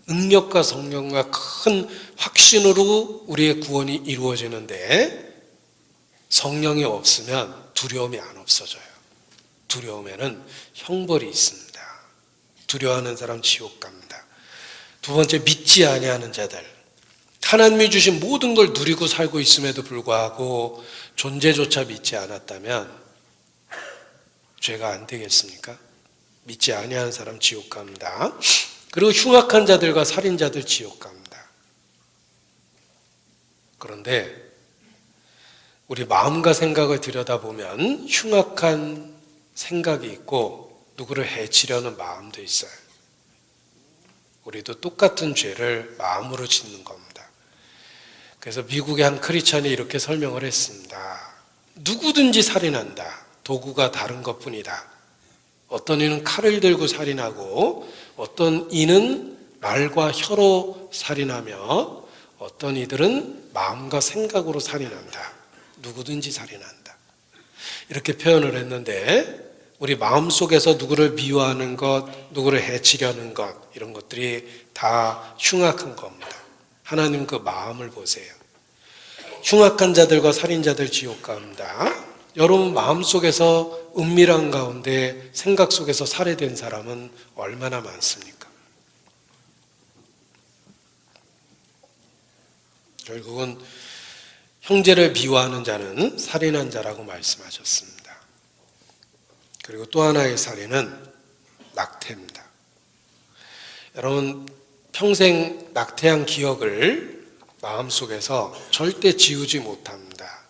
A: 능력과 성령과 큰 확신으로 우리의 구원이 이루어지는데 성령이 없으면 두려움이 안 없어져요. 두려움에는 형벌이 있습니다. 두려워하는 사람 지옥 갑니다. 두 번째, 믿지 아니하는 자들. 하나님이 주신 모든 걸 누리고 살고 있음에도 불구하고 존재조차 믿지 않았다면 죄가 안 되겠습니까? 믿지 아니하는 사람 지옥 갑니다. 그리고 흉악한 자들과 살인자들 지옥 갑니다. 그런데 우리 마음과 생각을 들여다보면 흉악한 생각이 있고 누구를 해치려는 마음도 있어요. 우리도 똑같은 죄를 마음으로 짓는 겁니다. 그래서 미국의 한 크리스찬이 이렇게 설명을 했습니다. 누구든지 살인한다. 도구가 다른 것뿐이다. 어떤 이는 칼을 들고 살인하고 어떤 이는 말과 혀로 살인하며 어떤 이들은 마음과 생각으로 살인한다. 누구든지 살인한다. 이렇게 표현을 했는데 우리 마음속에서 누구를 미워하는 것, 누구를 해치려는 것 이런 것들이 다 흉악한 겁니다. 하나님 그 마음을 보세요. 흉악한 자들과 살인자들 지옥 갑니다. 여러분 마음속에서 은밀한 가운데 생각 속에서 살해된 사람은 얼마나 많습니까? 결국은 형제를 미워하는 자는 살인한 자라고 말씀하셨습니다. 그리고 또 하나의 살인은 낙태입니다. 여러분 평생 낙태한 기억을 마음속에서 절대 지우지 못합니다.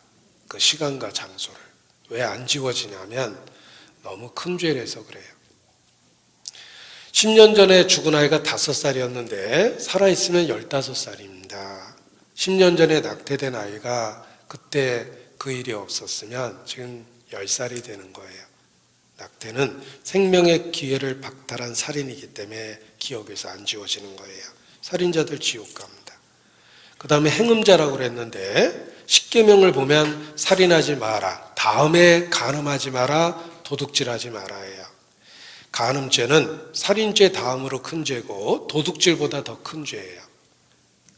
A: 그 시간과 장소를. 왜 안 지워지냐면 너무 큰 죄라서 그래요. 10년 전에 죽은 아이가 5살이었는데 살아있으면 15살입니다. 10년 전에 낙태된 아이가 그때 그 일이 없었으면 지금 10살이 되는 거예요. 낙태는 생명의 기회를 박탈한 살인이기 때문에 기억에서 안 지워지는 거예요. 살인자들 지옥 갑니다. 그 다음에 행음자라고 그랬는데 십계명을 보면 살인하지 마라, 다음에 간음하지 마라, 도둑질하지 마라예요. 간음죄는 살인죄 다음으로 큰 죄고 도둑질보다 더 큰 죄예요.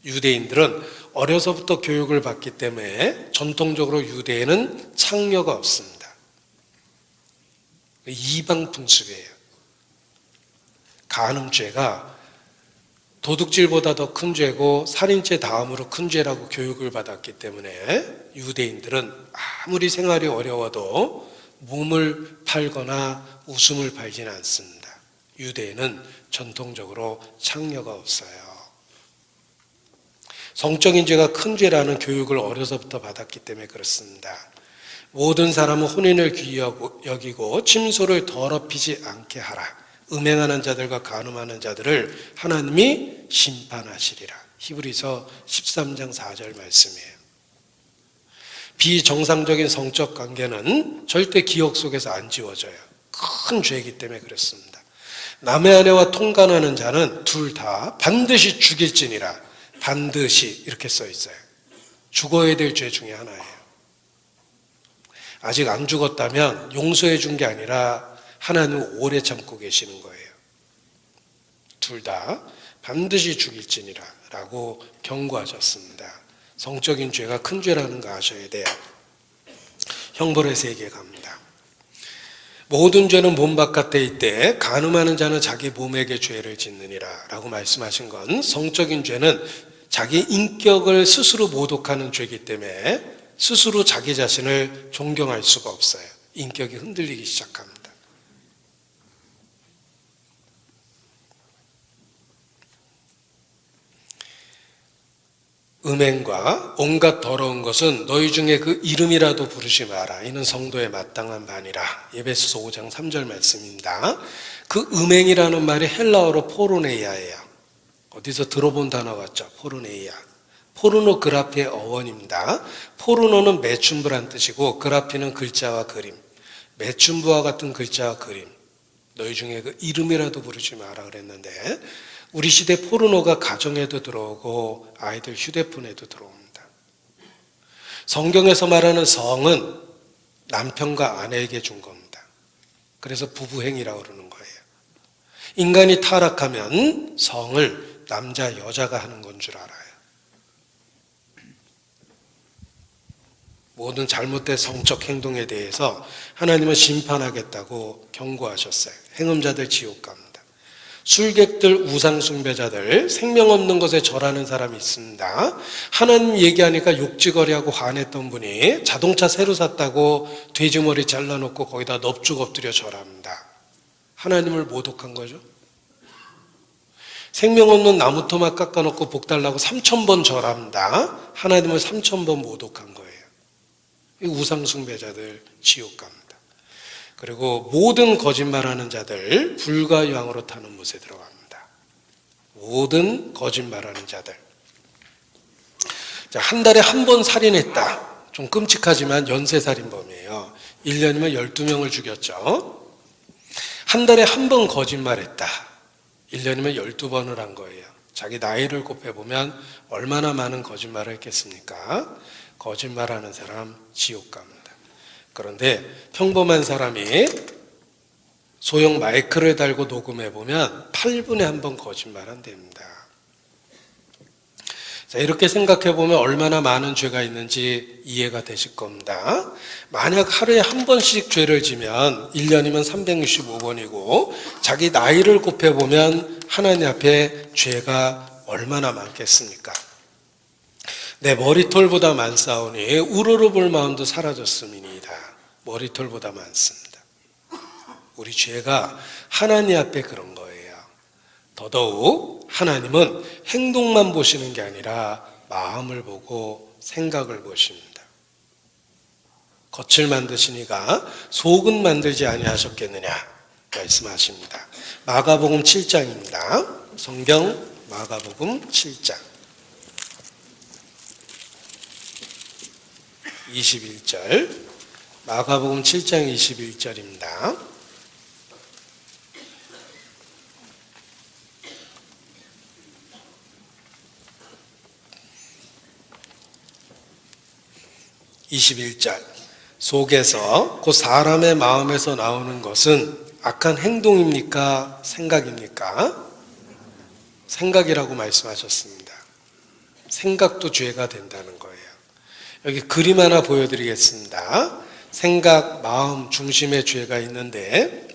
A: 유대인들은 어려서부터 교육을 받기 때문에 전통적으로 유대인은 창녀가 없습니다. 이방 풍습이에요. 간음죄가 도둑질보다 더 큰 죄고 살인죄 다음으로 큰 죄라고 교육을 받았기 때문에 유대인들은 아무리 생활이 어려워도 몸을 팔거나 웃음을 팔지는 않습니다. 유대인은 전통적으로 창녀가 없어요. 성적인 죄가 큰 죄라는 교육을 어려서부터 받았기 때문에 그렇습니다. 모든 사람은 혼인을 귀히 여기고 침소를 더럽히지 않게 하라. 음행하는 자들과 간음하는 자들을 하나님이 심판하시리라. 히브리서 13장 4절 말씀이에요. 비정상적인 성적 관계는 절대 기억 속에서 안 지워져요. 큰 죄이기 때문에 그렇습니다. 남의 아내와 통간하는 자는 둘 다 반드시 죽일지니라. 반드시 이렇게 써 있어요. 죽어야 될 죄 중에 하나예요. 아직 안 죽었다면 용서해 준 게 아니라 하나님은 오래 참고 계시는 거예요. 둘 다 반드시 죽일지니라 라고 경고하셨습니다. 성적인 죄가 큰 죄라는 거 아셔야 돼요. 형벌의 세계에 갑니다. 모든 죄는 몸 바깥에 있되 간음하는 자는 자기 몸에게 죄를 짓느니라 라고 말씀하신 건 성적인 죄는 자기 인격을 스스로 모독하는 죄이기 때문에 스스로 자기 자신을 존경할 수가 없어요. 인격이 흔들리기 시작합니다. 음행과 온갖 더러운 것은 너희 중에 그 이름이라도 부르지 마라. 이는 성도의 마땅한 반이라. 에베소서 5장 3절 말씀입니다. 그 음행이라는 말이 헬라어로 포르네이아예요. 어디서 들어본 단어 같죠? 포르네이아. 포르노그라피의 어원입니다. 포르노는 매춘부란 뜻이고 그라피는 글자와 그림. 매춘부와 같은 글자와 그림. 너희 중에 그 이름이라도 부르지 마라 그랬는데 우리 시대 포르노가 가정에도 들어오고 아이들 휴대폰에도 들어옵니다. 성경에서 말하는 성은 남편과 아내에게 준 겁니다. 그래서 부부행위라고 그러는 거예요. 인간이 타락하면 성을 남자, 여자가 하는 건 줄 알아요. 모든 잘못된 성적 행동에 대해서 하나님은 심판하겠다고 경고하셨어요. 행음자들 지옥 갑니다. 술객들, 우상숭배자들, 생명 없는 것에 절하는 사람이 있습니다. 하나님 얘기하니까 욕지거리하고 화냈던 분이 자동차 새로 샀다고 돼지머리 잘라놓고 거기다 넙죽 엎드려 절합니다. 하나님을 모독한 거죠. 생명 없는 나무 토막 깎아놓고 복 달라고 3,000번 절합니다. 하나님을 3,000번 모독한 거예요. 이 우상숭배자들 지옥 갑니다. 그리고 모든 거짓말하는 자들 불과 유황으로 타는 못에 들어갑니다. 모든 거짓말하는 자들. 자, 한 달에 한 번 살인했다. 좀 끔찍하지만 연쇄살인범이에요. 1년이면 12명을 죽였죠. 한 달에 한 번 거짓말했다. 1년이면 12번을 한 거예요. 자기 나이를 곱해보면 얼마나 많은 거짓말을 했겠습니까? 거짓말하는 사람 지옥 갑니다. 그런데 평범한 사람이 소형 마이크를 달고 녹음해 보면 8분에 한 번 거짓말 한답니다. 자, 이렇게 생각해 보면 얼마나 많은 죄가 있는지 이해가 되실 겁니다. 만약 하루에 한 번씩 죄를 지면 1년이면 365번이고 자기 나이를 곱해 보면 하나님 앞에 죄가 얼마나 많겠습니까? 내 머리털보다 많사오니 우러러 볼 마음도 사라졌음이니이다. 머리털보다 많습니다. 우리 죄가 하나님 앞에 그런 거예요. 더더욱 하나님은 행동만 보시는 게 아니라 마음을 보고 생각을 보십니다. 겉을 만드시니가 속은 만들지 아니하셨겠느냐 말씀하십니다. 마가복음 7장입니다. 성경 마가복음 7장 21절, 마가복음 7장 21절입니다. 속에서 그 사람의 마음에서 나오는 것은 악한 행동입니까? 생각입니까? 생각이라고 말씀하셨습니다. 생각도 죄가 된다는 거예요. 여기 그림 하나 보여드리겠습니다. 생각, 마음 중심의 죄가 있는데,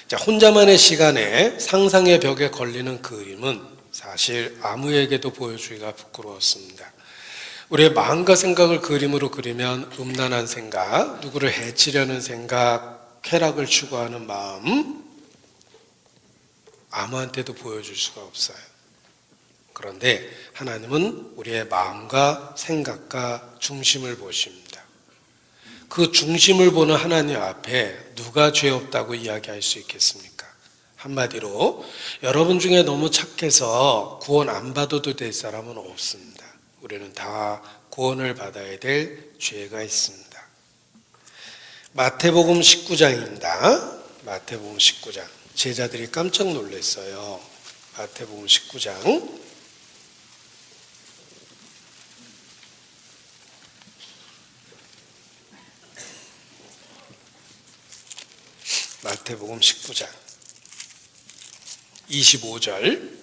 A: 자, 혼자만의 시간에 상상의 벽에 걸리는 그림은 사실 아무에게도 보여주기가 부끄러웠습니다. 우리의 마음과 생각을 그림으로 그리면 음란한 생각, 누구를 해치려는 생각, 쾌락을 추구하는 마음, 아무한테도 보여줄 수가 없어요. 그런데 하나님은 우리의 마음과 생각과 중심을 보십니다. 그 중심을 보는 하나님 앞에 누가 죄 없다고 이야기할 수 있겠습니까? 한마디로 여러분 중에 너무 착해서 구원 안 받아도 될 사람은 없습니다. 우리는 다 구원을 받아야 될 죄가 있습니다. 마태복음 19장입니다. 마태복음 19장. 제자들이 깜짝 놀랐어요. 마태복음 19장. 마태복음 19장 25절.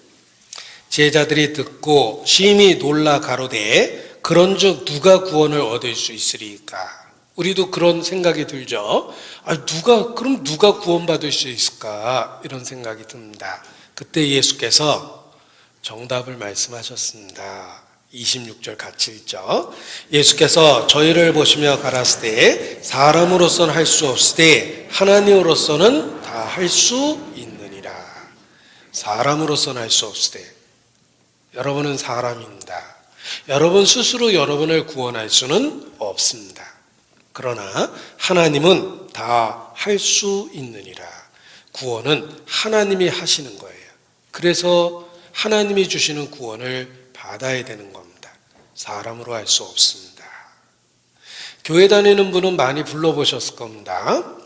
A: 제자들이 듣고 심히 놀라 가로되 그런즉 누가 구원을 얻을 수 있으리까? 우리도 그런 생각이 들죠. 그럼 누가 구원받을 수 있을까? 이런 생각이 듭니다. 그때 예수께서 정답을 말씀하셨습니다. 26절 같이 읽죠. 예수께서 저희를 보시며 가라사대 사람으로서는 할 수 없으되 하나님으로서는 다 할 수 있느니라. 사람으로서는 할 수 없으되, 여러분은 사람입니다. 여러분 스스로 여러분을 구원할 수는 없습니다. 그러나 하나님은 다 할 수 있느니라. 구원은 하나님이 하시는 거예요. 그래서 하나님이 주시는 구원을 받아야 되는 겁니다. 사람으로 할 수 없습니다. 교회 다니는 분은 많이 불러보셨을 겁니다.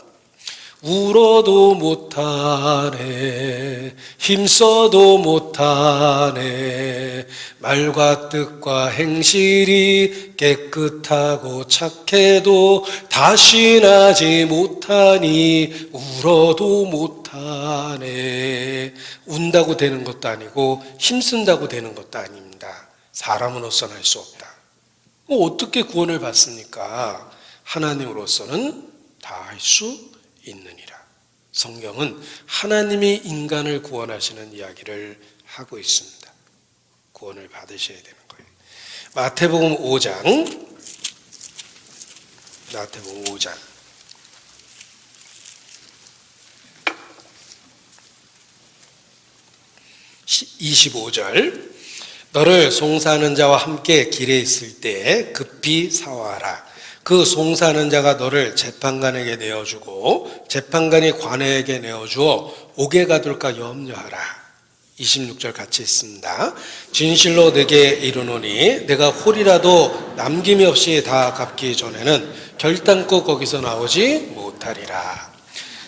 A: 울어도 못하네, 힘써도 못하네, 말과 뜻과 행실이 깨끗하고 착해도 다시 나지 못하니 울어도 못하네. 운다고 되는 것도 아니고 힘쓴다고 되는 것도 아닙니다. 사람으로서는 할 수 없다. 어떻게 구원을 받습니까? 하나님으로서는 다 할 수 있느니라. 성경은 하나님이 인간을 구원하시는 이야기를 하고 있습니다. 구원을 받으셔야 되는 거예요. 마태복음 5장 25절. 너를 송사하는 자와 함께 길에 있을 때 급히 사와라. 그 송사하는 자가 너를 재판관에게 내어주고 재판관이 관에게 내어주어 옥에 가둘까 염려하라. 26절 같이 있습니다. 진실로 내게 이르노니 내가 홀이라도 남김이 없이 다 갚기 전에는 결단코 거기서 나오지 못하리라.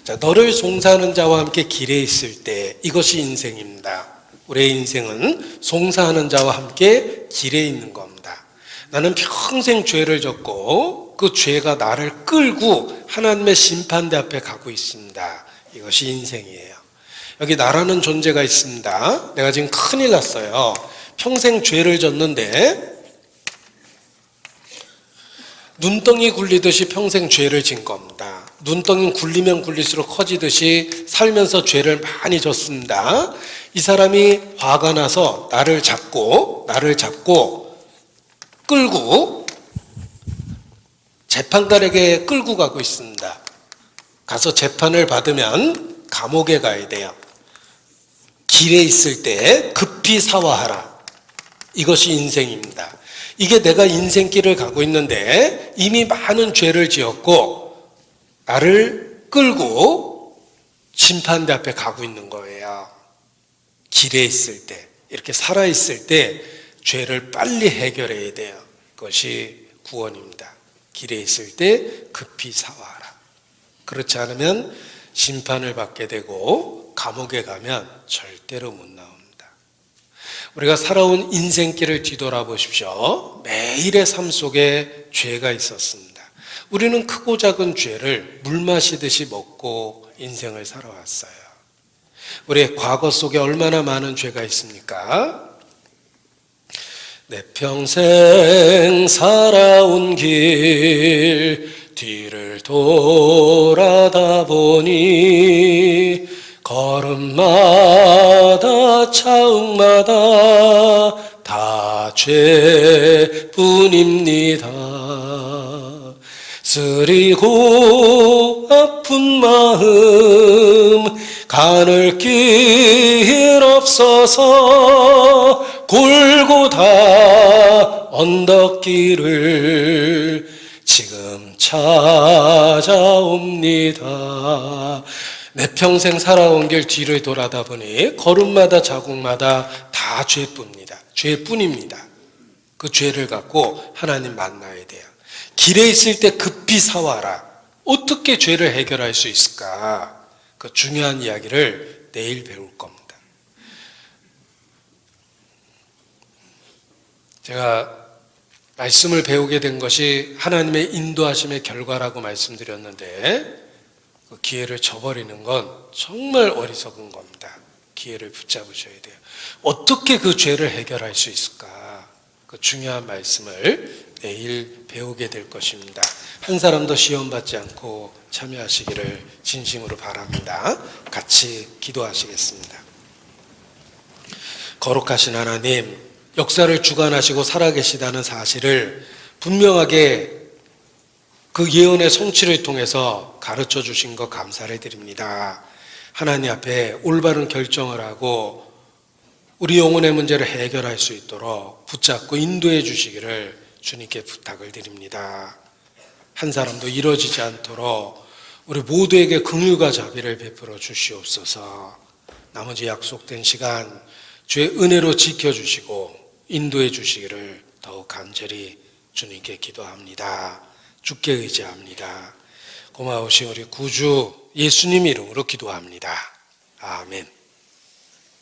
A: 자, 너를 송사하는 자와 함께 길에 있을 때, 이것이 인생입니다. 우리의 인생은 송사하는 자와 함께 길에 있는 겁니다. 나는 평생 죄를 졌고 그 죄가 나를 끌고 하나님의 심판대 앞에 가고 있습니다. 이것이 인생이에요. 여기 나라는 존재가 있습니다. 내가 지금 큰일 났어요. 평생 죄를 졌는데 눈덩이 굴리듯이 평생 죄를 진 겁니다. 눈덩이 굴리면 굴릴수록 커지듯이 살면서 죄를 많이 졌습니다. 이 사람이 화가 나서 나를 잡고 끌고 재판관에게 끌고 가고 있습니다. 가서 재판을 받으면 감옥에 가야 돼요. 길에 있을 때 급히 사화하라. 이것이 인생입니다. 이게 내가 인생길을 가고 있는데 이미 많은 죄를 지었고 나를 끌고 심판대 앞에 가고 있는 거예요. 길에 있을 때, 이렇게 살아있을 때 죄를 빨리 해결해야 돼요. 그것이 구원입니다. 길에 있을 때 급히 사화하라. 그렇지 않으면 심판을 받게 되고 감옥에 가면 절대로 못 나옵니다. 우리가 살아온 인생길을 뒤돌아보십시오. 매일의 삶 속에 죄가 있었습니다. 우리는 크고 작은 죄를 물 마시듯이 먹고 인생을 살아왔어요. 우리의 과거 속에 얼마나 많은 죄가 있습니까? 내 평생 살아온 길 뒤를 돌아다 보니 걸음마다 차음마다 다 죄뿐입니다. 쓰리고 아픈 마음 가눌 길 없어서 골고다 언덕길을 지금 찾아옵니다. 내 평생 살아온 길 뒤를 돌아다 보니 걸음마다 자국마다 다 죄뿐입니다. 죄뿐입니다. 그 죄를 갖고 하나님 만나야 돼요. 길에 있을 때 급히 사와라. 어떻게 죄를 해결할 수 있을까? 그 중요한 이야기를 내일 배울 겁니다. 제가 말씀을 배우게 된 것이 하나님의 인도하심의 결과라고 말씀드렸는데 그 기회를 저버리는 건 정말 어리석은 겁니다. 기회를 붙잡으셔야 돼요. 어떻게 그 죄를 해결할 수 있을까? 그 중요한 말씀을 내일 배우게 될 것입니다. 한 사람도 시험 받지 않고 참여하시기를 진심으로 바랍니다. 같이 기도하시겠습니다. 거룩하신 하나님, 역사를 주관하시고 살아계시다는 사실을 분명하게 그 예언의 성취를 통해서 가르쳐 주신 것 감사를 드립니다. 하나님 앞에 올바른 결정을 하고 우리 영혼의 문제를 해결할 수 있도록 붙잡고 인도해 주시기를 주님께 부탁을 드립니다. 한 사람도 이루어지지 않도록 우리 모두에게 긍휼과 자비를 베풀어 주시옵소서. 나머지 약속된 시간 주의 은혜로 지켜주시고 인도해 주시기를 더욱 간절히 주님께 기도합니다. 주께 의지합니다. 고마우신 우리 구주 예수님 이름으로 기도합니다. 아멘.